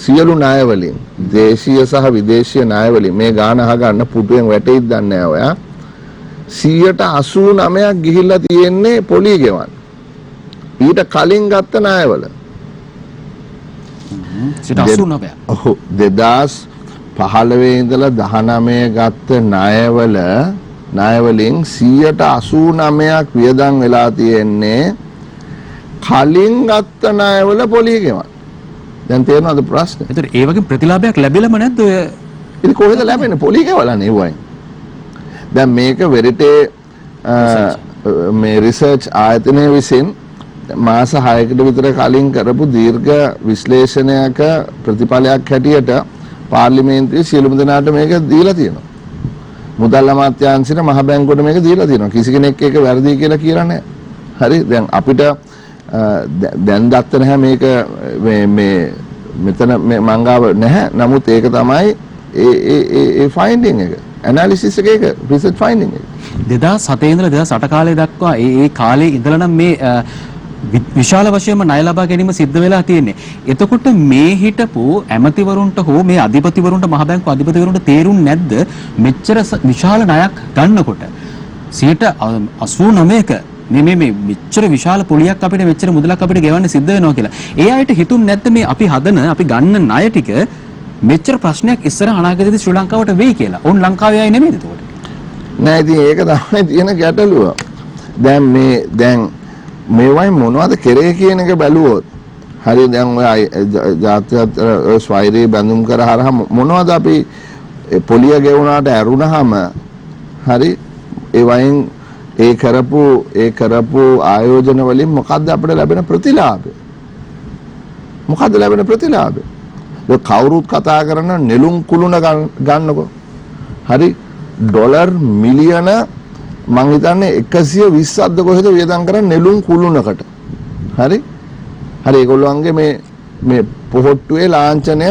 සියලු ණය වලින් දේශීය සහ විදේශීය ණය වලින් මේ ගාන අහගන්න පුටුවෙන් වැටෙයිද දන්නේ නැහැ ඔයා 89% ගිහිල්ලා තියෙන්නේ පොලි ගෙවන්න ඊට කලින් ගත්ත ණයවල 89. ඔව් 2015 ඉඳලා 19 ගත්ත ණය වලින් 89% වියදම් වෙලා තියෙන්නේ කලින් ගත්ත ණයවල පොලි ගෙවන්න. දැන් තේරෙනවද ප්‍රශ්නේ? ඒතර ඒ වගේ ප්‍රතිලාභයක් ලැබෙලම නැද්ද ඔය? ඉතින් කොහෙද ලැබෙන්නේ? පොලි ගෙවලානේ වයින්. දැන් මේක වෙරිටේ මේ රිසර්ච් ආයතනයේ විසින් මාස 6කට විතර කලින් කරපු දීර්ඝ විශ්ලේෂණයක ප්‍රතිඵලයක් හැටියට පාර්ලිමේන්තුවේ සියලුම දෙනාට මේක දීලා තියෙනවා. මුදල් අමාත්‍යාංශයට මහ බැංකුවට මේක දීලා තියෙනවා. කිසි කෙනෙක් ඒක වැරදි කියලා කියලා නැහැ. හරි දැන් අපිට දැන් දත්ත නැහැ මේක මේ මෙතන මංගාව නැහැ. නමුත් ඒක තමයි ඒ ෆයින්ඩින් එක. ඇනාලිසිස් එක ඒක රිසර්ච් ෆයින්ඩින් එක. 2007 ඉඳලා 2008 කාලේ දක්වා ඒ කාලේ ඉඳලා නම් මේ විශාල වශයෙන්ම ණය ලබා ගැනීම සිද්ධ වෙලා තියෙන්නේ. එතකොට මේ හිටපු ඇමතිවරුන්ට හෝ මේ අධිපතිවරුන්ට මහ බැංකු අධිපතිවරුන්ට තේරුන්නේ නැද්ද මෙච්චර විශාල ණයක් ගන්නකොට 89%ක මේ මෙච්චර විශාල පොලියක් අපිට මෙච්චර මුදලක් අපිට ගෙවන්න සිද්ධ වෙනවා කියලා. ඒ අයට හිතුන්නේ නැද්ද මේ අපි ගන්න ණය ටික මෙච්චර ප්‍රශ්නයක් ඉස්සර අනාගතයේදී ශ්‍රී ලංකාවට වෙයි කියලා. ඕන් ලංකාවේ අය නෙමෙයිද එතකොට? නෑ ඉතින් ඒක තමයි තියෙන ගැටලුව. දැන් මේවයි මොනවද කරේ කියන එක බැලුවොත් හරි දැන් ඔය ජාත්‍යන්තර ස්වෛරී බැඳුම් කර හරහා මොනවද අපි පොලිය ගෙවුනාට ඇරුණාම හරි ඒ වයින් ඒ කරපු ආයෝජන වලින් මොකද්ද අපිට ලැබෙන ප්‍රතිලාභය? මොකද්ද ලැබෙන ප්‍රතිලාභය? ඒ කවුරුත් කතා කරන නෙළුම් කුළුණ ගන්නකො. හරි ඩොලර් මිලියන මං හිතන්නේ 120ක්ද කොහෙද වියදම් කරන්නේ නෙළුම් කුළුණකට. හරි ඒගොල්ලන්ගේ මේ පොහොට්ටුවේ ලාංඡනය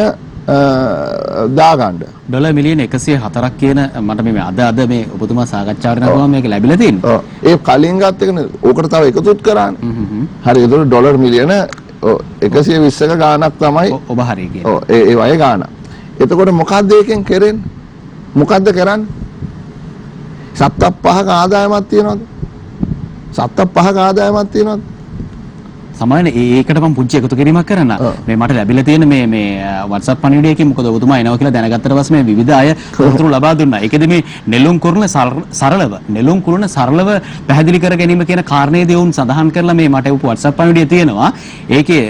දාගන්න. ඩොලර් මිලියන 104ක් කියන මට මේ අද මේ ඔබතුමා සාකච්ඡාවට නගුවම මේක ලැබිලා තියෙනවා. ඔව්. ඒ කලින් ගත්ත එකනේ. ඕකට තව එකතුත් කරානේ. හරි ඒතකොට ඩොලර් මිලියන 120ක ගාණක් තමයි ඔබ හරිය කියන්නේ. ඔව් ඒ වගේ ගාණක්. එතකොට මොකද්ද ඒකෙන් කරන්නේ? මොකද්ද කරන්නේ? සත්ත පහක ආදායමක් තියනවද? සමාන ඒකට මම පුංචි එකතු කිරීමක් කරන්න. මේ මට ලැබිලා තියෙන මේ WhatsApp පණිවිඩයකින් මොකද ඔබතුමා එනවා කියලා දැනගත්තට පස්සේ මේ විවිධ අය උතුරු ලබා දුන්නා. ඒකෙදි මේ නෙළුම් කුරුණ සරලව පැහැදිලි කර ගැනීම කියන කාරණේදී වුන් සඳහන් කරලා මේ මට උප WhatsApp පණිවිඩය තියෙනවා. ඒකේ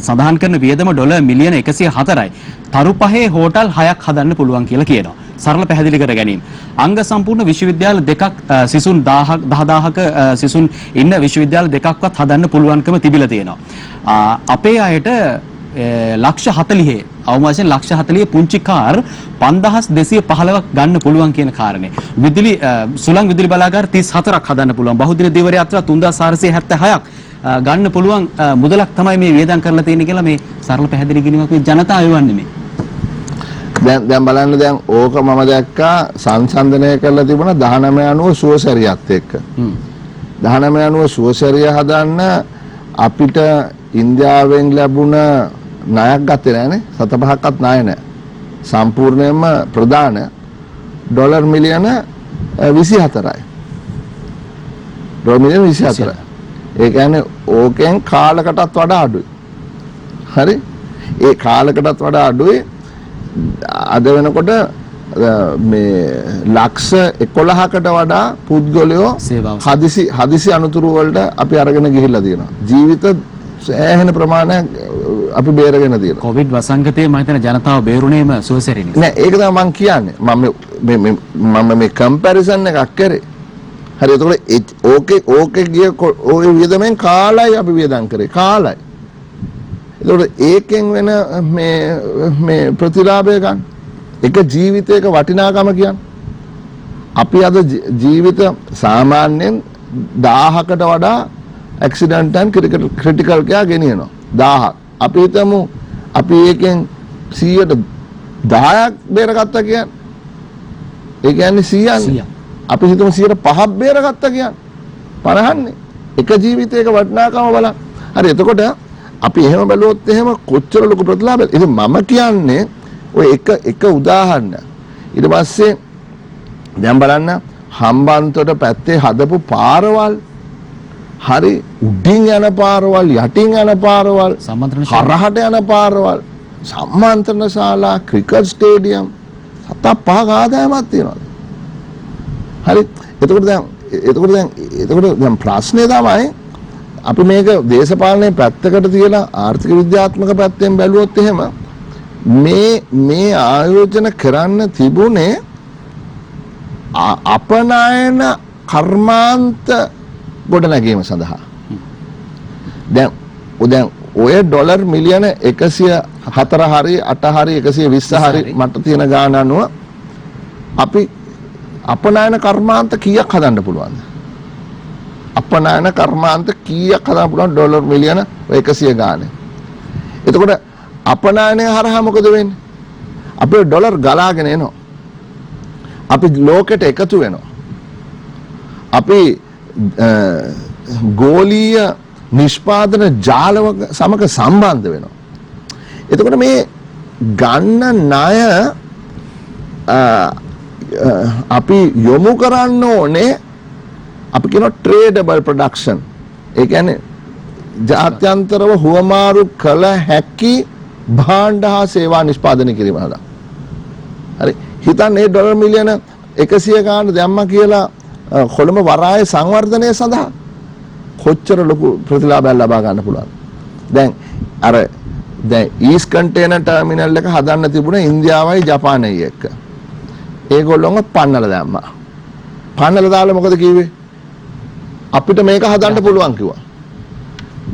සඳහන් කරන වියදම ඩොලර් මිලියන 104යි. තරු පහේ හෝටල් 6ක් හදන්න පුළුවන් කියලා කියනවා. සරල පැහැදිලි කර ගැනීම. අංග සම්පූර්ණ විශ්වවිද්‍යාල දෙකක් සිසුන් 10000ක සිසුන් ඉන්න විශ්වවිද්‍යාල දෙකක්වත් හදන්න පුළුවන්කම තිබිලා තියෙනවා. අපේ අයට ලක්ෂ 40 අවම වශයෙන් ලක්ෂ 40 පුංචි කාර් 5215ක් ගන්න පුළුවන් කියන කාරණේ. සුළං විදුලි බලාගාර 34ක් හදන්න පුළුවන්. බහුදින දිවර යාත්‍රා 3476ක් ගන්න පුළුවන් මුදලක් තමයි මේ වියදම් කරලා තියෙන්නේ කියලා මේ සරල පැහැදිලි කිරීමක් මේ ජනතාව එවන්නේ මේ. දැන් බලන්න දැන් ඕක මම දැක්කා සංසන්දනය කරලා තිබුණා 1990 සුවසැරියත් එක්ක. 1990 සුවසැරිය හදන්න අපිට ඉන්දියාවෙන් ලැබුණ ණයක් ගත්තේ නැහනේ. 7.5ක්වත් ණය නැහැ. සම්පූර්ණයෙන්ම ප්‍රධාන ඩොලර් මිලියන 24යි. ඩොලර් මිලියන 24යි. ඒ කියන්නේ ඕකෙන් කාලකටත් වඩා අඩුයි. හරි? ඒ කාලකටත් වඩා අඩුයි. අද වෙනකොට මේ ලක්ෂ 11කට වඩා පුද්ගලයෝ හදිසි අනුතුරු වලට අපි අරගෙන ගිහිල්ලා තියෙනවා. ජීවිත සෑහෙන ප්‍රමාණයක් අපි බේරගෙන තියෙනවා. කොවිඩ් වසංගතයේ මම හිතන ජනතාව බේරුණේම සුවසැරිය නිසා. නෑ ඒක තමයි මම කියන්නේ. මම මේ කම්පැරිසන් එකක් කරේ. හරි එතකොට ඕකේ ගිය ඔය වියදමෙන් කාලයි අපි වියදම් කරේ. කාලයි. එතකොට ඒකෙන් වෙන මේ ප්‍රතිලාභය ගන්න එක ජීවිතයක වටිනාකම කියන්නේ අපි අද ජීවිත සාමාන්‍යයෙන් 1000කට වඩා ඇක්සිඩන්ට් and ක්‍රිටිකල් කෙයා ගෙනියනවා 1000ක් අපි හිතමු අපි ඒකෙන් 110ක් බේරගත්තා කියන්නේ ඒ කියන්නේ 100ක් අපි හිතමු 105ක් බේරගත්තා කියන්නේ 50න්නේ එක ජීවිතයක වටිනාකම බලන්න. හරි එතකොට අපි එහෙම බැලුවොත් එහෙම කොච්චර ලොකු ප්‍රතිලාභයක්. ඉතින් මම කියන්නේ ඔය එක උදාහරණ. ඊට පස්සේ දැන් බලන්න හම්බන්තොට පැත්තේ හදපු පාරවල් හරි උඩින් යන පාරවල් යටින් යන පාරවල් සම්මන්ත්‍රණ හරහට යන පාරවල් සම්මන්ත්‍රණ ශාලා ක්‍රිකට් ස්ටේඩියම් 7-5 ආදායමක් තියෙනවා. හරි එතකොට දැන් ප්‍රශ්නේ තමයි අපි මේක දේශපාලනයේ පැත්තකට තියලා ආර්ථික විද්‍යාත්මක පැත්තෙන් බැලුවොත් එහෙම මේ ආයෝජන කරන්න තිබුණේ අපනයන කර්මාන්ත ගොඩනැගීම සඳහා. දැන් ඔය ඩොලර් මිලියන 104 හරි 8 හරි 120 හරි මට තියෙන ගාන අනුව අපි අපනයන කර්මාන්ත කීයක් හදන්න පුළුවන්ද? අපනයන කර්මාන්ත කීයක් හදන්න පුළුවන් ඩොලර් මිලියන 100 ගානේ. එතකොට අපනයනය හරහා මොකද වෙන්නේ? අපේ ඩොලර් ගලාගෙන එනවා. අපි ලෝකෙට එකතු වෙනවා. අපි ගෝලීය නිෂ්පාදන ජාල සමග සම්බන්ධ වෙනවා. එතකොට මේ ගන්න ණය අපි යොමු කරන්න ඕනේ අපි කියන ට්‍රේඩබල් ප්‍රොඩක්ෂන්. ඒ කියන්නේ ජාත්‍යන්තරව හුවමාරු කළ හැකි භාණ්ඩ හා සේවා නිෂ්පාදනය කිරීම සඳහා. හරි හිතන්න මේ ඩොලර් මිලියන 100 ගාන දැම්මා කියලා කොළඹ වරායේ සංවර්ධනය සඳහා කොච්චර ලොකු ප්‍රතිලාභයක් ලබා ගන්න පුළුවන්. දැන් ඊස් කන්ටේනර් ටර්මිනල් එක හදන්න තිබුණේ ඉන්දියාවයි ජපානයයි එක්ක. ඒගොල්ලෝම පන්නලා දැම්මා. පන්නලා දාලා මොකද කිව්වේ? අපිට මේක හදන්න පුළුවන් කිව්වා.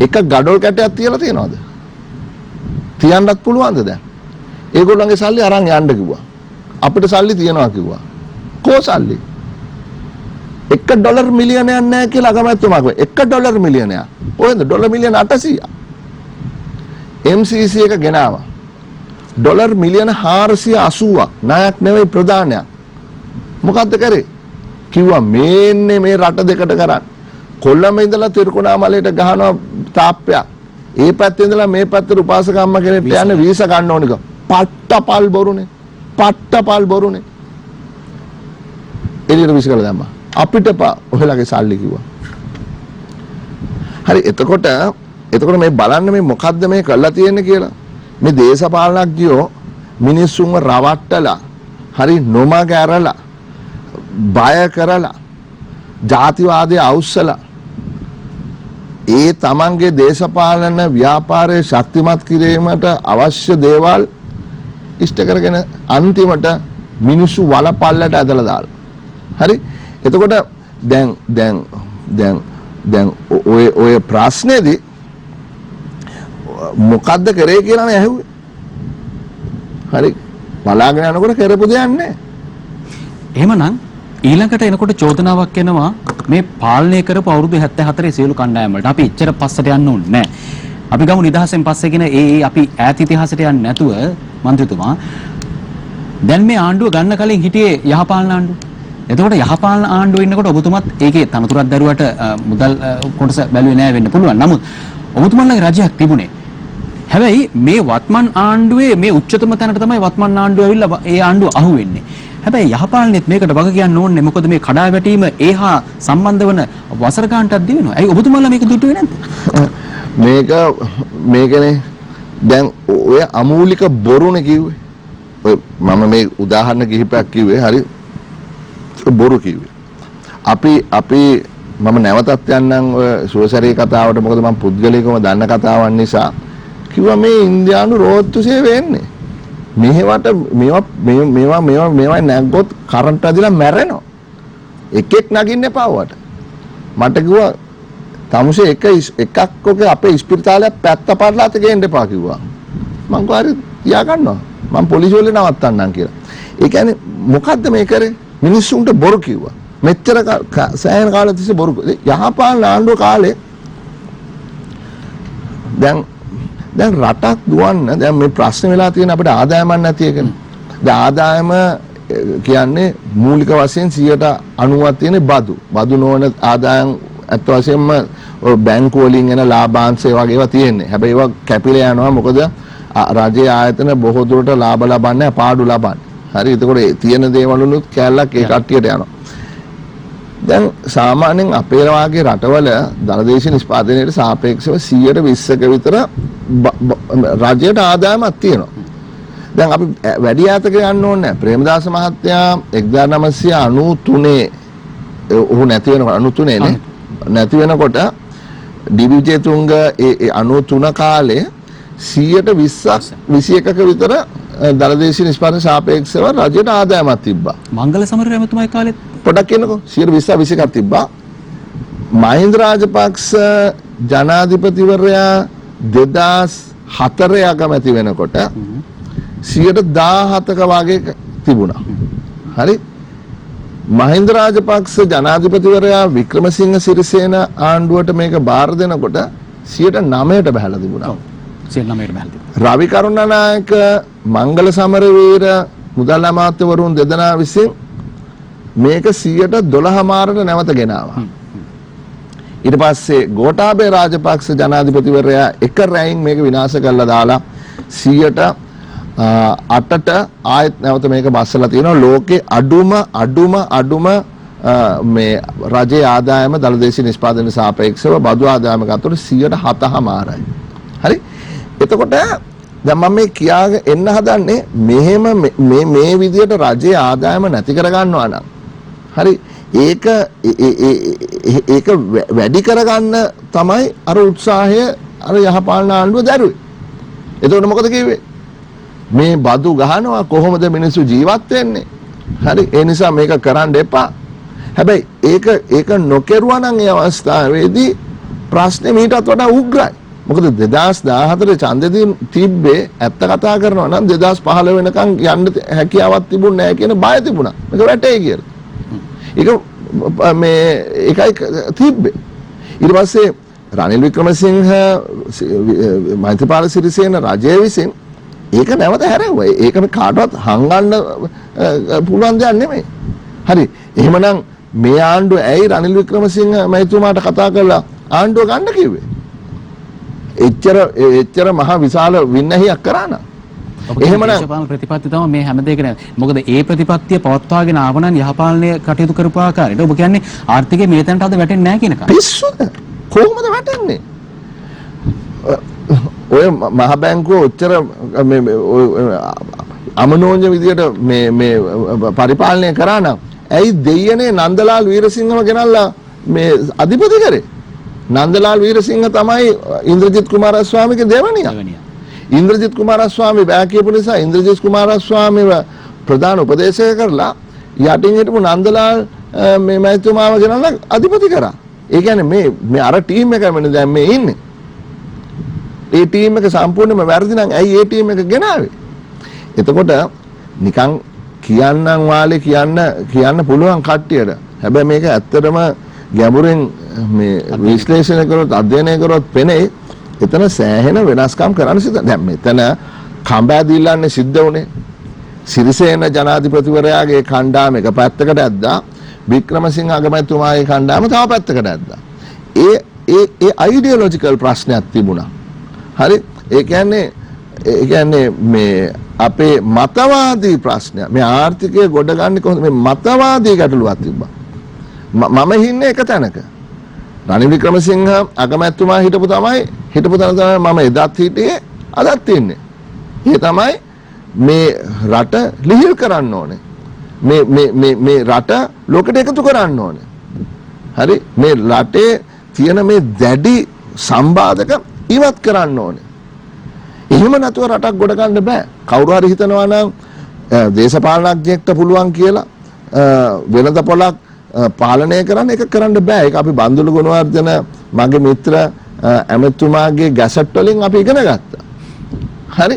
එක ගඩොල් කැටයක් තියලා තියනවද? තියන්නත් පුළුවන්ද දැන්? ඒගොල්ලන්ගේ සල්ලි අරන් යන්න කිව්වා. අපිට සල්ලි තියනවා කිව්වා. කෝ සල්ලි? $1 මිලියනයක් නැහැ කියලා අගමැතිතුමා කිව්වා. $1 මිලියනයක්. කොහෙන්ද? ඩොලර් මිලියන 800ක්. MCC එක ගෙනාවා. ඩොලර් මිලියන 480ක් ණයක් නෙවෙයි ප්‍රදානයක්. මොකද්ද කරේ? කිව්වා මේන්නේ මේ රට දෙකට කරන්න. කොල්ලම ඉඳලා තිරිකුණාමලයට ගහනවා තාප්පයක්. ඒ පැත්තේ ඉඳලා මේ පැත්තට උපාසකම්ම කෙනෙක්ට යන්න වීසා ගන්න ඕනික. පට්ටපල් බොරුනේ. පට්ටපල් බොරුනේ. එළියට වීසා කළා දැම්මා. අපිට ඔයලාගේ සල්ලි කිව්වා. හරි එතකොට මේ බලන්න මේ මොකද්ද මේ කරලා තියෙන්නේ කියලා. මේ දේශපාලනඥයෝ මිනිස්සුන්ව රවට්ටලා හරි නොමග ඇරලා බය කරලා ජාතිවාදය අවුස්සලා ඒ තමන්ගේ දේශපාලන ව්‍යාපාරයේ ශක්තිමත් කිරීමට අවශ්‍ය දේවල් ඉෂ්ට කරගෙන අන්තිමට මිනිස්සු වලපල්ලට ඇදලා දාලා. හරි එතකොට දැන් ඔය ප්‍රශ්නේදී මොකද්ද කරේ කියලා නේ ඇහුවේ. හරි බලාගෙන යනකොට කරපු දෙයක් නැහැ. එහෙමනම් ඊළඟට එනකොට චෝදනාවක් එනවා මේ පාලනය කරපු අවුරුදු 74 සියලු කණ්ඩායම් වලට අපි එච්චර පස්සට යන්න ඕනේ නැහැ. අපි ගමු නිදහසෙන් පස්සේ කියන අපි ඈත ඉතිහාසයට යන්නේ නැතුව മന്ത്രിතුමා දැන් මේ ආණ්ඩුව ගන්න කලින් හිටියේ යහපාලන ආණ්ඩුව. එතකොට යහපාලන ආණ්ඩුව ඉන්නකොට ඔබතුමත් ඒකේ තනතුරක් දරුවට මුදල් කොටස බැලුවේ නැහැ වෙන්න පුළුවන්. නමුත් ඔබතුමන්ලගේ රජයක් තිබුණේ. හැබැයි මේ වත්මන් ආණ්ඩුවේ මේ උච්චතම තැනට තමයි වත්මන් ආණ්ඩුව ඇවිල්ලා ඒ ආණ්ඩුව අහුවෙන්නේ. හැබැයි යහපාලනෙත් මේකට වග කියන්න ඕනේ. මොකද මේ කඩා වැටීම ඒහා සම්බන්ධ වන වසර ගානටත් දිවෙනවා. ඇයි ඔබතුමාලා මේක දුටුවේ නැද්ද? මේකනේ දැන් ඔය අමූලික බොරුනේ කිව්වේ. ඔය මම මේ උදාහරණ කිහිපයක් කිව්වේ හරි බොරු කිව්වේ. අපි මම නැවතත් යන්නම් ඔය සුවසරී කතාවට. මොකද මම පුද්ගලිකවම දන්න කතාවක් නිසා කිව්වා මේ ඉන්දියානු රෝත්තුසේ වෙන්නේ. මේවා නැග්ගොත් කරන්ට් ඇදිලා මැරෙනවා. එකෙක් නගින්න එපා වට. මට කිව්වා තමුසේ එකක් ඔගේ අපේ ඉස්පිරිතාලයක් පැත්ත පරලා තේගෙන්න එපා කිව්වා. මං කිව්වා හරි තියා ගන්නවා. මං පොලිසිය වල නවත්තන්නම් කියලා. ඒ කියන්නේ මොකද්ද මේ කරේ? මිනිස්සුන්ට බොරු කිව්වා. මෙච්චර සෑහෙන කාලයක් තිස්සේ බොරු යහපාලන ආණ්ඩුව කාලේ දැන් රටක් දුවන්න දැන් මේ ප්‍රශ්න වෙලා තියෙන අපිට ආදායමක් නැති එකනේ. දැන් ආදායම කියන්නේ මූලික වශයෙන් 90ක් තියෙන බදු. බදු නොවන ආදායම් අත් වශයෙන්ම ඔය බැංකු වලින් එන ලාභාංශ ඒ වගේ ඒවා තියෙන්නේ. හැබැයි ඒවා කැපිලා යනවා මොකද රජයේ ආයතන බොහෝ දුරට ලාභ ලබන්නේ පාඩු ලබන්නේ. හරි එතකොට තියෙන දේවලුනුත් කැලලක් ඒ කට්ටියට යනවා. දැන් සාමාන්‍යයෙන් අපේ වාගේ රටවල දලදේශීය නිෂ්පාදනයට සාපේක්ෂව 120ක විතර රජයට ආදායමක් තියෙනවා. දැන් අපි වැඩි ඈතක යන්න ඕනේ නැහැ. ප්‍රේමදාස මහත්තයා 1993 ඔහු නැති වෙනකොට 93 නේ. නැති වෙනකොට ඩී.වී.ජේ.තුංග ඒ 93 කාලේ 120ක් 21ක විතර දලදේශීය නිෂ්පාදන සාපේක්ෂව රජයට ආදායමක් තිබ්බා. මංගල සමරේ ඇමතුමාගේ කාලෙත් පොඩක් කියනකෝ 120 21ක් තිබ්බා. මහින්ද රාජපක්ෂ ජනාධිපතිවරයා 2004 අගමැති වෙනකොට 17ක වගේ තිබුණා. හරි මහින්ද රාජපක්ෂ ජනාධිපතිවරයා වික්‍රමසිංහ සිරිසේන ආණ්ඩුවට මේක බාර දෙනකොට 9ට බහැලා තිබුණා. 9ට බහැලා තිබුණා. රවි කරුණානායක මංගල සමරවීර මුදල් අමාත්‍යවරුන් දෙදෙනා විසින් මේක 12% නැවත ගෙනාවා. ඊට පස්සේ ගෝඨාභය රාජපක්ෂ ජනාධිපතිවරයා එක රැයින් මේක විනාශ කරලා දාලා 8ට ආයෙත් නැවත මේක බස්සලා තියෙනවා. ලෝකේ අඩුම මේ රජයේ ආදායම දලදේශීය නිෂ්පාදනයට සාපේක්ෂව බදු ආදායම ගත්තොත් 7.5%යි. හරි එතකොට දැන් මම මේ කියාගෙන එන්න හදන්නේ මෙහෙම මේ විදියට රජයේ ආදායම නැති කර ගන්නවා නම් හරි ඒක වැඩි කරගන්න තමයි අර උත්සාහය අර යහපාලන ආණ්ඩුව දැරුවේ. එතකොට මොකද කිව්වේ? මේ බදු ගහනවා කොහොමද මිනිස්සු ජීවත් වෙන්නේ? හරි ඒ නිසා මේක කරන්න එපා. හැබැයි ඒක නොකරුවා නම් ඒ අවස්ථාවේදී ප්‍රශ්නේ මීටත් වඩා උග්‍රයි. මොකද 2014 ඡන්දෙදී තිබ්බේ ඇත්ත කතා කරනවා නම් 2015 වෙනකන් යන්න හැකියාවක් තිබුණේ නැහැ කියන බය තිබුණා. මේක වැටේ කියලා. ඒක මේ එකයි තිබ්බේ. ඊට පස්සේ රනිල් වික්‍රමසිංහ මෛත්‍රීපාල සිරිසේන රජය විසින් ඒක නැවත හැරෙව්වා. ඒක මේ කාටවත් හංගන්න පුළුවන් දෙයක් නෙමෙයි. හරි. එහෙමනම් මේ ආණ්ඩුව ඇයි රනිල් වික්‍රමසිංහ මෛත්‍රීතුමාට කතා කරලා ආණ්ඩුව ගන්න කිව්වේ? එච්චර මහා විශාල වින්නහියක් කරා නම් එහෙමනම් දේශපාලන ප්‍රතිපත්තිය තමයි මේ හැම දෙයකම. මොකද ඒ ප්‍රතිපත්තිය පවත්වාගෙන ආවනම් යහපාලනය කටයුතු කරපු ආකාරයට ඔබ කියන්නේ ආර්ථිකයේ මේ තැනට අද වැටෙන්නේ නැහැ කියන එක. පිස්සුද? කොහොමද වැටෙන්නේ? ඔය මහ බැංකුව ඔච්චර මේ අමනෝන්‍ය විදියට මේ පරිපාලනය කරා නම් ඇයි දෙයනේ නන්දලාල් වීරසිංහව ගෙනල්ලා මේ අධිපති කරේ? නන්දලාල් වීරසිංහ තමයි ඉන්ද්‍රජිත් කුමාරස්වාමීගේ දෙවනියා. ඉන්ද්‍රජිත් කුමාරස්වාමී බෑ කියපු නිසා ඉන්ද්‍රජිත් කුමාරස්වාමීව ප්‍රධාන උපදේශක කරලා යටින් හිටපු නන්දලාල් මේ මැතිතුමාව ගෙනල්ලා අධිපති කරා. ඒ කියන්නේ මේ අර ටීම් එකම දැන් මේ ඉන්නේ. ඒ ටීම් එක සම්පූර්ණයෙන්ම වැරදි නම් ඇයි ඒ ටීම් එක ගෙනාවේ? එතකොට නිකන් කියන්නම් වාලේ කියන්න පුළුවන් කට්ටියට. හැබැයි මේක ඇත්තටම ගැඹුරින් මේ විශ්ලේෂණය කරොත් අධ්‍යයනය කරොත් පෙනේ එතන සෑහෙන වෙනස්කම් කරන්න සිද්ධ. දැන් මෙතන කම්බෑදිල්ලන්නේ සිද්ධ වුණේ සිරිසේන ජනාධිපතිවරයාගේ කණ්ඩායම එක පැත්තකට ඇද්දා, වික්‍රමසිංහ අගමැතිතුමාගේ කණ්ඩායම තව පැත්තකට ඇද්දා. ඒ අයිඩියොලොජිකල් ප්‍රශ්නයක් තිබුණා. හරි ඒ කියන්නේ මේ අපේ මතවාදී ප්‍රශ්නය මේ ආර්ථිකය ගොඩ ගන්න කොහොමද මේ මතවාදී ගැටලුවක් තිබ්බා. මම ඉන්නේ එක තැනක. රනිල් වික්‍රමසිංහ අගමැතිතුමා හිටපු තැන තමයි මම එදත් හිටියේ අදත් ඉන්නේ. ඒ තමයි මේ රට ලිහිල් කරන්න ඕනේ. මේ රට ලෝකෙට එකතු කරන්න ඕනේ. හරි මේ රටේ තියෙන මේ දැඩි සම්බාධක ඉවත් කරන්න ඕනේ. එහෙම නැතුව රටක් ගොඩ ගන්න බෑ. කවුරු හරි හිතනවා නම් දේශපාලනඥයෙක්ට පුළුවන් කියලා වෙනද පොලක් පාලනය කරන්න ඒක කරන්න බෑ. ඒක අපි බන්දුල ගුණවර්ධන මගේ මිත්‍ර ඇමතුමාගේ ගැසට් වලින් අපි ඉගෙන ගත්තා. හරි.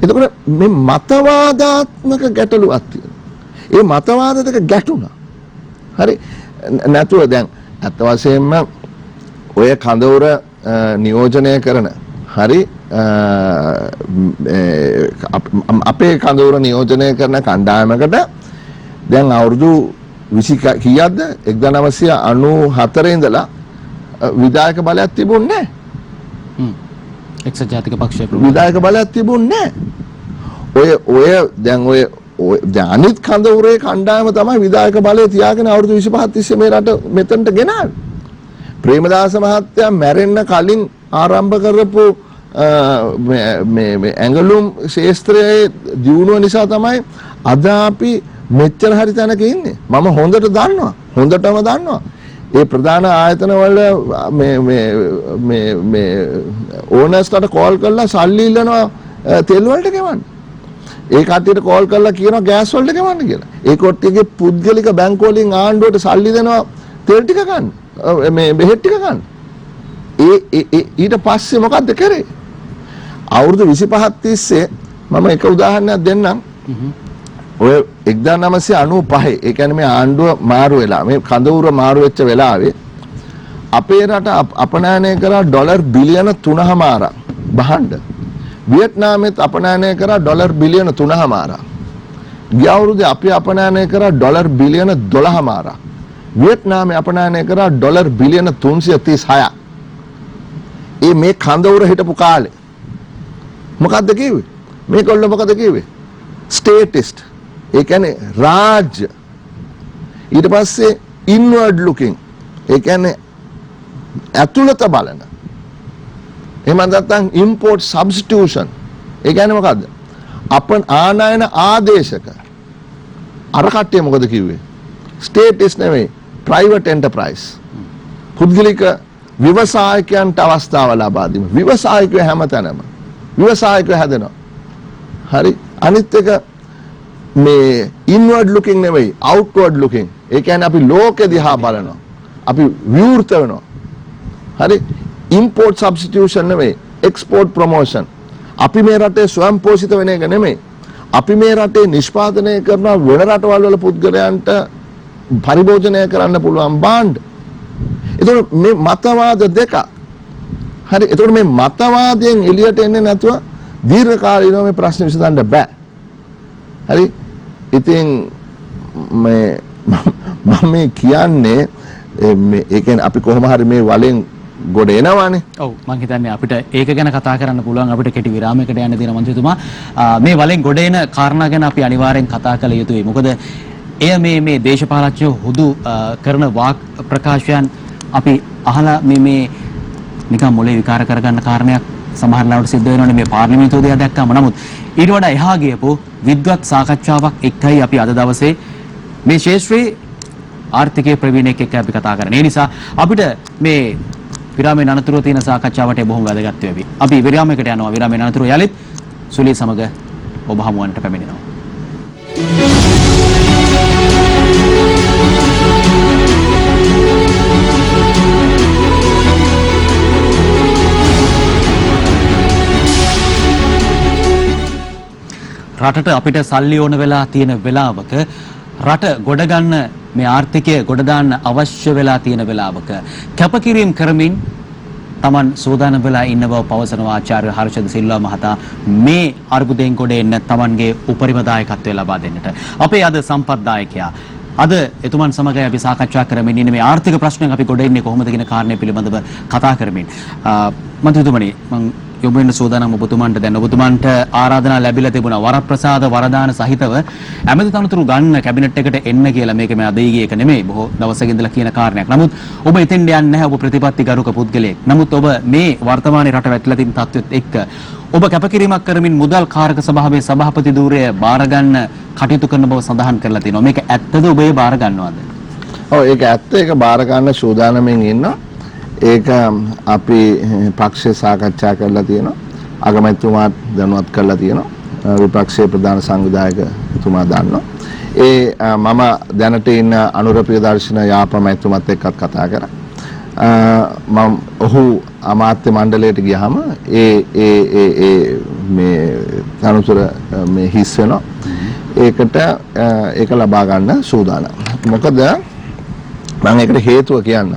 එතකොට මේ මතවාදාත්මක ගැටලුවක් තියෙනවා. ඒ මතවාද දෙක ගැටුණා. හරි. නැතුව දැන් අත් වශයෙන්ම ඔය කඳවුර නියෝජනය කරන හරි අපේ කඳවුර නියෝජනය කරන කණ්ඩායමකට දැන් අවුරුදු 20 කීයක්ද 1994 ඉඳලා විධායක බලයක් තිබුණේ නැහැ. එක්සත් ජාතික පක්ෂය විධායක බලයක් තිබුණේ නැහැ. ඔය දැන් දැන් අනිත් කඳවුරේ කණ්ඩායම තමයි විධායක බලය තියාගෙන අවුරුදු 25ක් තිස්සේ මේ රට මෙතනට ගෙනාවේ. ප්‍රේමදාස මහත්තයා මැරෙන්න කලින් ආරම්භ කරපු මේ ඇඟලුම් ශාස්ත්‍රයේ දියුණුව නිසා තමයි අද අපි මෙච්චර හරි තැනක ඉන්නේ. මම හොඳටම දන්නවා. ඒ ප්‍රධාන ආයතන වල මේ ඕනර්ස්ලාට කෝල් කරලා සල්ලි ඉල්ලනවා තෙල් වලට ගෙවන්න. ඒ කට්ටියට කෝල් කරලා කියනවා ගෑස් වලට ගෙවන්න කියලා. ඒ කොට්ටියගේ පුද්ගලික බැංකු වලින් ආණ්ඩුවට සල්ලි දෙනවා තෙල් ටික ගන්න. මේ බෙහෙත් ටික ගන්න. ඊට පස්සේ මොකද්ද කරේ? අවුරුදු 25ක් තිස්සේ මම එක උදාහරණයක් දෙන්නම්. ඔය 1995 ඒ කියන්නේ මේ ආණ්ඩුව මාරු වෙලා මේ කඳවුර මාරු වෙච්ච වෙලාවේ අපේ රට අපනයනය කරා ඩොලර් බිලියන 3.5ක් බහන්න. වියට්නාමෙත් අපනයනය කරා ඩොලර් බිලියන 3.5ක්. ගිය අවුරුද්දේ අපි අපනයනය කරා ඩොලර් බිලියන 12.5ක්. වියට්නාමයේ අපනයනය කරා ඩොලර් බිලියන 336ක්. මේ කඳවුර හිටපු කාලේ මොකද්ද කිව්වේ? මේගොල්ලෝ මොකද කිව්වේ? ස්ටේටිස්ට්. ඒ කියන්නේ රාජ්‍ය. ඊට පස්සේ ඉන්වර්ඩ් ලුකින්. ඒ කියන්නේ ඇතුළත බලන. එහෙම නැත්නම් ඉම්පෝර්ට් සබ්ස්ටිටියුෂන්. ඒ කියන්නේ මොකද්ද? ආනයන ආදේශක. අර කට්ටිය මොකද කිව්වේ? ස්ටේටිස්ට් නෙවෙයි, ප්‍රයිවට් එන්ටර්ප්‍රයිස්. පුද්ගලික ව්‍යවසායකයන්ට අවස්ථාව ලබා දීම. ව්‍යවසායිකයෝ හැමතැනම ව්‍යවසායිකයෝ හැදෙනවා. හරි. අනිත් එක මේ ඉන්වර්ඩ් ලුකින් නෙවෙයි අවුට්වර්ඩ් ලුකින්. ඒ කියන්නේ අපි ලෝකෙ දිහා බලනවා. අපි විවෘත වෙනවා. හරි. ඉම්පෝර්ට් සබ්ස්ටිටියුෂන් නෙවෙයි එක්ස්පෝර්ට් ප්‍රොමෝෂන්. අපි මේ රටේ ස්වයං පෝෂිත වෙන එක නෙමෙයි. අපි මේ රටේ නිෂ්පාදනය කරන වෙන රටවල් වල පුද්ගලයන්ට පරිභෝජනය කරන්න පුළුවන් භාණ්ඩ. එතකොට මේ මතවාද දෙක. හරි. එතකොට මේ මතවාදයෙන් එළියට එන්නේ නැතුව දීර්ඝ කාලීනව මේ ප්‍රශ්න විසඳන්න බෑ. හරි. ඉතින් මම කියන්නේ ඒ කියන්නේ අපි කොහොම හරි මේ වලෙන් ගොඩ එනවානේ. ඔව් මම හිතන්නේ අපිට ඒක ගැන කතා කරන්න පුළුවන්. අපිට කෙටි විරාමයකට යන්න දෙන මන්ත්‍රීතුමා මේ වලෙන් ගොඩ එන කාරණා ගැන අපි අනිවාර්යෙන් කතා කළ යුතුයි. මොකද එය මේ දේශපාලනඥයෝ හුදු කරන වාක් ප්‍රකාශයන් අපි අහලා මේ නිකන් මොලේ විකාර කරගන්න කාරණයක් සමහර ලාවට සිද්ධ වෙනවනේ මේ පාර්ලිමේන්තුව දිහා දැක්කම. නමුත් ඊට වඩා එහා ගියපු විද්වත් සාකච්ඡාවක් එක්කයි අපි අද දවසේ මේ ශාස්ත්‍රීය ආර්ථිකයේ ප්‍රවීණෙක් එක්ක අපි කතා කරන්නේ. ඒ නිසා අපිට මේ විරාමයේ අනතුරුව තියෙන සාකච්ඡාවට බොහොම වැදගත් වෙවි. අපි විරාමයකට යනවා. විරාමයේ අනතුරුව යලිත් සුලී සමග ඔබ හමුවන්නට පැමිණෙනවා. රටට අපිට සල්ලි ඕන වෙලා තියෙන වෙලාවක රට ගොඩ ගන්න මේ ආර්ථිකය ගොඩ දාන්න අවශ්‍ය වෙලා තියෙන වෙලාවක කැපකිරීම කරමින් Taman සූදානම් වෙලා ඉන්න බව පවසනවා ආචාර්ය හර්ෂද සිල්වා මහතා මේ අර්බුදයෙන් ගොඩ එන්න Tamanගේ උපරිම දායකත්වය ලබා දෙන්නට. අපේ අද සම්පත්දායකයා අද එතුමන් සමග අපි සාකච්ඡා කරමින් ඉන්නේ මේ ආර්ථික ප්‍රශ්නයන් අපි ගොඩ එන්නේ කොහොමද කියන කාරණේ පිළිබඳව කතා කරමින්. මන්ත්‍රීතුමනි මම යොමු වෙන සෝදානම් ඔබතුමන්ට දැන් ඔබතුමන්ට ආරාධනා ලැබිලා තිබුණා වරප්‍රසාද වරදාන සහිතව ඇමති තනතුරු ගන්න කැබිනට් එකට එන්න කියලා. මේක මේ අද ඊයේ එක නෙමෙයි බොහෝ දවසක ඉඳලා කියන කාරණයක්. නමුත් ඔබ එතෙන්ට යන්නේ නැහැ. ඔබ ප්‍රතිපත්තිගරුක පුද්ගලයෙක්. නමුත් ඔබ මේ වර්තමානයේ රට වැටලා තියෙන තත්ත්වෙත් එක්ක ඔබ කැපකිරීමක් කරමින් මුදල් කාරක සභාවේ සභාපති ධූරය බාර ගන්න කටයුතු කරන බව සඳහන් කරලා තිනවා. මේක ඇත්තද ඔබ ඒ බාර ගන්නවද? ඔව් ඒක ඇත්ත. ඒක බාර ගන්න සූදානම්ෙන් ඉන්නවා. ඒක අපි පක්ෂේ සාකච්ඡා කරලා තියෙනවා. අගමැතිතුමාත් දැනුවත් කරලා තියෙනවා. විපක්ෂයේ ප්‍රධාන සංවිධායකතුමා දන්නවා. මම දැනට ඉන්න අනුර ප්‍රියදර්ශන යාපමැතිතුමත් එක්කත් කතා කරා. ඔහු අමාත්‍ය මණ්ඩලයට ගියාම මේ තනතුර මේ හිස් වෙනවා. ඒකට ඒක ලබා ගන්න සූදානම්. මොකද මම ඒකට හේතුව කියන්න.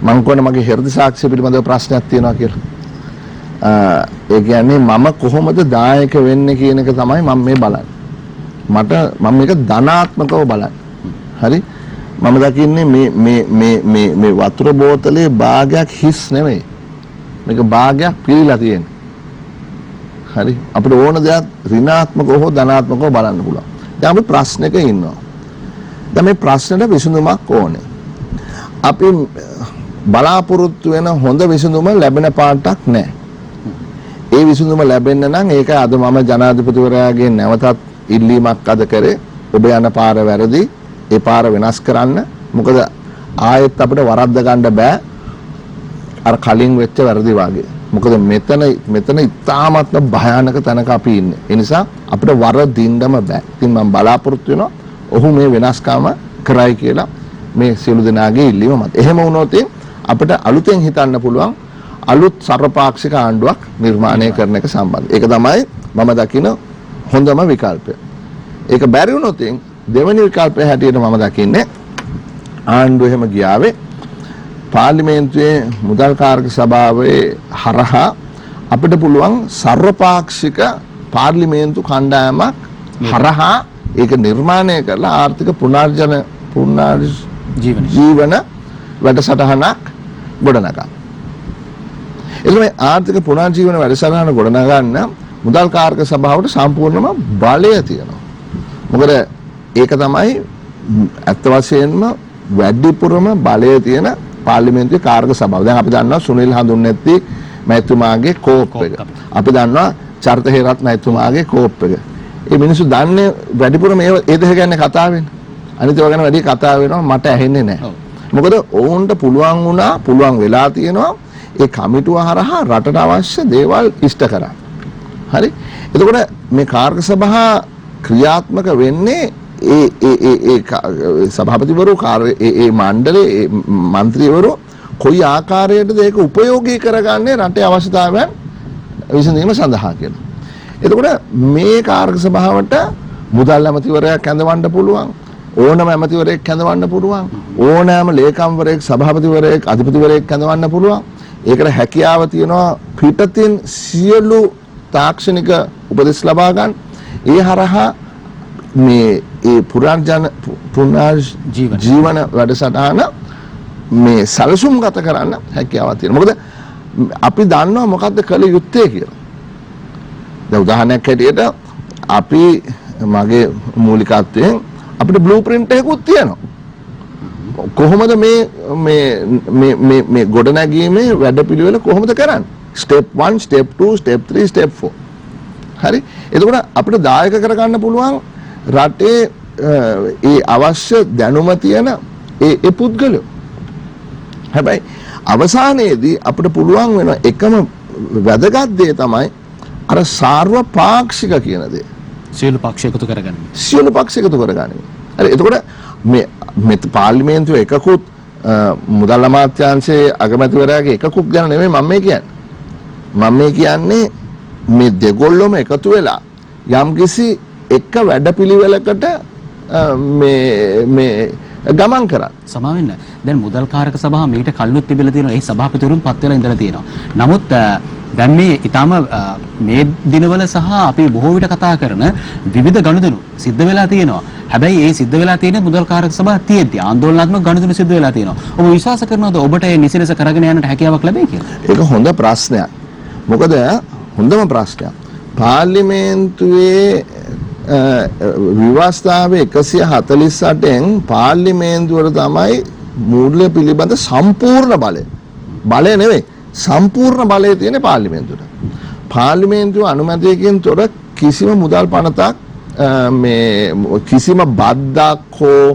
මම කියන්නේ මගේ හෘද සාක්ෂිය පිළිබඳව ප්‍රශ්නයක් තියෙනවා කියලා. ඒ කියන්නේ මම කොහොමද දායක වෙන්නේ කියන එක තමයි මම මේ බලන්නේ. මම මේක ධනාත්මකව බලන්නේ. හරි? මම දකින්නේ මේ වතුර බෝතලේ භාගයක් හිස් නෙමෙයි. මේක භාගයක් පිරීලා තියෙන්නේ. හරි. අපිට ඕන දෙයක් ඍණාත්මකව හෝ ධනාත්මකව බලන්න පුළුවන්. දැන් අපි ප්‍රශ්නයක ඉන්නවා. දැන් මේ ප්‍රශ්නෙට විසඳුමක් ඕනේ. අපි බලාපොරොත්තු වෙන හොඳ විසඳුම ලැබෙන පාටක් නැහැ. ඒ විසඳුම ලැබෙන්න නම් ඒක අද මම ජනාධිපතිවරයාගෙන් නැවතත් ඉල්ලීමක් අද කරේ. ඔබ යන පාර වැරදි. ඒ පාර වෙනස් කරන්න. මොකද ආයෙත් අපිට වරද්ද ගන්න බෑ. අර කලින් වෙච්ච වැරදි වාගේ. මොකද මෙතන ඉතාමත්ම භයානක තැනක අපි ඉන්නේ. ඒ නිසා අපිට වරදින්නම බෑ. ඉතින් මම බලාපොරොත්තු වෙනවා ඔහු මේ වෙනස්කම කරයි කියලා මේ සියලු දෙනාගේ ඉල්ලීම මත. එහෙම වුණොත් අපිට අලුතෙන් හිතන්න පුළුවන් අලුත් සර්වපාක්ෂික ආණ්ඩුවක් නිර්මාණය කරන එක සම්බන්ධ. ඒක තමයි මම දකින හොඳම විකල්පය. ඒක බැරි වුණොත් දෙවෙනි විකල්පය හැටියට මම දකින්නේ ආණ්ඩුව එහෙම ගියාවේ පාර්ලිමේන්තුවේ මුදල් කාර්ක සභාවේ හරහා අපිට පුළුවන් සර්වපාක්ෂික පාර්ලිමේන්තු කණ්ඩායමක් හරහා ඒක නිර්මාණය කරලා ආර්ථික පුනර්ජීවන වැඩසටහනක් ගොඩනගා. එතකොට ආර්ථික පුනර්ජීවන වැඩසටහන ගොඩනගන්න මුදල් කාර්ක සභාවට සම්පූර්ණම බලය තියෙනවා. මොකද ඒක තමයි අත් වශයෙන්ම වැඩිපුරම බලය තියෙන පාර්ලිමේන්තුවේ කාර්ක සභාව. දැන් අපි දන්නවා සුනිල් හඳුන්නැති මැතිතුමාගේ කෝප් එක. අපි දන්නවා චරිත හේරත් මැතිතුමාගේ කෝප් එක. මේ මිනිස්සු දන්නේ වැඩිපුරම ඒ දෙක ගැන කතා වෙන්නේ. අනිත් ඒවා ගැන වැඩි කතා වෙනවා මට ඇහෙන්නේ නැහැ. මොකද ඔවුන්ට පුළුවන් වෙලා තියෙනවා ඒ කමිටුව හරහා රටට අවශ්‍ය දේවල් ඉෂ්ට කරන්න. හරි? එතකොට මේ කාර්ක සභා ක්‍රියාත්මක වෙන්නේ ඒ සභාපතිවරු ඒ මණ්ඩලයේ මන්ත්‍රීවරු කොයි ආකාරයකටද ඒක ප්‍රයෝගී කරගන්නේ රටේ අවශ්‍යතාවයන් විසඳීම සඳහා කියලා. එතකොට මේ කාර්ක සභාවට මුදල් ඇමතිවරයෙක් ඇඳවන්න පුළුවන්. ඕනෑම ඇමතිවරයෙක් ඇඳවන්න පුළුවන්. ඕනෑම ලේකම්වරයෙක් සභාපතිවරයෙක් අධිපතිවරයෙක් ඇඳවන්න පුළුවන්. ඒකට හැකියාව තියෙනවා පිටතින් සියලු තාක්ෂණික උපදෙස් ලබා ගන්න. ඒ හරහා මේ ඒ පුනර්ජීවන වැඩසටහන මේ සැලසුම් ගත කරන්න හැකියාවක් තියෙනවා. මොකද අපි දන්නවා මොකද්ද කළ යුත්තේ කියලා. දැන් උදාහරණයක් හැටියට අපි මගේ මූලිකත්වයෙන් අපිට බ්ලූ ප්‍රින්ට් එකකුත් තියෙනවා. කොහොමද මේ ගොඩනැගීමේ වැඩපිළිවෙල කොහොමද කරන්නේ? Step 1, step 2, step 3, step 4. හරි? එතකොට අපිට දායක කරගන්න පුළුවන් රටේ ඒ අවශ්‍ය දැනුම තියෙන ඒ පුද්ගලයෝ. හැබැයි අවසානයේදී අපිට පුළුවන් වෙන එකම වැදගත් දේ තමයි අර සාර්වපාක්ෂික කියන දේ. සියලු පක්ෂ එකතු කරගන්න. සියලු පක්ෂ එකතු කරගන්න. හරි එතකොට මේ පාර්ලිමේන්තුව එකකුත් මුදල් අමාත්‍යාංශයේ අගමැතිවරයාගේ එකකුත් ගැන නෙමෙයි මම කියන්නේ. මම කියන්නේ මේ දෙගොල්ලොම එකතු වෙලා යම්කිසි එක වැඩපිළිවෙලකට මේ ගමන් කරා. සමාවෙන්න. දැන් මුදල් කාරක සභාව මීට කල්ලුත් තිබිලා තියෙනවා. ඒ සභාපතිවරුන් පත් වෙලා ඉඳලා තියෙනවා. නමුත් දැන් මේ ඊටම මේ දිනවල සහ අපි බොහෝ විට කතා කරන විවිධ ගනුදෙනු සිද්ධ වෙලා තියෙනවා. හැබැයි ඒ සිද්ධ වෙලා තියෙන මුදල් කාරක සභාව තියෙද්දි ආందోලනාත්මක ගනුදෙනු සිද්ධ වෙලා තියෙනවා. ඔබ විශ්වාස කරනවද ඔබට මේ නිසිලස කරගෙන යන්නට හැකියාවක් ලැබෙයි කියලා? ඒක හොඳ ප්‍රශ්නයක්. මොකද හොඳම ප්‍රශ්නයක්. පාර්ලිමේන්තුවේ විවස්ථාවේ 148න් පාර්ලිමේන්තුවට තමයි මූල්‍ය පිළිබඳ සම්පූර්ණ බලය නෙවෙයි සම්පූර්ණ බලය තියෙන පාර්ලිමේන්තුවට. පාර්ලිමේන්තුව අනුමැතියකින් තොර කිසිම මුදල් පනතක් මේ කිසිම බද්දක් හෝ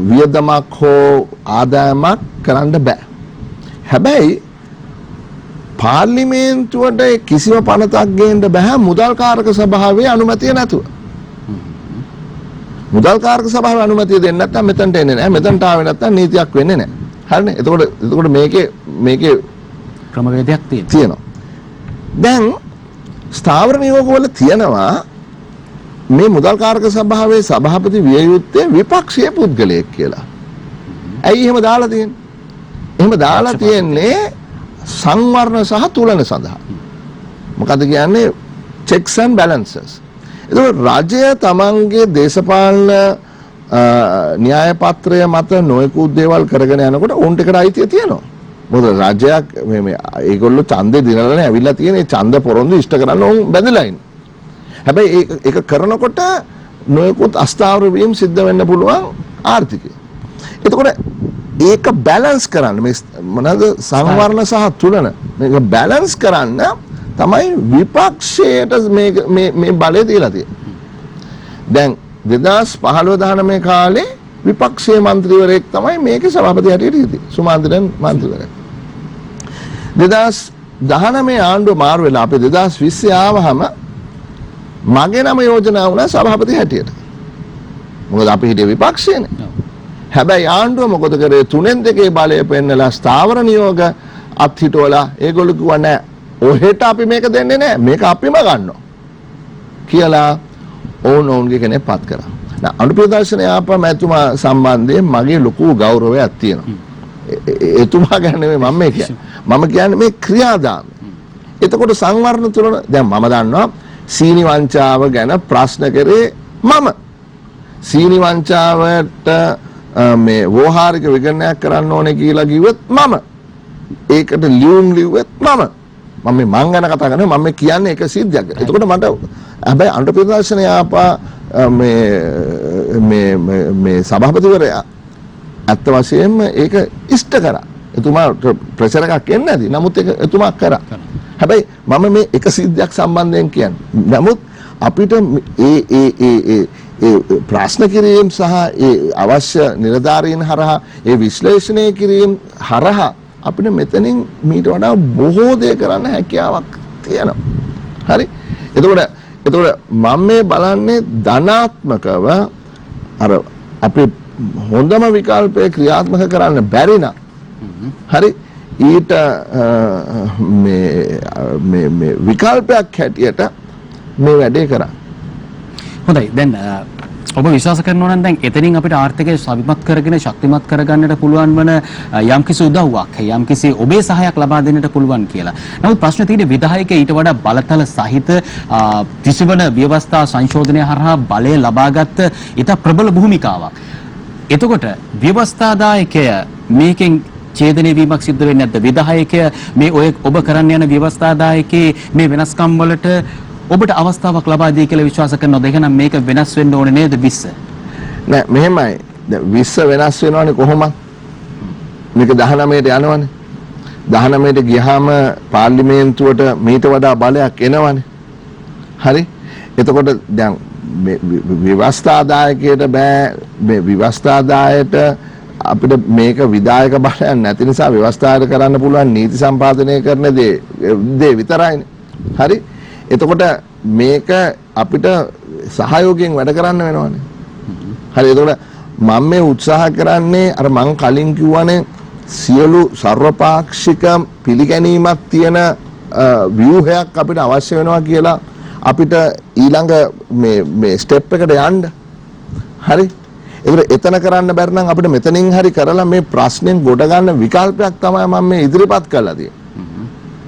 වියදමක් හෝ ආදායමක් කරන්න බෑ. හැබැයි පාර්ලිමේන්තුවට කිසිම පනතක් ගේන්න බෑ මුදල් කාරක සභාවේ අනුමැතිය නැතුව. මුදල් කාරක සභාවේ අනුමැතිය දෙන්නේ නැත්නම් මෙතනට එන්නේ නැහැ. මෙතනට ආවේ නැත්නම් නීතියක් වෙන්නේ නැහැ. හරිනේ? එතකොට මේකේ ක්‍රමවේදයක් තියෙනවා. දැන් ස්ථාවර නියෝගවල තියෙනවා මේ මුදල් කාරක සභාවේ සභාපති විය යුත්තේ විපක්ෂීය පුද්ගලයෙක් කියලා. ඇයි එහෙම දාලා තියෙන්නේ? එහෙම දාලා තියෙන්නේ සංවර්ණ සහ තුලන සඳහා. මොකද කියන්නේ checks and balances. එතකොට රජය තමන්ගේ දේශපාලන න්‍යාය පත්‍රය මත නොයෙකුත් දේවල් කරගෙන යනකොට උන්ට ඒකට අයිතිය තියෙනවා. මොකද රාජ්‍යයක් මේ ඒගොල්ලෝ ඡන්දේ දිනලානේ ඇවිල්ලා තියෙන. ඒ ඡන්ද පොරොන්දු ඉෂ්ට කරන්න උන් බැඳලා ඉන්නේ. හැබැයි ඒක කරනකොට නොයෙකුත් අස්ථාවර වීම සිද්ධ වෙන්න පුළුවන් ආර්ථිකය. එතකොට ඒක බැලන්ස් කරන්න මේ මොනවාද සංවර්ණ සහ තුලන මේක බැලන්ස් කරන්න තමයි විපක්ෂයට මේ බලය දීලා තියෙන්නේ. දැන් 2015-19 කාලේ විපක්ෂයේ മന്ത്രിවරයෙක් තමයි මේකේ සභාපති හැටියට හිටියේ. සුමාන්දිරන් മന്ത്രിවරයා. 2019 ආණ්ඩුව මාරු වෙලා අපි 2020 ආවහම මගේ නම යෝජනා වුණා සභාපති හැටියට. මොකද අපි හිටියේ විපක්ෂයේනේ. හැබැයි ආණ්ඩුව මොකද කරේ 3-2 බලය පෙන්නලා ස්ථාවර නියෝග අත්හිටවලා ඒගොල්ලෝ කිව්වා නෑ ඔහෙට අපි මේක දෙන්නේ නෑ මේක අපිම ගන්නවා කියලා ඕනෝන්ගේ කෙනෙක් පත් කරා. අනුර ප්‍රදර්ශන යාපා මැතිතුමා සම්බන්ධයෙන් මගේ ලොකු ගෞරවයක් තියෙනවා. එතුමා ගැන නෙමෙයි මම මේ කියන්නේ. මම කියන්නේ මේ ක්‍රියාදාමය. එතකොට සංවර්ණ තුන දැන් මම දන්නවා සීනි වංචාව ගැන ප්‍රශ්න කරේ මම. සීනි වංචාවට මේ වෝහාරික විගණනයක් කරන්න ඕනේ කියලා කිව්වත් මම. ඒකට ලියුම් ලිව්වත් මම. මම ගැන කතා කරන්නේ මම කියන්නේ එක සිද්ධියක්. එතකොට මට හැබැයි අනුර ප්‍රදර්ශන යාපා මේ සභාපතිවරයා අත්ත වශයෙන්ම ඒක ඉෂ්ට කරා. එතුමා ප්‍රෙෂර් එකක් එන්නේ නැති. නමුත් ඒක එතුමා කරා. හැබැයි මම මේ එක සිද්ධියක් සම්බන්ධයෙන් කියන්නේ. නමුත් අපිට ඒ ප්‍රශ්න කිරීම සහ ඒ අවශ්‍ය නිලධාරීන් හරහා ඒ විශ්ලේෂණය කිරීම හරහා අපිට මෙතනින් මීට වඩා බොහෝ දේ කරන්න හැකියාවක් තියෙනවා. හරි? එතකොට මම මේ බලන්නේ ධනාත්මකව අර අපේ හොඳම විකල්පය ක්‍රියාත්මක කරන්න බැරි නම් හරි ඊට මේ විකල්පයක් හැටියට මේ වැඩේ කරා. හොඳයි දැන් ඔබ විශ්වාස කරනවා නම් දැන් එතනින් අපිට ආර්ථිකය සවිමත් කරගෙන ශක්තිමත් කරගන්නට පුළුවන් වන යම්කිසි උදව්වක් යම්කිසි ඔබේ සහායක් ලබා දෙන්නට පුළුවන් කියලා. නමුත් ප්‍රශ්න තියෙන්නේ විධායක ඊට වඩා බලතල සහිත 30 වන ව්‍යවස්ථා සංශෝධනය හරහා බලය ලබාගත් ඊට ප්‍රබල භූමිකාවක්. එතකොට ව්‍යවස්ථාදායකය මේකෙන් ඡේදනය වීමක් සිද්ධ වෙන්නේ නැද්ද? විධායකය මේ ඔබ කරන්න යන ව්‍යවස්ථාදායකේ මේ වෙනස්කම් වලට ඔබට අවස්ථාවක් ලබා දී කියලා විශ්වාස කරනවද? එහෙනම් මේක වෙනස් වෙන්න ඕනේ නේද 20? නෑ මෙහෙමයි. දැන් 20 වෙනස් වෙනවනේ කොහොමද? මේක 19ට යනවනේ. 19ට ගියාම පාර්ලිමේන්තුවට මීට වඩා බලයක් එනවනේ. හරි? එතකොට දැන් ව්‍යවස්ථාදායකයට බෑ මේ ව්‍යවස්ථාදායට අපිට මේක විධායක බලයක් නැති නිසා ව්‍යවස්ථායට කරන්න පුළුවන් නීති සම්පාදනය කරන දේ විතරයිනේ. හරි? එතකොට මේක අපිට සහයෝගයෙන් වැඩ කරන්න වෙනවනේ. හරි එතකොට මම මේ උත්සාහ කරන්නේ අර මං කලින් කිව්වනේ සියලු සර්වපාක්ෂික පිළිගැනීමක් තියෙන ව්‍යුහයක් අපිට අවශ්‍ය වෙනවා කියලා අපිට ඊළඟ මේ ස්ටෙප් එකට යන්න. හරි? ඒකට එතන කරන්න බැරි නම් අපිට මෙතනින් හරි කරලා මේ ප්‍රශ්නෙන් ගොඩ ගන්න විකල්පයක් තමයි මම මේ ඉදිරිපත් කරලා තියෙන්නේ.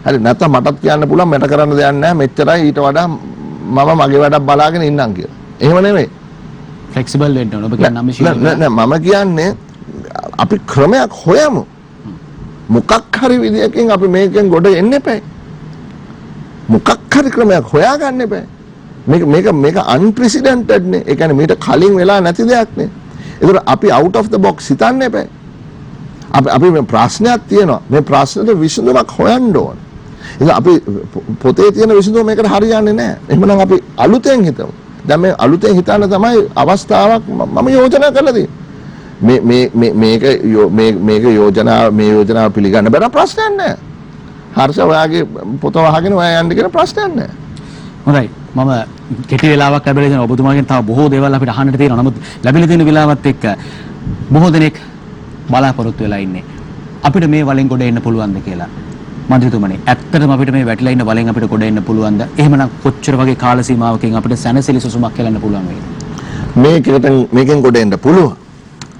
හරි නැත්නම් මටත් කියන්න පුළුවන් මට කරන්න දෙයක් නැහැ මෙච්චරයි ඊට වඩා මම මගේ වැඩක් බලාගෙන ඉන්නම් කියලා. එහෙම නෙමෙයි. ෆ්ලෙක්සිබල් වෙන්න ඕන. ඔබ කියන්නේ නෑ මම කියන්නේ අපි ක්‍රමයක් හොයමු. මොකක් හරි විදියකින් අපි මේකෙන් ගොඩ එන්න එපා. මොකක් හරි ක්‍රමයක් හොයාගන්න එපා. මේක අන්ප්‍රෙසිඩන්ටඩ් නේ. ඒ කියන්නේ මේකට කලින් වෙලා නැති දෙයක් නේ. ඒතර අපි out of the box හිතන්න එපා. අපි මේ ප්‍රශ්නයක් තියෙනවා. මේ ප්‍රශ්නෙට විසඳුමක් හොයන්න ඕන. ඉතින් අපි පොතේ තියෙන විසඳුම මේකට හරියන්නේ නැහැ. එහෙනම් අපි අලුතෙන් හිතමු. දැන් මේ අලුතෙන් හිතන්න තමයි අවස්ථාවක් මම යෝජනා කරලා තියෙන්නේ. මේක යෝජනාව පිළිගන්න බැර ප්‍රශ්නයක් නැහැ. හර්ෂ ඔයාගේ පොත වහගෙන ඔයා යන්න කියන ප්‍රශ්නයක් නැහැ. හොඳයි. මම කෙටි වෙලාවක් ලැබිලා තියෙනවා. ඔබතුමාගෙන් තව බොහෝ දේවල් අපිට අහන්නට තියෙනවා. නමුත් ලැබිලා තියෙන වෙලාවත් එක්ක බොහෝ දෙනෙක් බලාපොරොත්තු වෙලා ඉන්නේ අපිට මේ වලින් ගොඩ එන්න පුළුවන්ද කියලා. මන්ත්‍රීතුමනි ඇත්තටම අපිට මේ වැටිලා ඉන්න වලින් අපිට ගොඩ එන්න පුළුවන්ද? එහෙමනම් කොච්චර වගේ කාල සීමාවකින් අපිට සැනසෙලි සුසුමක් කියන්න පුළුවන් වේද? මේකෙන් ගොඩ එන්න පුළුවන්.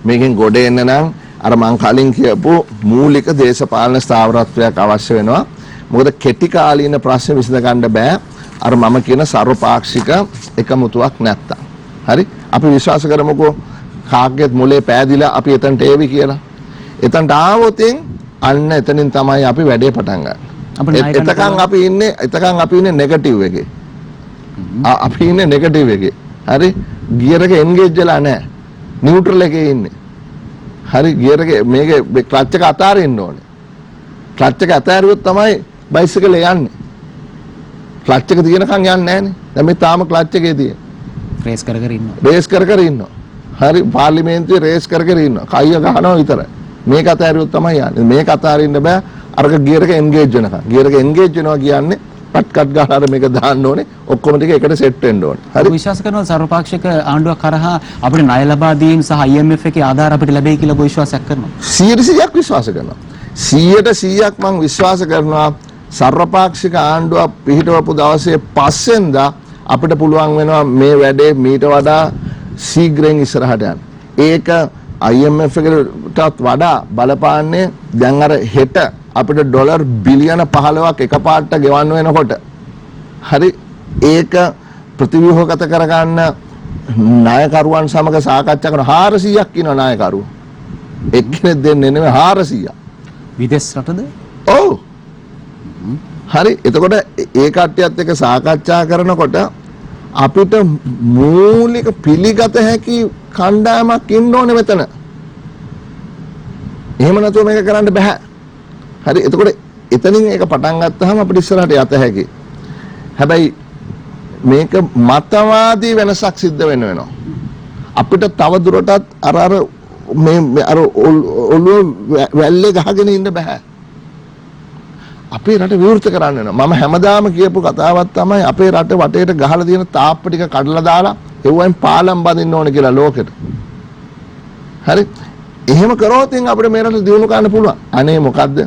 මේකෙන් ගොඩ එන්න නම් අර මං කලින් කියපු මූලික දේශපාලන ස්ථාවරත්වයක් අවශ්‍ය වෙනවා. මොකද කෙටි කාලීන ප්‍රශ්න විසඳ ගන්න බෑ අර මම කියන සර්වපාක්ෂික එකමුතුවක් නැත්තම්. හරි? අපි විශ්වාස කරමුකෝ කාගෙත් මොලේ පෑදිලා අපි එතනට ඒවි කියලා. එතනට ආවොත් අන්න එතනින් තමයි අපි වැඩේ පටන් ගන්න. එතකන් අපි ඉන්නේ නෙගටිව් එකේ. අපි ඉන්නේ නෙගටිව් එකේ. හරි ගියර් එක එන්ගේජ් වෙලා නැහැ. නියුට්‍රල් එකේ ඉන්නේ. හරි ගියර් එක මේකේ ක්ලච් එක අතාරින්න ඕනේ. ක්ලච් එක අතාරියොත් තමයි බයිසිකලේ යන්නේ. ක්ලච් එක තියෙනකන් යන්නේ නැහනේ. දැන් මේ තාම ක්ලච් එකේ තියෙන. රේස් කර කර ඉන්නවා. රේස් කර කර ඉන්නවා. හරි පාර්ලිමේන්තුවේ රේස් කර කර ඉන්නවා. කයිය ගහනවා විතරයි. මේක අතාරියොත් තමයි යන්නේ. මේක අතාරින්න බෑ. අරක ගියර් එක එන්ගේජ් වෙනකන්. ගියර් එක එන්ගේජ් වෙනවා කියන්නේ කට් ගහලා අර මේක දාන්න ඕනේ. ඔක්කොම ටික එකට සෙට් වෙන්න ඕනේ. හරි විශ්වාස කරනවා සර්වපාක්ෂික ආණ්ඩුවක් කරහා අපිට ණය ලබා දීම සහ IMF එකේ ආධාර අපිට ලැබෙයි කියලා ඔබ විශ්වාසයක් කරනවා. 100% විශ්වාස කරනවා. 100% මම විශ්වාස කරනවා සර්වපාක්ෂික ආණ්ඩුවක් පිහිටවපු දවසේ පස්සෙන්දා අපිට පුළුවන් වෙනවා මේ වැඩේ මීට වඩා ශීඝ්‍රයෙන් ඉස්සරහට යන්න. ඒක IMF එකටත් වඩා බලපාන්නේ දැන් අර හෙට අපිට ඩොලර් බිලියන 15ක් එකපාරට ගෙවන්න වෙනකොට හරි ඒක ප්‍රතිව්‍යුහගත කරගන්න නායකරුවන් සමග සාකච්ඡා කරන 400ක් ඉන්න නායකරුවෝ එක්කෙනෙක් දෙන්නේ නෙමෙයි 400ක් විදේශ රටද? ඔව් හරි එතකොට ඒ කට්ටියත් එක්ක සාකච්ඡා කරනකොට අපිට මූලික පිළිගත හැකි කණ්ඩායමක් ඉන්න ඕනේ මෙතන. එහෙම නැතුව මේක කරන්න බෑ. හරි එතකොට එතනින් ඒක පටන් ගත්තාම අපිට ඉස්සරහට යත හැකියි. හැබැයි මේක මතවාදී වෙනසක් සිද්ධ වෙනවා. අපිට තව දුරටත් අර ඔළුව වැල්ලේ ගහගෙන ඉන්න බෑ. අපේ රට විවෘත කරන්න වෙනවා. මම හැමදාම කියපු කතාවක් තමයි අපේ රට වටේට ගහලා තියෙන තාප්ප ටික කඩලා දාලා ඒවෙන් පාලම් බඳින්න ඕනේ කියලා ලෝකෙට. හරි. එහෙම කරොත් අපිට මේ රට දියුණු කරන්න පුළුවන්. අනේ මොකද්ද?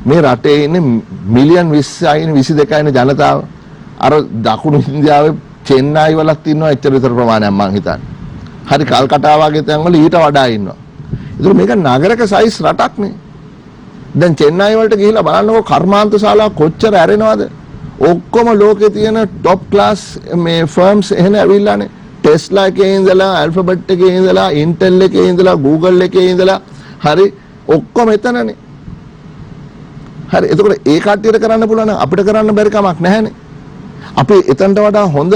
මේ රටේ ඉන්නේ මිලියන් 20යි 22යි ජනතාව. අර දකුණු ඉන්දියාවේ චෙන්නයි වලත් ඉන්නවා එච්චර විතර ප්‍රමාණයක් මං හිතන්නේ. හරි කල්කටා වගේ තැන්වල ඊට වඩා ඉන්නවා. ඒතර මේක නගරක සයිස් රටක් නේ. දැන් චෙන්නයි වලට ගිහිල්ලා බලන්නකො කර්මාන්ත ශාලා කොච්චර ඇරෙනවද? ඔක්කොම ලෝකේ තියෙන টপ ක්ලාස් මේ ෆර්ම්ස් එහෙන ඇවිල්ලානේ. ටෙස්ලා එකේ ඉඳලා ඇල්ෆබෙට් එකේ ඉඳලා ඉන්ටෙල් එකේ ඉඳලා Google එකේ ඉඳලා හරි ඔක්කොම එතනනේ. හරි එතකොට ඒ කට්ටියට කරන්න පුළුවන් නම් අපිට කරන්න බැරි කමක් නැහැනේ. අපි එතනට වඩා හොඳ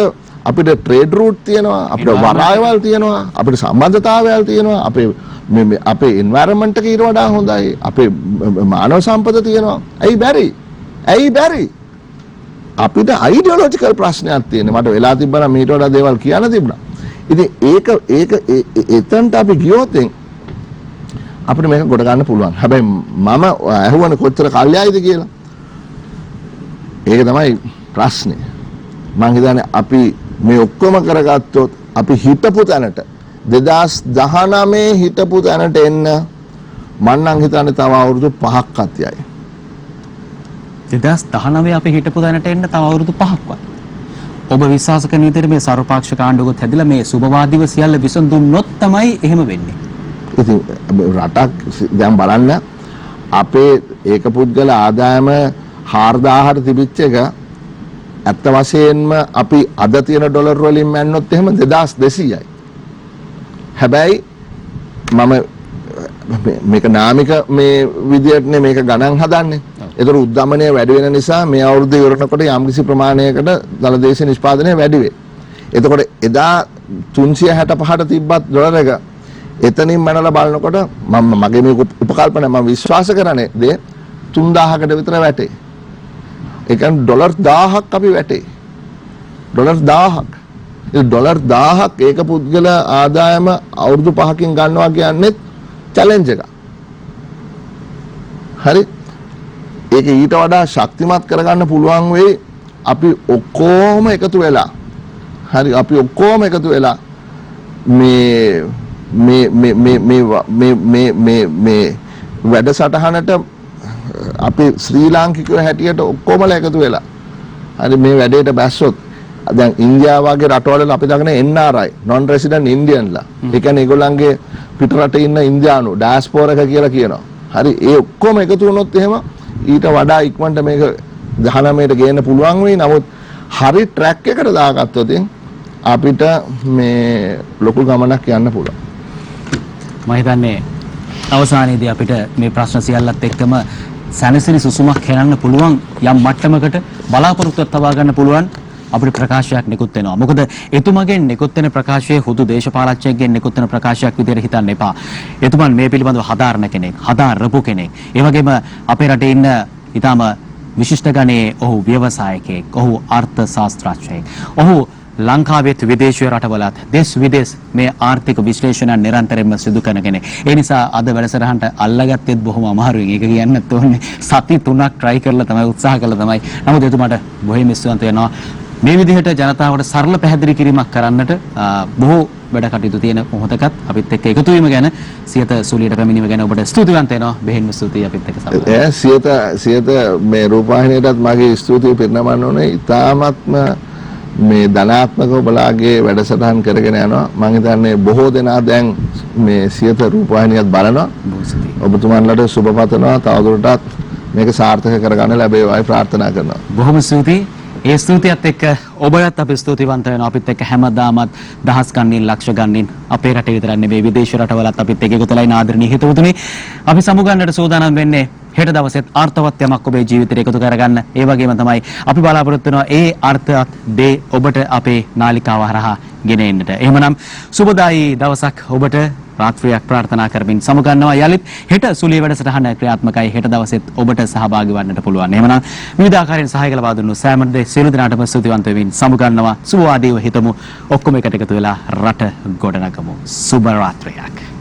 අපිට ට්‍රේඩ් රූට් තියෙනවා, අපිට වරායවල් තියෙනවා, අපිට සම්බන්ධතාවයල් තියෙනවා, අපේ එන්වයරන්මන්ට් එක ඊට වඩා හොඳයි, අපේ මානව සම්පත තියෙනවා. ඇයි බැරි? අපිට අයිඩියොලොජිකල් ප්‍රශ්නයක් තියෙනවා. මට වෙලා තිබ්බනම් මීට වඩා දේවල් කියන්න තිබුණා. ඉතින් ඒක එතනට අපි ගියොත් අපිට මේක ගොඩ ගන්න පුළුවන්. හැබැයි මම අහුවන කොච්චර කල්යයිද කියලා. ඒක තමයි ප්‍රශ්නේ. මං හිතන්නේ අපි මේ ඔක්කොම කරගත්තොත් අපි හිතපු තැනට 2019 හිතපු තැනට එන්න මම නම් හිතන්නේ තව අවුරුදු 5ක් අත්‍යයි. 2019 අපි හිටපු දැනට එන්න තව අවුරුදු 5ක්වත්. ඔබ විශ්වාස කරන විදිහට මේ සර්වපාක්ෂික ආණ්ඩුවකත් හැදිලා මේ සුබවාදීව සියල්ල විසඳුනොත් තමයි එහෙම වෙන්නේ. ඉතින් රටක් දැන් බලන්න අපේ ඒකපුද්ගල ආදායම 4000ට තිබිච්ච එක ඇත්ත වශයෙන්ම අපි අද තියෙන ඩොලර් වලින් මැන්නොත් එහෙම 2200යි. හැබැයි මම මේක නාමික මේ විදියටනේ මේක ගණන් හදන්නේ. ඒතර උද්දමනය වැඩි වෙන නිසා මේ අවුරුද්ද ඉවරනකොට යම්කිසි ප්‍රමාණයකට දලදේශ නිෂ්පාදනය වැඩි වෙයි. එතකොට එදා 365ට තිබ්බත් ඩොලර් එක එතනින් මනලා බලනකොට මගේ මේ උපකල්පන මම විශ්වාස කරන්නේ 3000කට විතර වැටේ. ඒ කියන්නේ ඩොලර් 1000ක් අපි වැටේ. ඩොලර් 1000ක්. ඒ ඩොලර් 1000ක් ඒක පුද්ගල ආදායම අවුරුදු 5කින් ගන්නවා කියන්නේ චැලෙන්ජ් එකක්. හරි. ඒක ඊට වඩා ශක්තිමත් කරගන්න පුළුවන් වෙයි අපි ඔක්කොම එකතු වෙලා. හරි අපි ඔක්කොම එකතු වෙලා මේ වැඩසටහනට අපි ශ්‍රී ලාංකිකයෝ හැටියට ඔක්කොමලා එකතු වෙලා හරි මේ වැඩේට බැස්සොත් දැන් ඉන්දියාව වගේ රටවල අපි දකින NRI non resident Indianලා ඒ කියන්නේ ඒගොල්ලන්ගේ පිට රටේ ඉන්න ඉන්දියානු ඩයස්පෝරා එක කියලා කියනවා. හරි ඒ ඔක්කොම එකතු වුණොත් එහෙම ඊට වඩා ඉක්මනට මේක 19ට ගේන්න පුළුවන් වෙයි. නමුත් හරි ට්‍රැක් එකට දාගත්තොත් අපිට මේ ලොකු ගමනක් යන්න පුළුවන්. මම හිතන්නේ අවසානයේදී අපිට මේ ප්‍රශ්න සියල්ලත් එක්කම සැනසෙලි සුසුමක් හෙලන්න පුළුවන් යම් මට්ටමකට බලාපොරොත්තුවක් තබා ගන්න පුළුවන් අපිට ප්‍රකාශයක් නිකුත් වෙනවා. මොකද එතුමගෙන් නිකුත් වෙන ප්‍රකාශයේ හුදු දේශපාලඥයෙක්ගෙන් නිකුත් වෙන ප්‍රකාශයක් විදිහට හිතන්න එපා. එතුමන් මේ පිළිබඳව හදාරන කෙනෙක්, හදාරපු කෙනෙක්. ඒ වගේම අපේ රටේ ඉන්න ඊටාම විශිෂ්ට ගණයේ ඔහු ව්‍යවසායකයෙක්, ඔහු අර්ථ ශාස්ත්‍රඥයෙක්. ඔහු ලංකාවෙත් විදේශීය රටවලත් දෙස් විදේශ මේ ආර්ථික විශ්ලේෂණ නිරන්තරයෙන්ම සිදු කරන කෙනෙක්. ඒ නිසා අද වැඩසටහනට අල්ලගත්තෙත් බොහොම අමාරුයි. ඒක කියන්නත් ඕනේ. සති 3ක් try කරලා තමයි උත්සාහ කළා තමයි. නමුත් එතුමාට බොහොම ස්තුතිවන්ත වෙනවා. මේ විදිහට ජනතාවට සරල පැහැදිලි කිරීමක් කරන්නට බොහෝ වැඩ කටයුතු තියෙන මොහොතකත් අපිත් එක්ක එකතු වීම ගැන සියත සුලියට පැමිණීම ගැන ඔබට ස්තුතිවන්ත වෙනවා. බෙහෙන්ම ස්තුතියි අපිත් එක්ක සමග. සියත මේ රූපවාහිනියටත් මගේ ස්තුතිය පිරිනමන්න ඕනේ. ඉතාමත්ම මේ ධනාත්මකව බලාගේ වැඩසටහන් කරගෙන යනවා. මම හිතන්නේ බොහෝ දෙනා දැන් මේ සියත රූපවාහිනියත් බලනවා. ඔබතුමන්ලට සුබ පතනවා. තවදුරටත් මේක සාර්ථක කරගන්න ලැබේවායි ප්‍රාර්ථනා කරනවා. බොහොම ස්තුතියි. ඒ ස්තුතියත් එක්ක ඔබට අපි ස්තුතිවන්ත වෙනවා. අපිත් එක්ක හැමදාමත් දහස් ගණනින් ලක්ෂ ගණනින් අපේ රටේ විතරක් නෙවෙයි විදේශ රටවලත් අපිත් එක්ක එකතුලා ඉන්න ආදරණීය හිතවතුනි. අපි සමුගන්නට සූදානම් වෙන්නේ හෙට දවසෙත් අර්ථවත් යමක් ඔබේ ජීවිතයට එකතු කරගන්න. ඒ වගේම තමයි අපි බලාපොරොත්තු වෙනවා ඒ අර්ථවත් දේ ඔබට අපේ නාලිකාව හරහා ගෙන එන්නට. එහෙමනම් සුබදායී දවසක් ඔබට රාත්‍රියක් ප්‍රාර්ථනා කරමින් සමුගන්නවා. යලිත් හෙට සුලිය වැඩසටහන ක්‍රියාත්මකයි. හෙට දවසෙත් ඔබට සහභාගී වන්නට පුළුවන්. එහෙමනම් විවිධ ආකාරයෙන් සහාය ලබා දුන්නු සෑම සියලු දෙනාටම ස්තුතිවන්ත වෙමින් සමුගන්නවා. සුබ වාදීව හිතමු. ඔක්කොම එකට එකතු වෙලා රට ගොඩනගමු. සුබ රාත්‍රියක්.